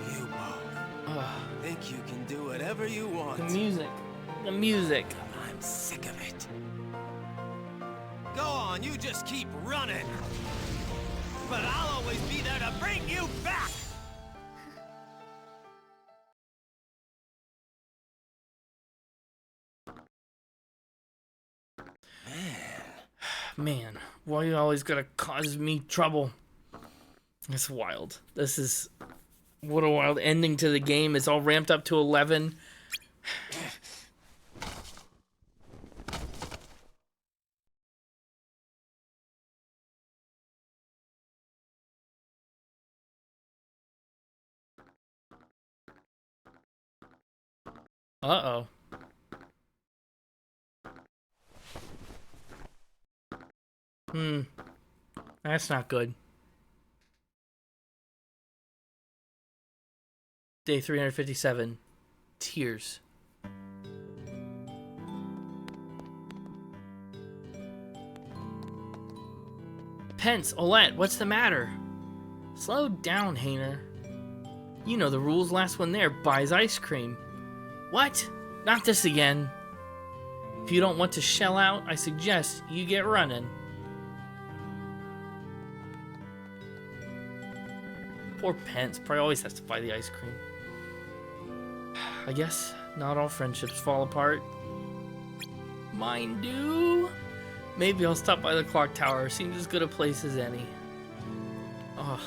You both think you can do whatever you want. The music. The music. I'm sick of it. Go on, you just keep running. But I'll always be there to bring you back! Man, why you always gotta cause me trouble? It's wild. This is... What a wild ending to the game. It's all ramped up to 11. Uh-oh. That's not good. Day 357. Tears. Pence, Olette, what's the matter? Slow down, Hayner. You know the rules. Last one there buys ice cream. What? Not this again. If you don't want to shell out, I suggest you get running. Poor Pence. Probably always has to buy the ice cream. I guess not all friendships fall apart. Mine do. Maybe I'll stop by the clock tower. Seems as good a place as any. Oh.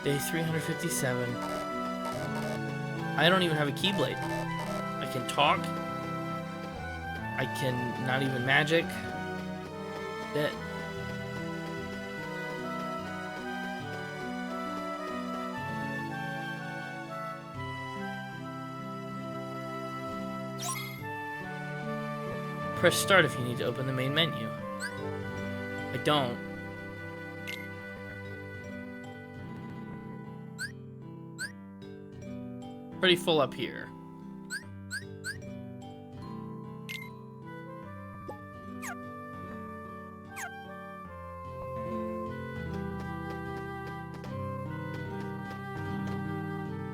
Day 357. I don't even have a Keyblade. I can talk. I can not even magic. That. Press start if you need to open the main menu. I don't. Pretty full up here.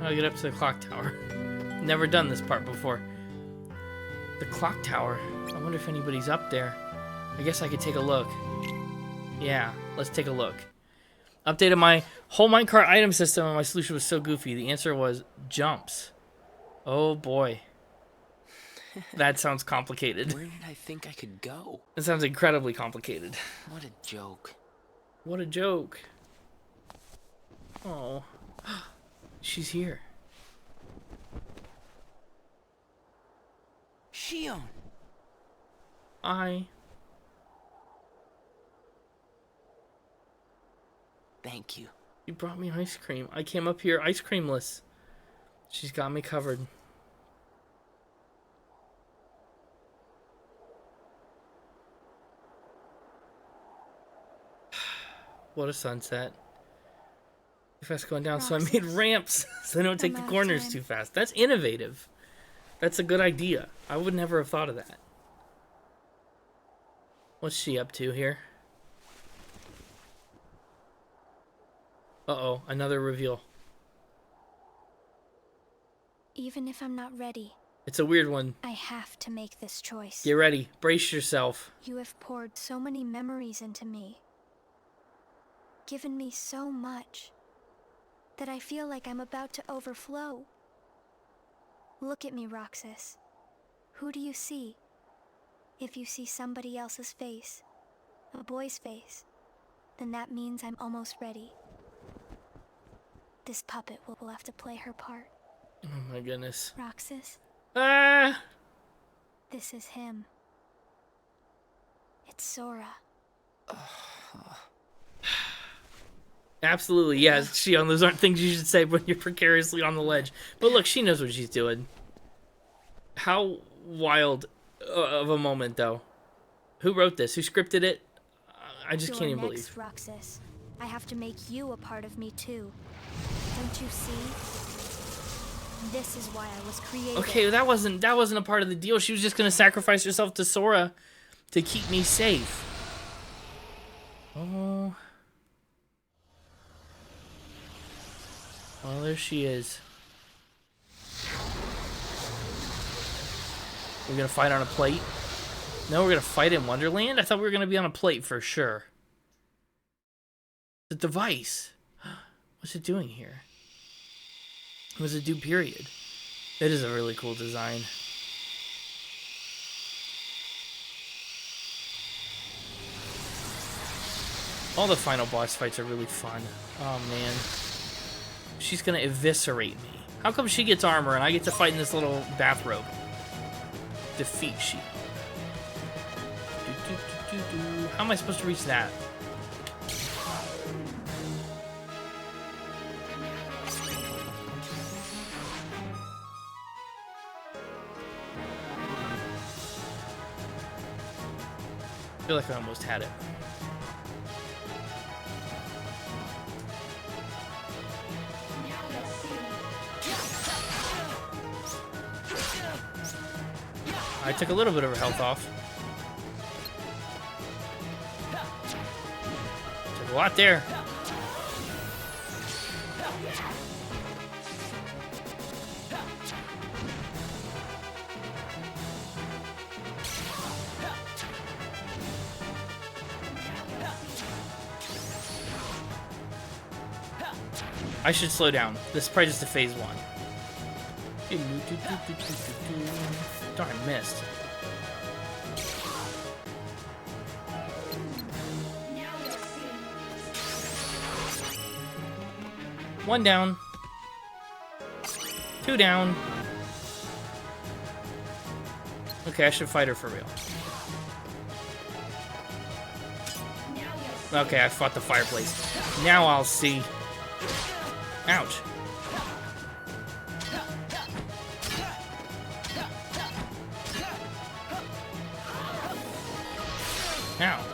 I'll get up to the clock tower. Never done this part before. The clock tower. I wonder if anybody's up there. I guess I could take a look. Yeah, let's take a look. Updated my whole minecart item system and my solution was so goofy. The answer was jumps. Oh boy. That sounds complicated. Where did I think I could go? It sounds incredibly complicated. What a joke. What a joke. Oh. She's here. Shion! Thank you. You brought me ice cream. I came up here ice creamless. She's got me covered. what a sunset. Too fast going down, so I Roxas. made ramps so they don't take I'm the out of corners time. too fast. That's innovative. That's a good idea. I would never have thought of that. What's she up to here? Uh-oh, another reveal. Even if I'm not ready, It's a weird one. I have to make this choice. Get ready. Brace yourself. You have poured so many memories into me, given me so much, that I feel like I'm about to overflow. Look at me, Roxas. Who do you see? If you see somebody else's face, a boy's face, then that means I'm almost ready. This puppet will have to play her part. Oh my goodness. Roxas, Ah! this is him. It's Sora. Absolutely, yes, Shion. Those aren't things you should say when you're precariously on the ledge. But look, she knows what she's doing. How wild of a moment, though. Who wrote this? Who scripted it? I just You're can't even next, believe. Roxas. I have to make you a part of me too. Don't you see? This is why I was created. Okay, that wasn't a part of the deal. She was just gonna sacrifice herself to Sora to keep me safe. Oh. Well, there she is. We're gonna fight on a plate? No, we're gonna fight in Wonderland? I thought we were gonna be on a plate for sure. The device. What's it doing here? What does it do, period? It is a really cool design. All the final boss fights are really fun. Oh man. She's gonna eviscerate me. How come she gets armor and I get to fight in this little bathrobe? Defeat she. How am I supposed to reach that? I feel like I almost had it. I took a little bit of her health off. Took a lot there. I should slow down. This is probably just a phase 1. Darn, missed. One down. 2 down. Okay, I should fight her for real. Okay, I fought the fireplace. Now I'll see. Ouch. Ow.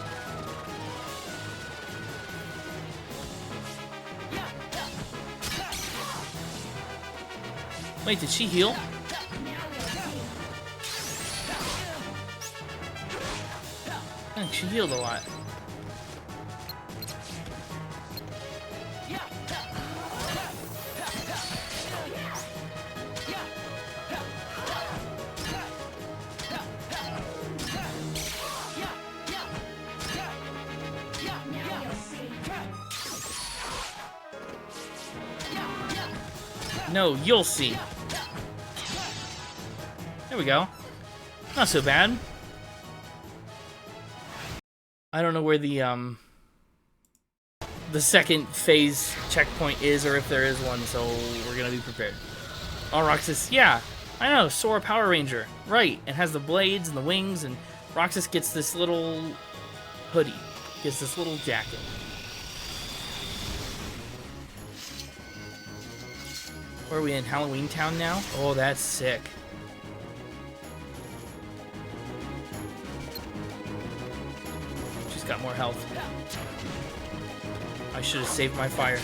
Wait, did she heal? I think she healed a lot. No, you'll see. There we go. Not so bad. I don't know where the second phase checkpoint is, or if there is one, so we're gonna be prepared. Oh, Roxas, yeah, I know, Sora Power Ranger, right? It has the blades and the wings, and Roxas gets this little hoodie, gets this little jacket. Where are we in Halloween Town now? Oh, that's sick. She's got more health. I should have saved my fire.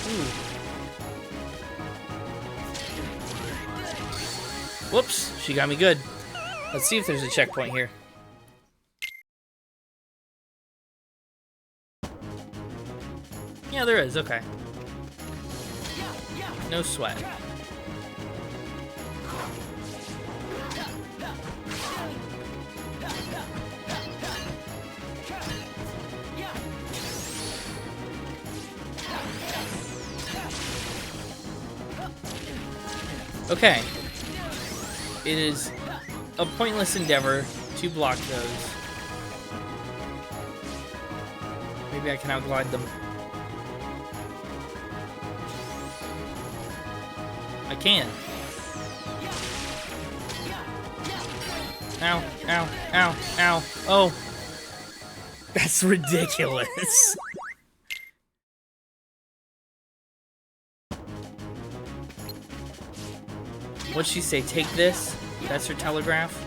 Ooh. Whoops, she got me good. Let's see if there's a checkpoint here. Yeah, there is, okay. No sweat. Okay. It is a pointless endeavor to block those. Maybe I can outglide them. I can. Ow, ow, ow, ow. Oh. That's ridiculous. What'd she say? Take this? That's her telegraph?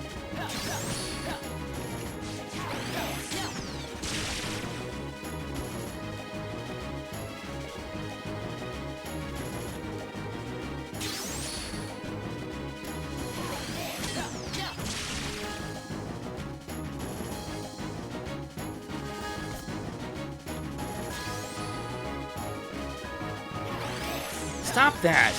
Stop that!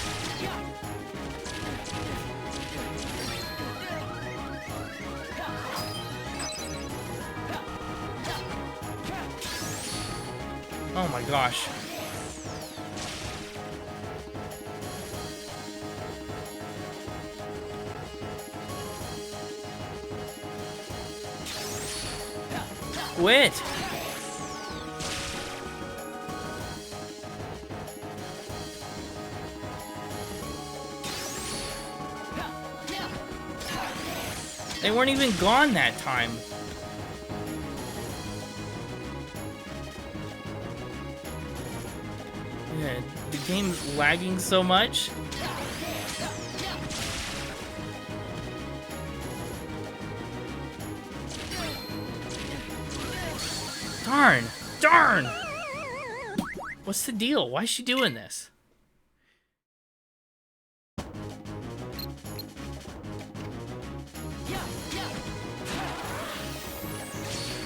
Oh my gosh. Quit! They weren't even gone that time. Yeah, the game's lagging so much. Darn! Darn! What's the deal? Why is she doing this?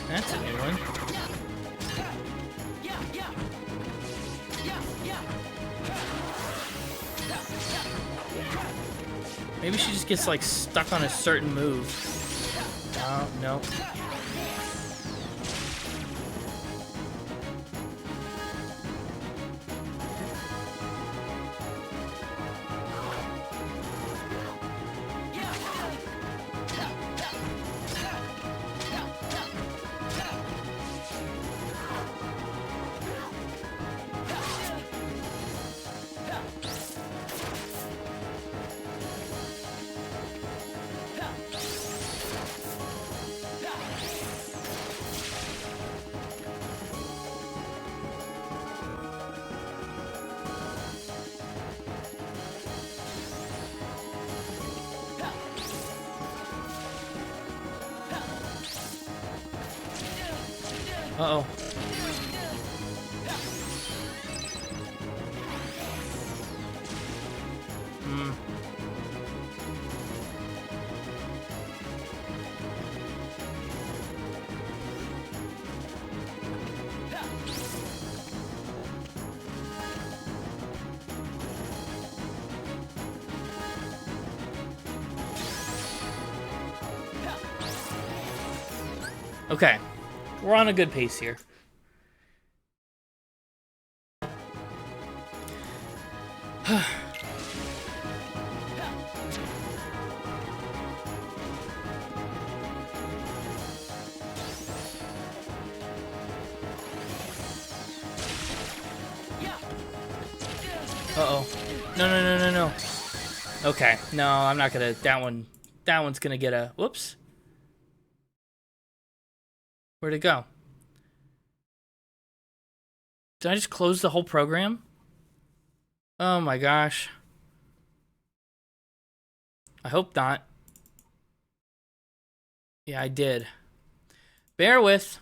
That's a new one. Maybe she just gets like stuck on a certain move. Oh, no. Uh-oh. Hmm. Okay. We're on a good pace here. Uh-oh. No, no, no, no, no. Okay. No, I'm not gonna... That one's gonna get a... Whoops. Where'd it go? Did I just close the whole program? Oh my gosh. I hope not. Yeah, I did. Bear with.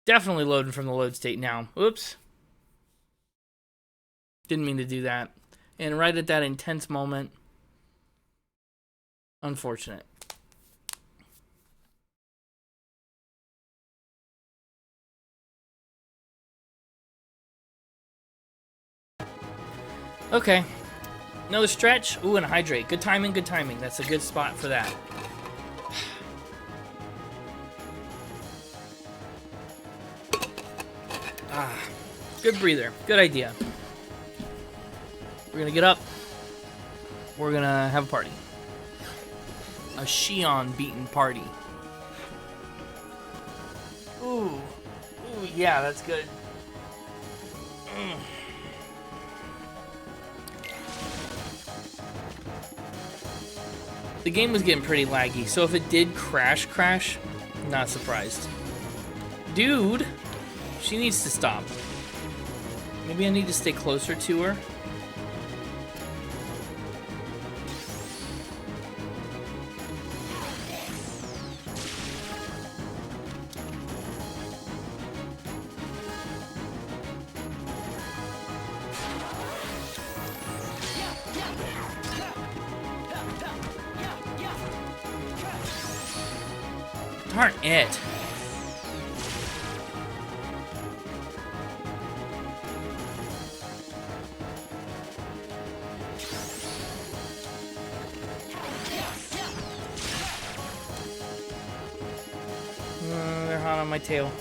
Definitely loading from the load state now. Oops. Didn't mean to do that. And right at that intense moment. Unfortunate. Okay. Another stretch. Ooh, and a hydrate. Good timing, good timing. That's a good spot for that. Ah, good breather. Good idea. We're gonna get up. We're gonna have a party. A Shion beaten party. Ooh. Ooh, yeah, that's good. The game was getting pretty laggy, so if it did crash, not surprised. Dude, she needs to stop. Maybe I need to stay closer to her. Darn it. They're hot on my tail.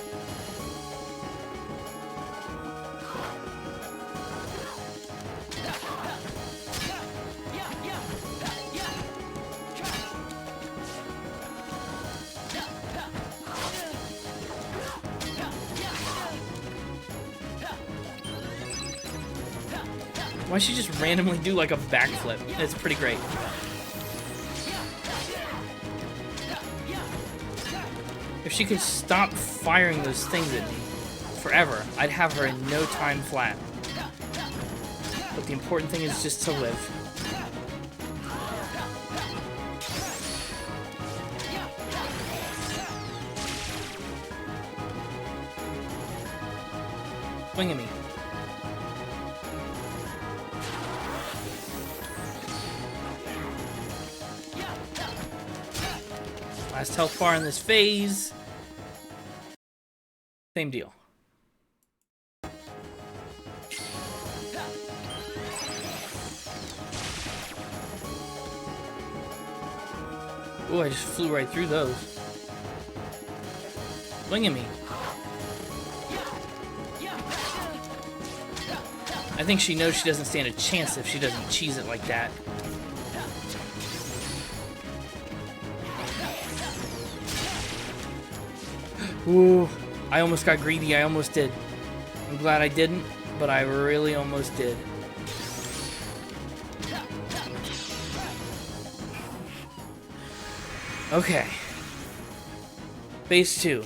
Why she just randomly do like a backflip? It's pretty great. If she could stop firing those things at me forever, I'd have her in no time flat. But the important thing is just to live. Swing at me. Last health bar in this phase. Same deal. Ooh, I just flew right through those. Swing at me. I think she knows she doesn't stand a chance if she doesn't cheese it like that. Ooh, I almost got greedy. I almost did. I'm glad I didn't, but I really almost did. Okay. Phase 2.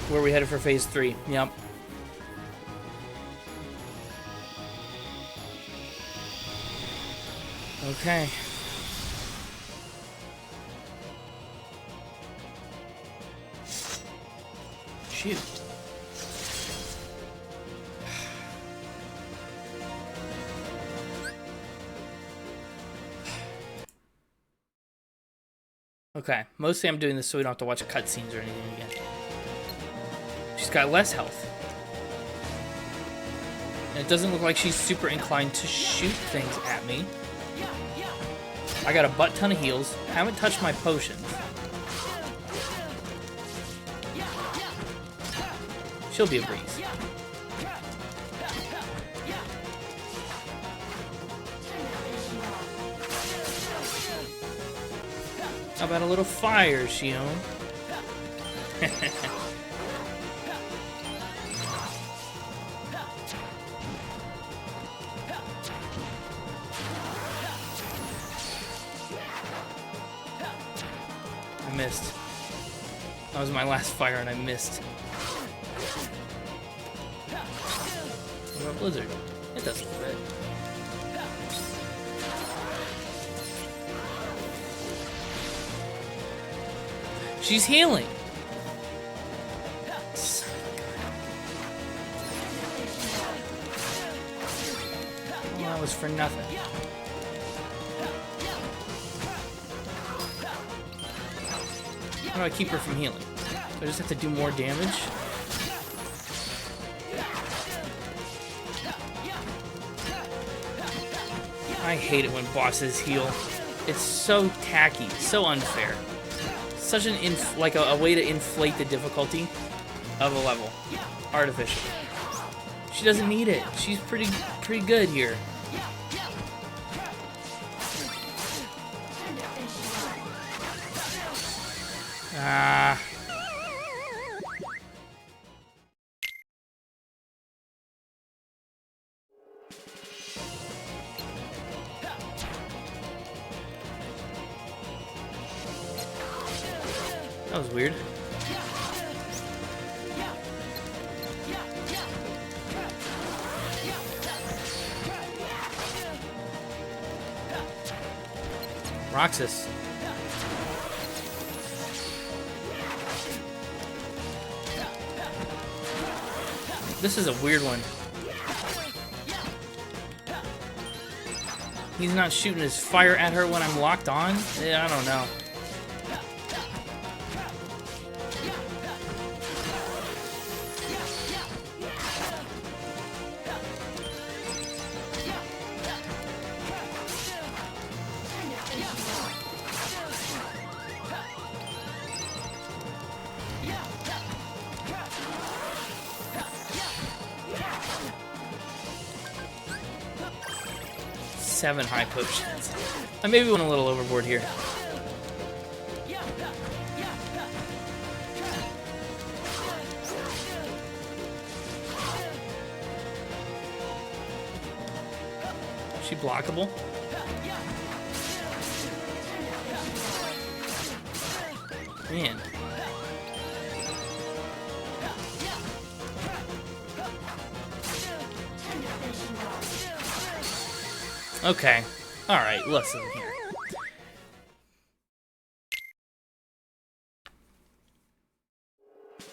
Where are we headed for phase 3? Yep. Okay. Shoot. Okay, mostly I'm doing this so we don't have to watch cutscenes or anything again. She's got less health. And it doesn't look like she's super inclined to shoot things at me. I got a butt ton of heals. Haven't touched my potions. She'll be a breeze. How about a little fire, Shion? I missed. That was my last fire and I missed. Blizzard. It does a little bit. She's healing. Well, that was for nothing. How do I keep her from healing? Do I just have to do more damage? I hate it when bosses heal. It's so tacky, so unfair. Such an a way to inflate the difficulty of a level. Artificial. She doesn't need it. She's pretty good here. Ah. That was weird. Roxas. This is a weird one. He's not shooting his fire at her when I'm locked on? Yeah, I don't know. Seven high potions. I maybe went a little overboard here. Is she blockable? Man. Okay. Alright, listen here.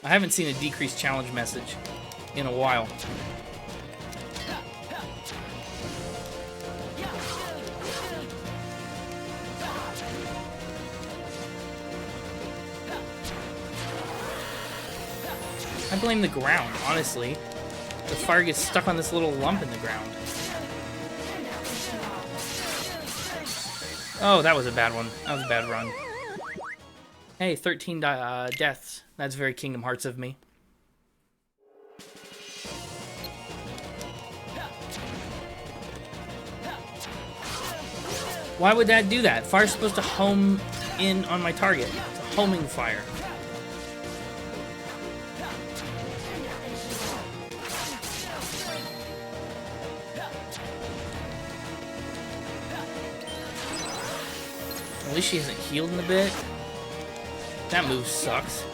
I haven't seen a decreased challenge message in a while. I blame the ground, honestly. The fire gets stuck on this little lump in the ground. Oh, that was a bad one. That was a bad run. Hey, 13 deaths. That's very Kingdom Hearts of me. Why would that do that? Fire's supposed to home in on my target. It's a homing fire. At least she hasn't healed in a bit. That move sucks.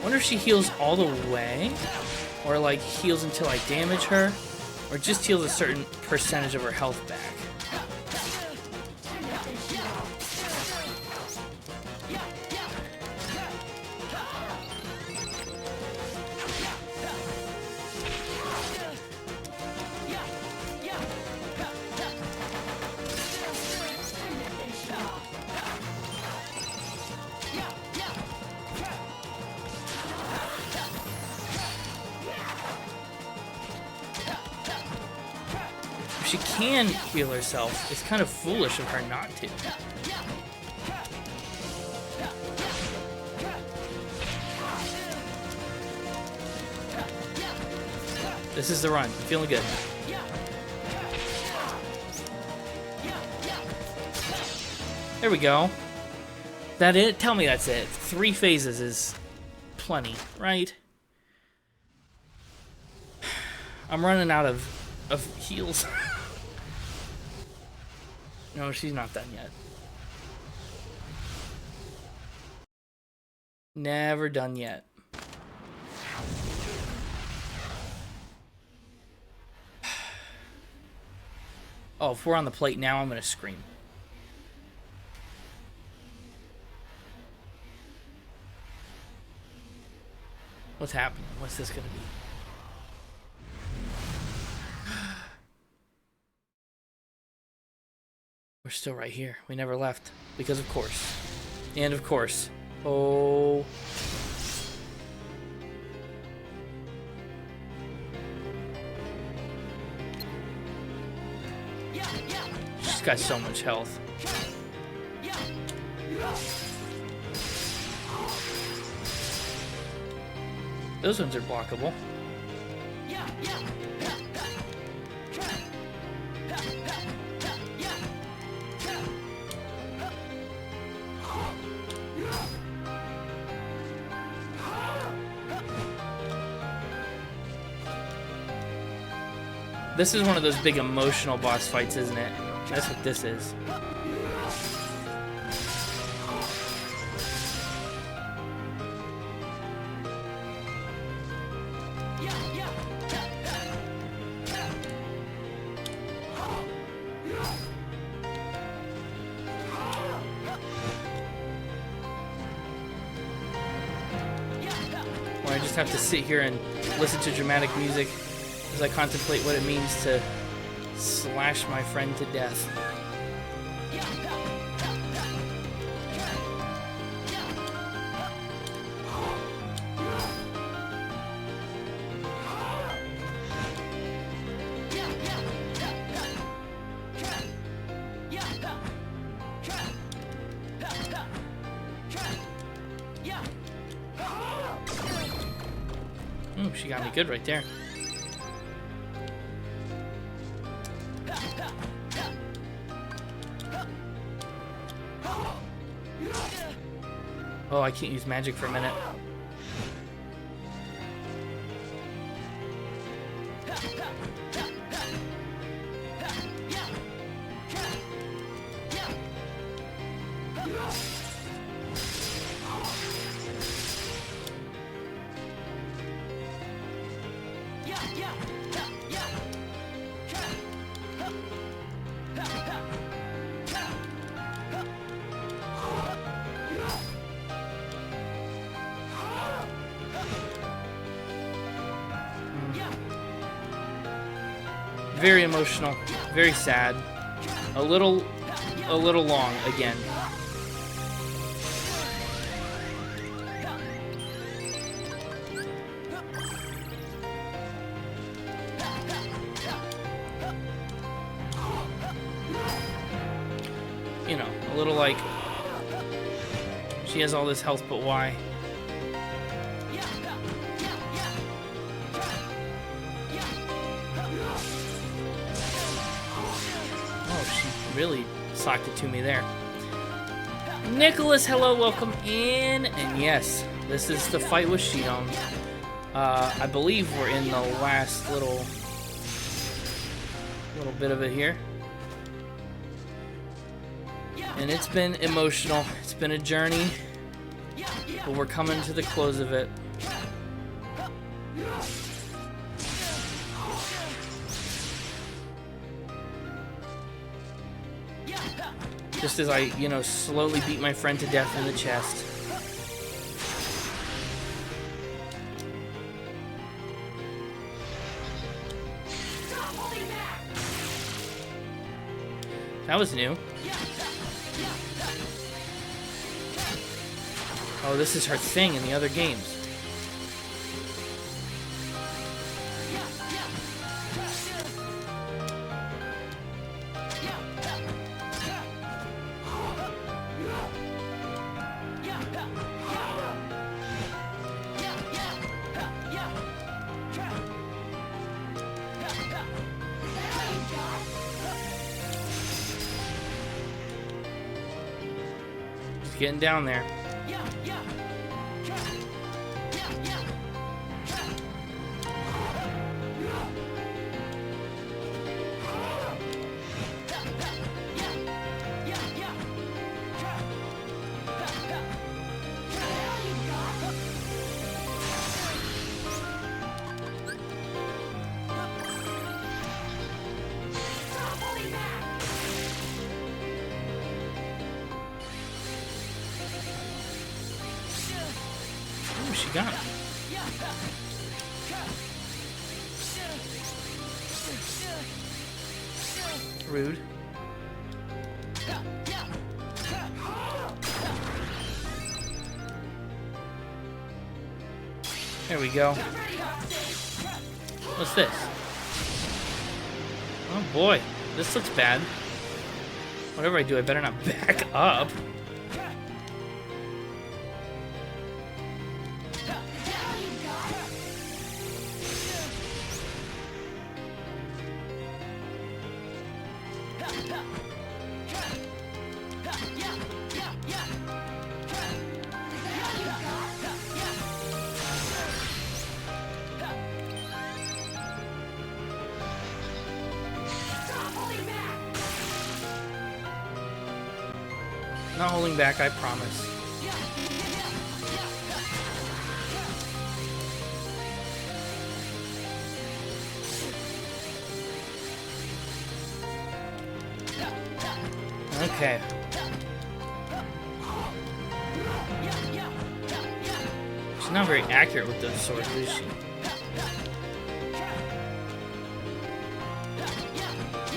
Wonder if she heals all the way, or like heals until I damage her, or just heals a certain percentage of her health back. If she can heal herself, it's kind of foolish of her not to. This is the run. I'm feeling good. There we go. That it? Tell me that's it. 3 phases is plenty, right? I'm running out of heals. No, she's not done yet. Never done yet. Oh, if we're on the plate now, I'm gonna scream. What's happening? What's this gonna be? We're still right here. We never left. Because of course. And of course. Oh. She's got so much health. Those ones are blockable. This is one of those big emotional boss fights, isn't it? That's what this is. Where I just have to sit here and listen to dramatic music as I contemplate what it means to slash my friend to death. Ooh, she got me good right there. Oh, I can't use magic for a minute. Very emotional, very sad, a little long again. You know, a little like she has all this health, but why? Really socked it to me there. Nicholas, hello, welcome in. And yes, this is the fight with Shion. I believe we're in the last little bit of it here. And it's been emotional. It's been a journey, but we're coming to the close of it. Just as I, you know, slowly beat my friend to death in the chest. That was new. Oh, this is her thing in the other games. He's getting down there. Oh, she got him. Rude. There we go. What's this? Oh boy, this looks bad. Whatever I do, I better not back up. Not holding back, I promise. Okay. She's not very accurate with those swords, is she?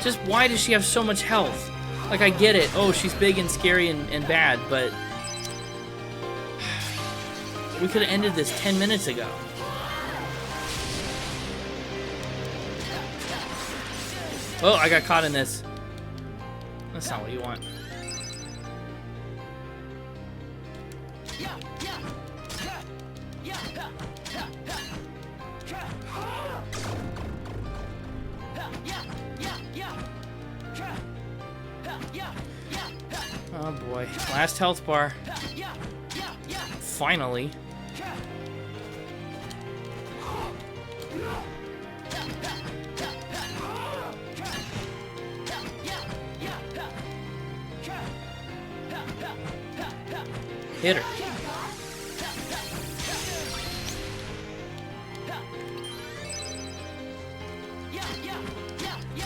Just why does she have so much health? Like, I get it. Oh, she's big and scary and bad, but we could have ended this 10 minutes ago. Oh, I got caught in this. That's not what you want. Oh boy. Last health bar. Finally. Hit her.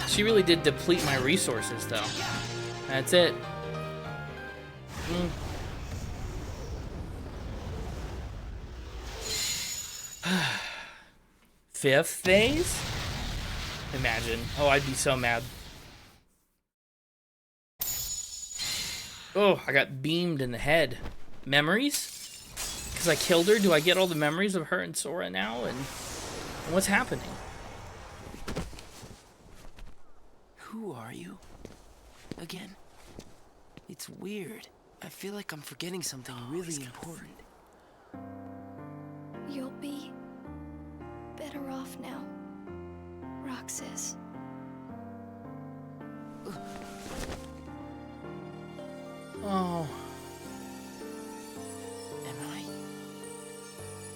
She really did deplete my resources, though. That's it. Fifth phase? Imagine. Oh, I'd be so mad. Oh, I got beamed in the head. Memories? Because I killed her? Do I get all the memories of her and Sora now? And what's happening? Who are you? Again? It's weird. I feel like I'm forgetting something really important. You'll be better off now, Roxas. Oh. Am I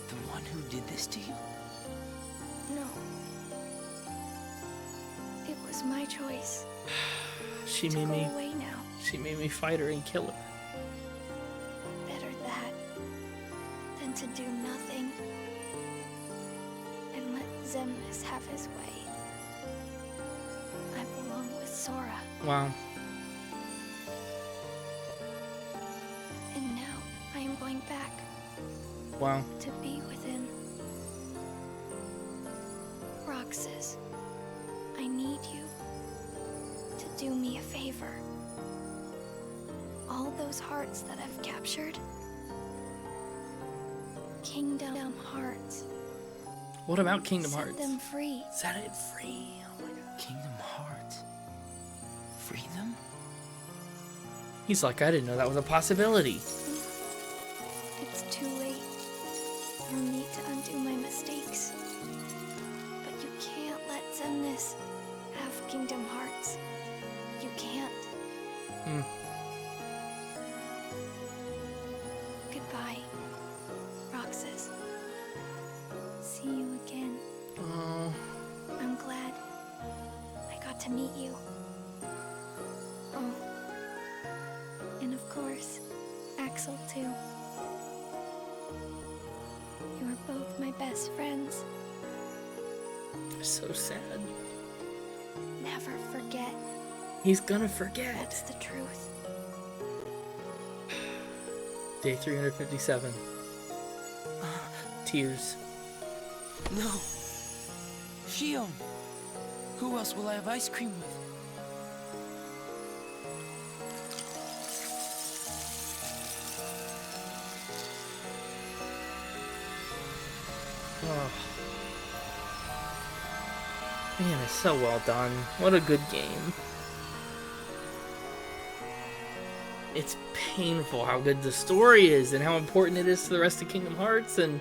the one who did this to you? No. It was my choice She to made go me away now. She made me fight her and kill her. Better that than to do nothing and let Xemnas have his way. I belong with Sora, Wow. and now I am going back Wow. to be with him. Roxas, I need you to do me a favor. All those hearts that I've captured, Kingdom Hearts. What about Kingdom Set Hearts? them free. Set it free. Oh my god. Kingdom Hearts. Free them? He's like, I didn't know that was a possibility. It's too late. You'll need to undo my mistakes. But you can't let Xemnas have Kingdom Hearts. You can't. Roxas. See you again. Oh, I'm glad I got to meet you. Oh, and of course, Axel too. You are both my best friends. so sad. Never forget. He's gonna forget. That's the truth. Day 357. Tears. No. Shion. Who else will I have ice cream with? Oh. Man, it's so well done. What a good game. It's painful how good the story is and how important it is to the rest of Kingdom Hearts, and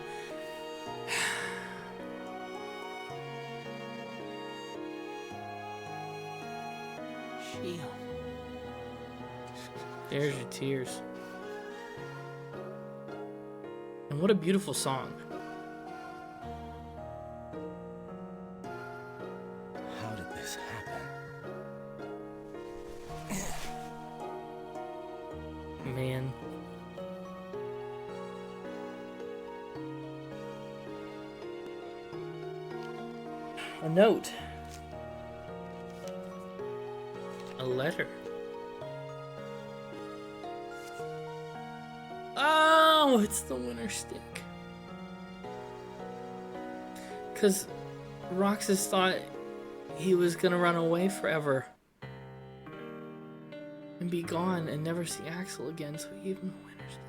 Shion. there's your tears. And what a beautiful song. How did this happen? Man. A note. A letter. Oh, it's the winter stick. Because Roxas thought he was gonna run away forever and be gone and never see Axel again, so he gave him the winter stick.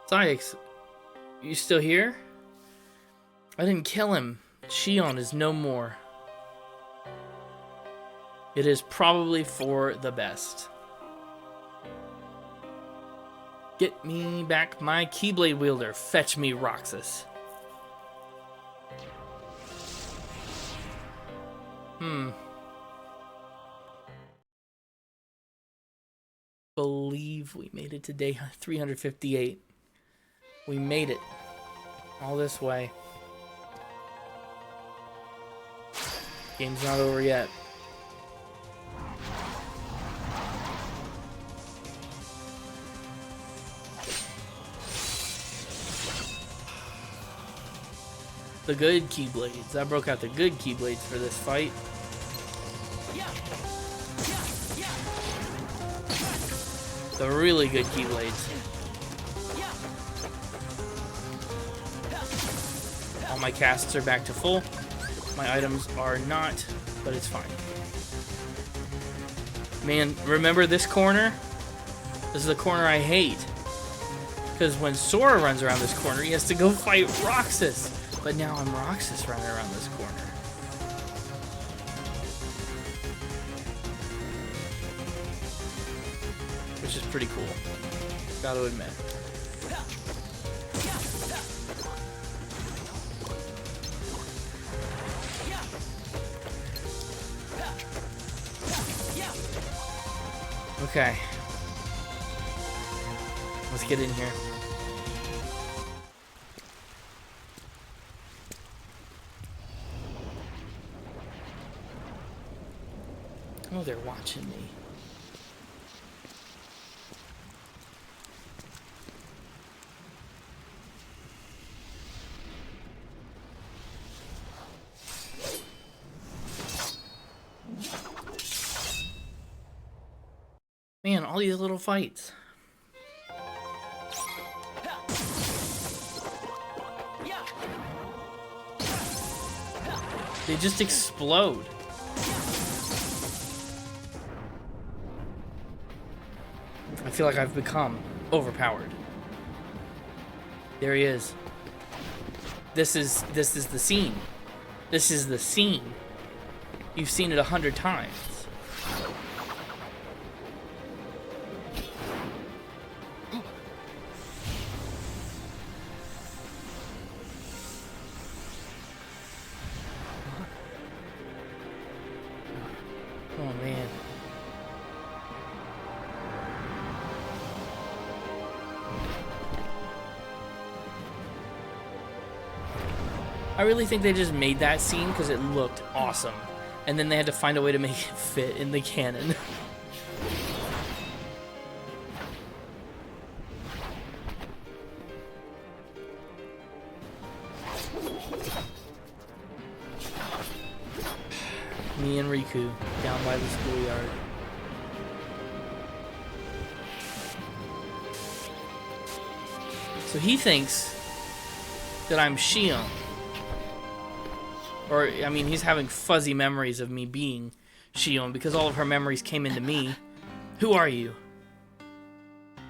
Sykes, you still here? I didn't kill him. Shion is no more. It is probably for the best. Get me back my Keyblade wielder. Fetch me Roxas. Believe we made it to day 358. We made it. All this way. Game's not over yet. The good Keyblades. I broke out the good Keyblades for this fight. The really good Keyblades. All my casts are back to full. My items are not, but it's fine. Man, remember this corner? This is the corner I hate. Because when Sora runs around this corner, he has to go fight Roxas. But now I'm Roxas running around this corner. Which is pretty cool. Gotta admit. Okay. Let's get in here. Oh, they're watching me. Man, all these little fights. They just explode. I feel like I've become overpowered. There he is. This is the scene. This is the scene. You've seen it 100 times. Oh, man. I really think they just made that scene because it looked awesome. And then they had to find a way to make it fit in the canon. Me and Riku down by the schoolyard. So he thinks that I'm Shion. Or, I mean, he's having fuzzy memories of me being Shion because all of her memories came into me. Who are you?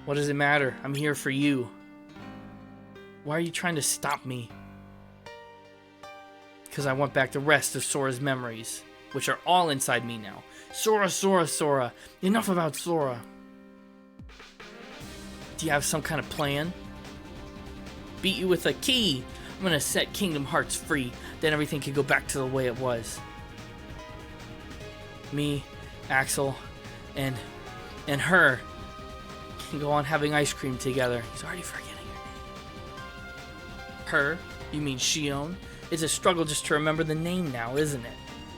What does it matter? I'm here for you. Why are you trying to stop me? Because I want back the rest of Sora's memories, which are all inside me now. Sora, Sora, Sora. Enough about Sora. Do you have some kind of plan? Beat you with a key. I'm gonna set Kingdom Hearts free. Then everything can go back to the way it was. Me, Axel, and her can go on having ice cream together. He's already forgetting her name. Her? You mean Shion? It's a struggle just to remember the name now, isn't it?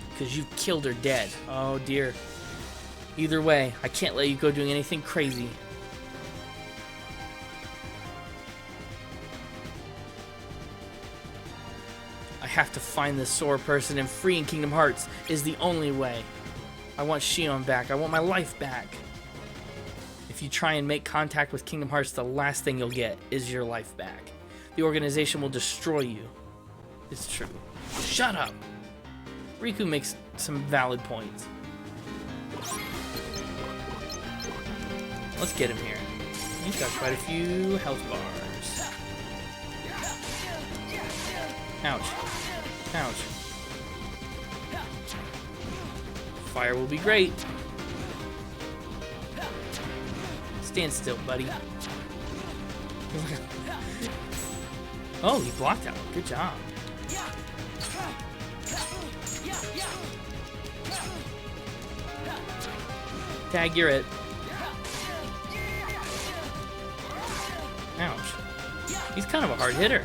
Because you've killed her dead. Oh dear. Either way, I can't let you go doing anything crazy. I have to find this Sora person, and freeing Kingdom Hearts is the only way. I want Shion back. I want my life back. If you try and make contact with Kingdom Hearts, the last thing you'll get is your life back. The organization will destroy you. It's true. Shut up! Riku makes some valid points. Let's get him here. He's got quite a few health bars. Ouch. Ouch. Fire will be great. Stand still, buddy. Oh, he blocked out. Good job. Tag, you're it. Ouch. He's kind of a hard hitter.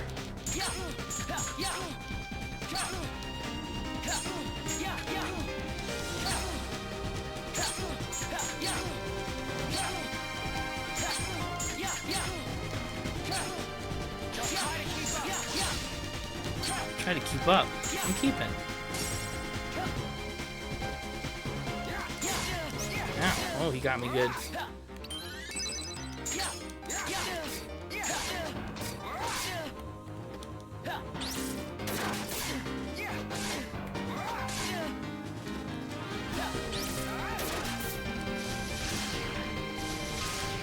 Try to keep up. I'm keeping. Ow. Oh, he got me good.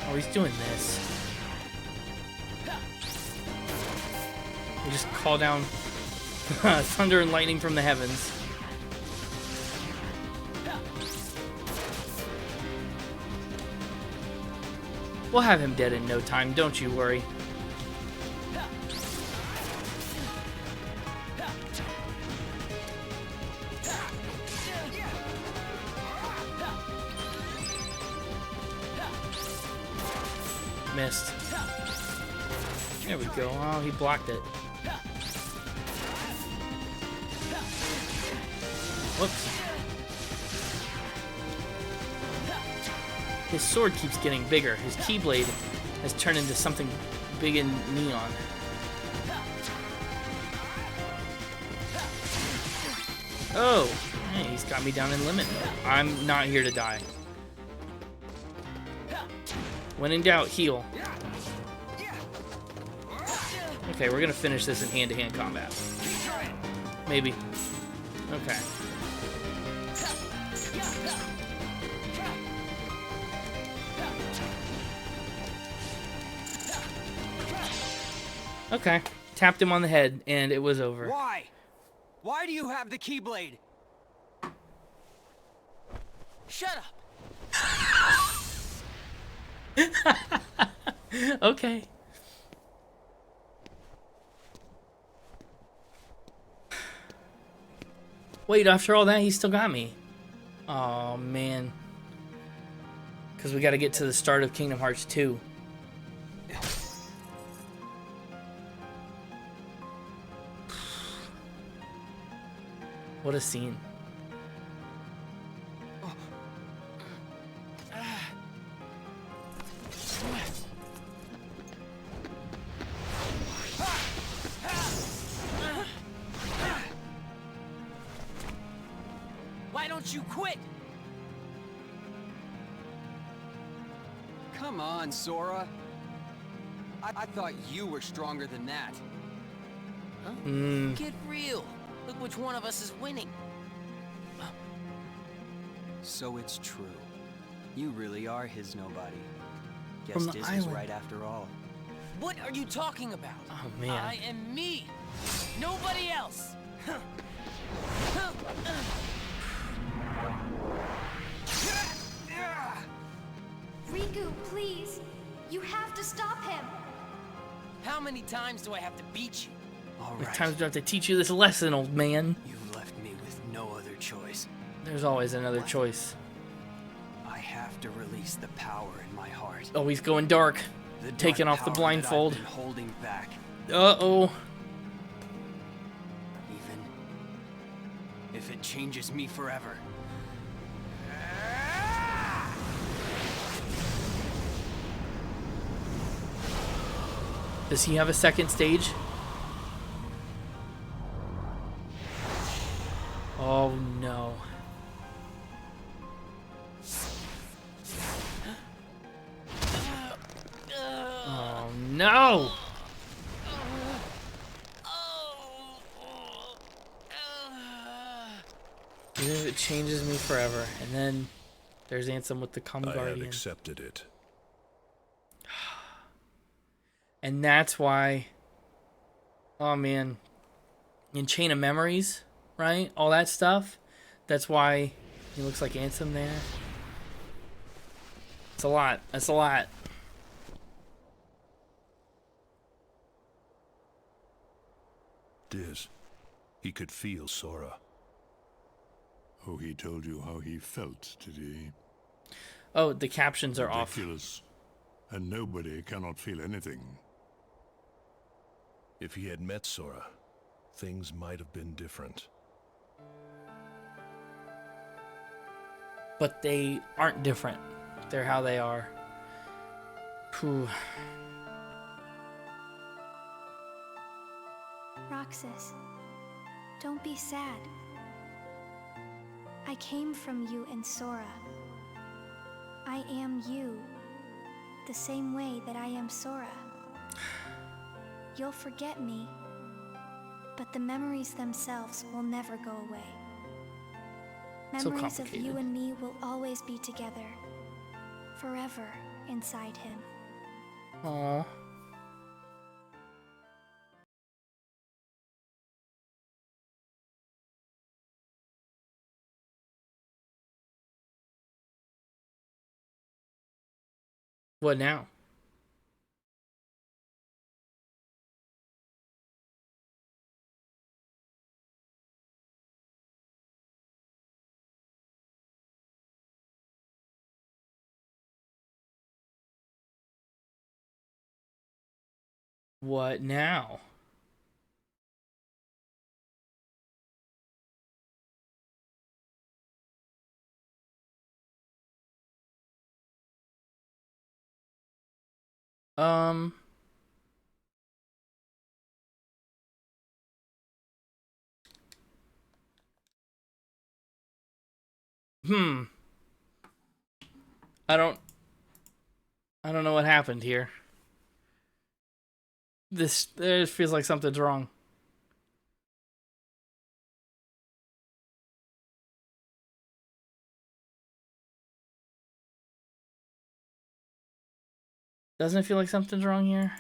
Oh, he's doing this. We just call down thunder and lightning from the heavens. We'll have him dead in no time, don't you worry. Missed. There we go. Oh, he blocked it. Whoops. His sword keeps getting bigger. His Keyblade has turned into something big and neon. Oh! Hey, he's got me down in limit mode. I'm not here to die. When in doubt, heal. Okay, we're gonna finish this in hand-to-hand combat. Maybe. Okay. Okay. Tapped him on the head, and it was over. Why? Why do you have the Keyblade? Shut up! Okay. Wait, after all that, he still got me. Oh man. Because we got to get to the start of Kingdom Hearts 2. What a scene. Why don't you quit? Come on, Sora. I thought you were stronger than that. Huh? Hmm. Get real. Look which one of us is winning. So it's true. You really are his nobody. Guess From the Diz was island. right after all. What are you talking about? Oh man. I am me. Nobody else. Riku, please! You have to stop him! How many times do I have to beat you? All There's right. times we have to teach you this lesson, old man. You've left me with no other choice. There's always another choice. I have to release the power in my heart. Oh, he's going dark. The Taking dark off the power that blindfold. I've been holding back. Uh-oh. Even if it changes me forever. Does he have a second stage? Oh no. Oh no! Even if it changes me forever. And then there's Ansem with the Come I have Guardian. accepted it. And that's why, oh man, in Chain of Memories, right? All that stuff. That's why he looks like Ansem there. It's a lot. That's a lot. Diz, he could feel Sora. Oh, he told you how he felt, did he? Oh, the captions are off. Ridiculous. And nobody cannot feel anything. If he had met Sora, things might have been different. But they aren't different. They're how they are. Whew. Roxas, don't be sad. I came from you and Sora. I am you, the same way that I am Sora. You'll forget me, but the memories themselves will never go away. So Memories of you complicated. and me will always be together, forever inside him. Aww. What now? What now? Um. Hmm. I don't know what happened here. There feels like something's wrong. Doesn't it feel like something's wrong here?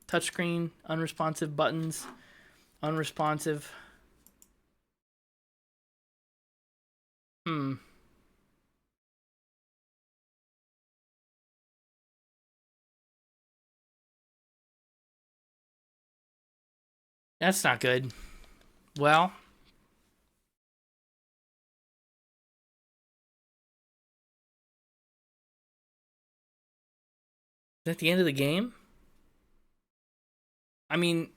Touchscreen, unresponsive buttons, unresponsive. Hmm. That's not good. Well, that the end of the game? I mean,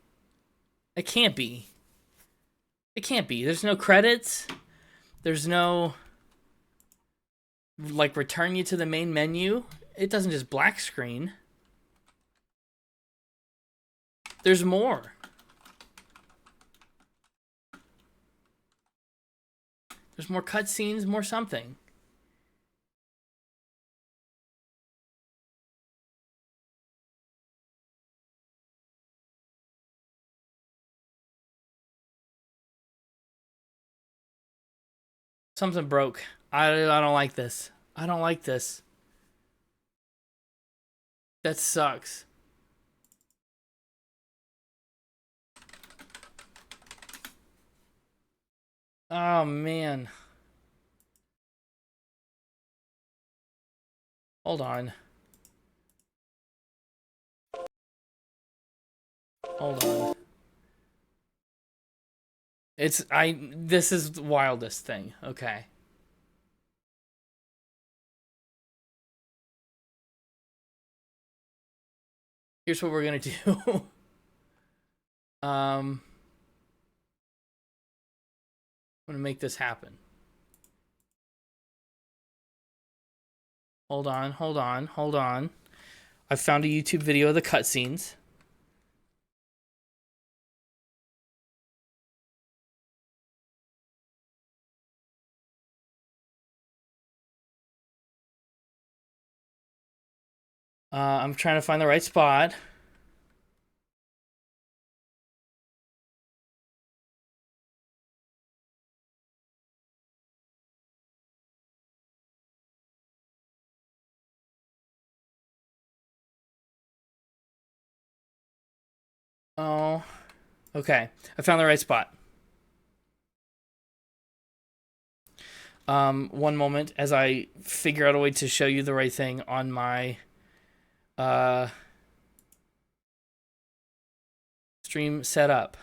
it can't be. It can't be. There's no credits. There's no, like, return you to the main menu. It doesn't just black screen. There's more. There's more cutscenes, more something. Something broke. I don't like this. I don't like this. That sucks. Oh, man. Hold on. Hold on. This is the wildest thing. Okay. Here's what we're gonna do. I'm gonna make this happen. Hold on, hold on, hold on. I found a YouTube video of the cutscenes. I'm trying to find the right spot. Oh, okay. I found the right spot. One moment as I figure out a way to show you the right thing on my stream setup.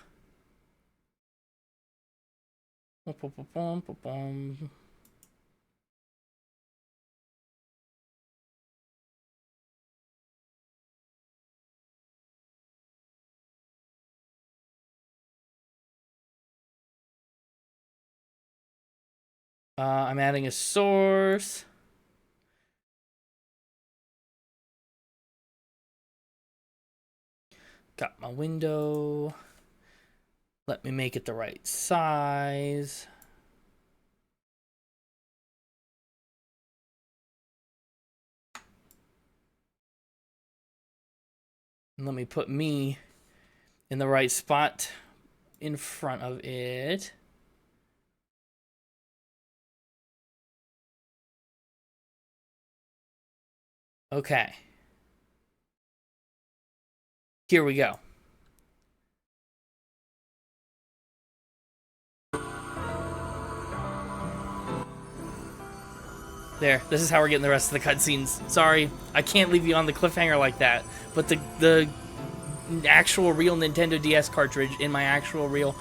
I'm adding a source. Got my window. Let me make it the right size. And let me put me in the right spot in front of it. Okay. Here we go. There, this is how we're getting the rest of the cutscenes. Sorry, I can't leave you on the cliffhanger like that. But the actual real Nintendo DS cartridge in my actual real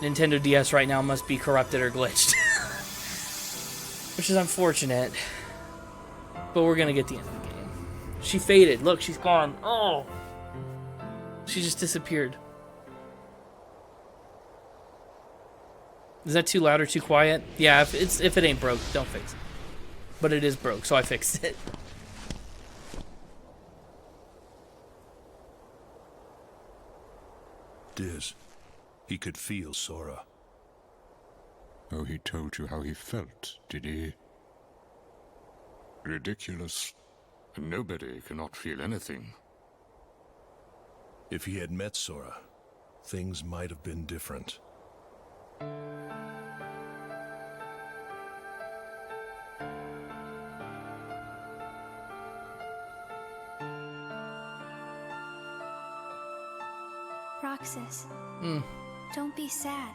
Nintendo DS right now must be corrupted or glitched. Which is unfortunate. But we're gonna get the end of the game. She faded. Look, she's gone. Oh! She just disappeared. Is that too loud or too quiet? Yeah, if it ain't broke, don't fix it. But it is broke, so I fixed it. Diz, he could feel Sora. Oh, he told you how he felt, did he? Ridiculous. Nobody cannot feel anything. If he had met Sora, things might have been different. Roxas, don't be sad.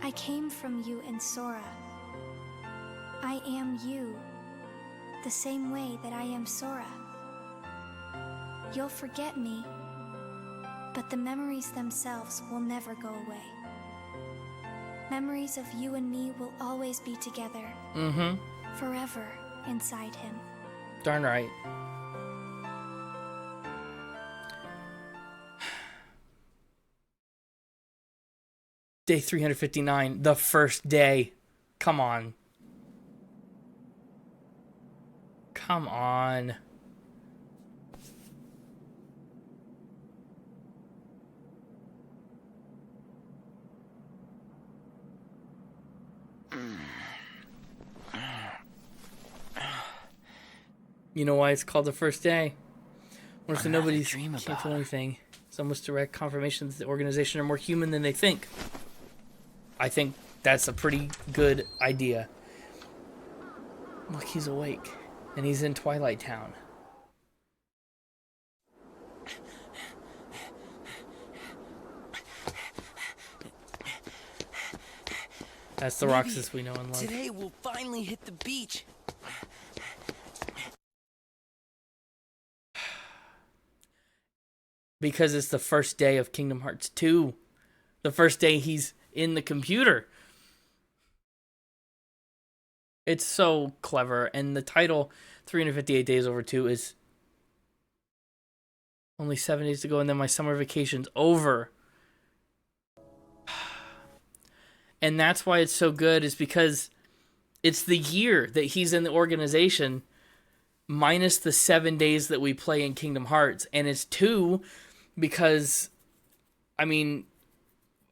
I came from you and Sora. I am you, the same way that I am Sora. You'll forget me, but the memories themselves will never go away. Memories of you and me will always be together. Forever inside him. Darn right. Day 359, the first day. Come on. Come on. You know why it's called the first day? What if nobody's can't feel anything? It's almost direct confirmation that the organization are more human than they think. I think that's a pretty good idea. Look, he's awake. And he's in Twilight Town. That's the Roxas we know and love. Today we'll finally hit the beach. Because it's the first day of Kingdom Hearts 2. The first day he's in the computer. It's so clever. And the title, 358 Days Over 2, is only 7 days to go, and then my summer vacation's over. And that's why it's so good, is because it's the year that he's in the organization minus the 7 days that we play in Kingdom Hearts. And it's 2 because, I mean,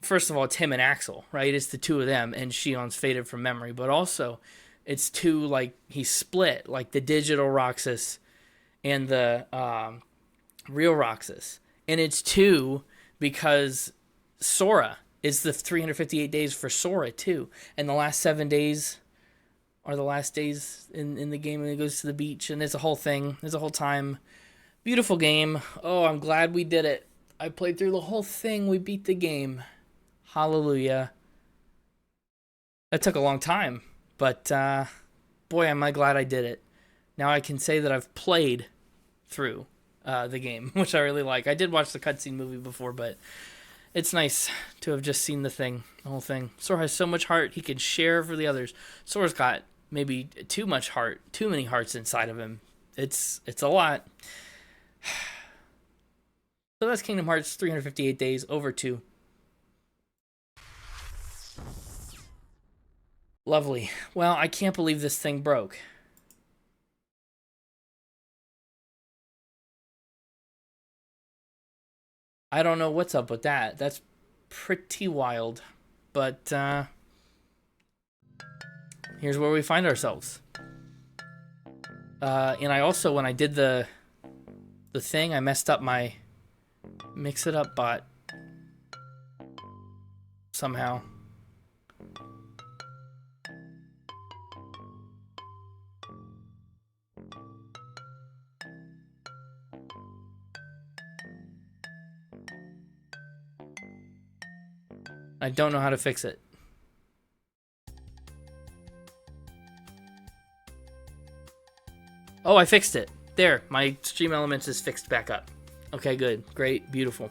first of all, it's him and Axel, right? It's the two of them, and Shion's faded from memory. But also, it's 2, like, he's split, like the digital Roxas and the real Roxas. And it's 2 because Sora is the 358 days for Sora, too. And the last 7 days are the last days in the game when he goes to the beach. And there's a whole thing. There's a whole time. Beautiful game. Oh, I'm glad we did it. I played through the whole thing. We beat the game. Hallelujah. That took a long time. But, boy, am I glad I did it. Now I can say that I've played through the game, which I really like. I did watch the cutscene movie before, but it's nice to have just seen the whole thing. Sora has so much heart he can share for the others. Sora's got maybe too much heart, too many hearts inside of him. It's a lot. So that's Kingdom Hearts 358 Days Over 2. Lovely. Well, I can't believe this thing broke. I don't know what's up with that. That's pretty wild. But here's where we find ourselves. And I also, when I did the thing, I messed up my Mix It Up bot somehow. I don't know how to fix it. Oh, I fixed it. There, my Stream Elements is fixed back up. Okay, good. Great. Beautiful.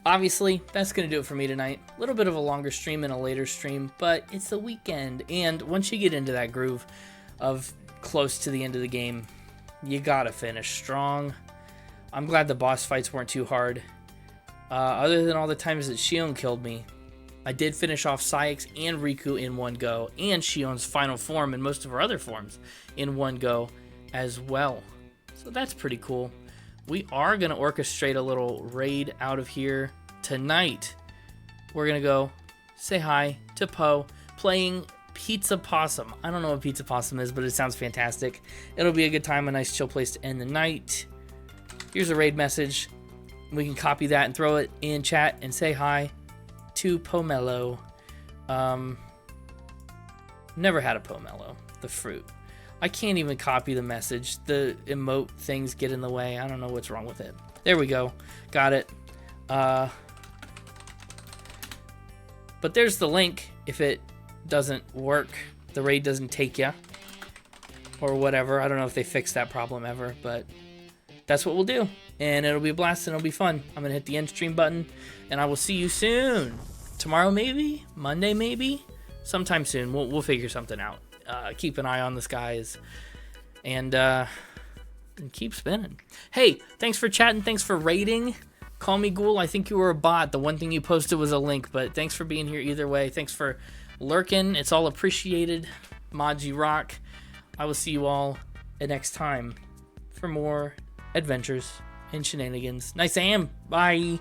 Obviously, that's going to do it for me tonight. A little bit of a longer stream and a later stream, but it's the weekend. And once you get into that groove of close to the end of the game, you gotta finish strong. I'm glad the boss fights weren't too hard. Other than all the times that Xion killed me, I did finish off Saix and Riku in one go, and Shion's final form and most of her other forms in one go as well. So that's pretty cool. We are going to orchestrate a little raid out of here tonight. We're going to go say hi to Poe, playing Pizza Possum. I don't know what Pizza Possum is, but it sounds fantastic. It'll be a good time, a nice chill place to end the night. Here's a raid message. We can copy that and throw it in chat and say hi to Pomelo. Never had a Pomelo, the fruit. I can't even copy the message. The emote things get in the way. I don't know what's wrong with it. There we go. Got it. But there's the link. If it doesn't work, the raid doesn't take you. Or whatever. I don't know if they fixed that problem ever, but that's what we'll do. And it'll be a blast and it'll be fun. I'm going to hit the end stream button. And I will see you soon. Tomorrow maybe? Monday maybe? Sometime soon. We'll figure something out. Keep an eye on the skies. And keep spinning. Hey, thanks for chatting. Thanks for rating. Call me Ghoul. I think you were a bot. The one thing you posted was a link, but thanks for being here either way. Thanks for lurking. It's all appreciated. Mods, you rock. I will see you all next time for more adventures and shenanigans. Nice am. Bye.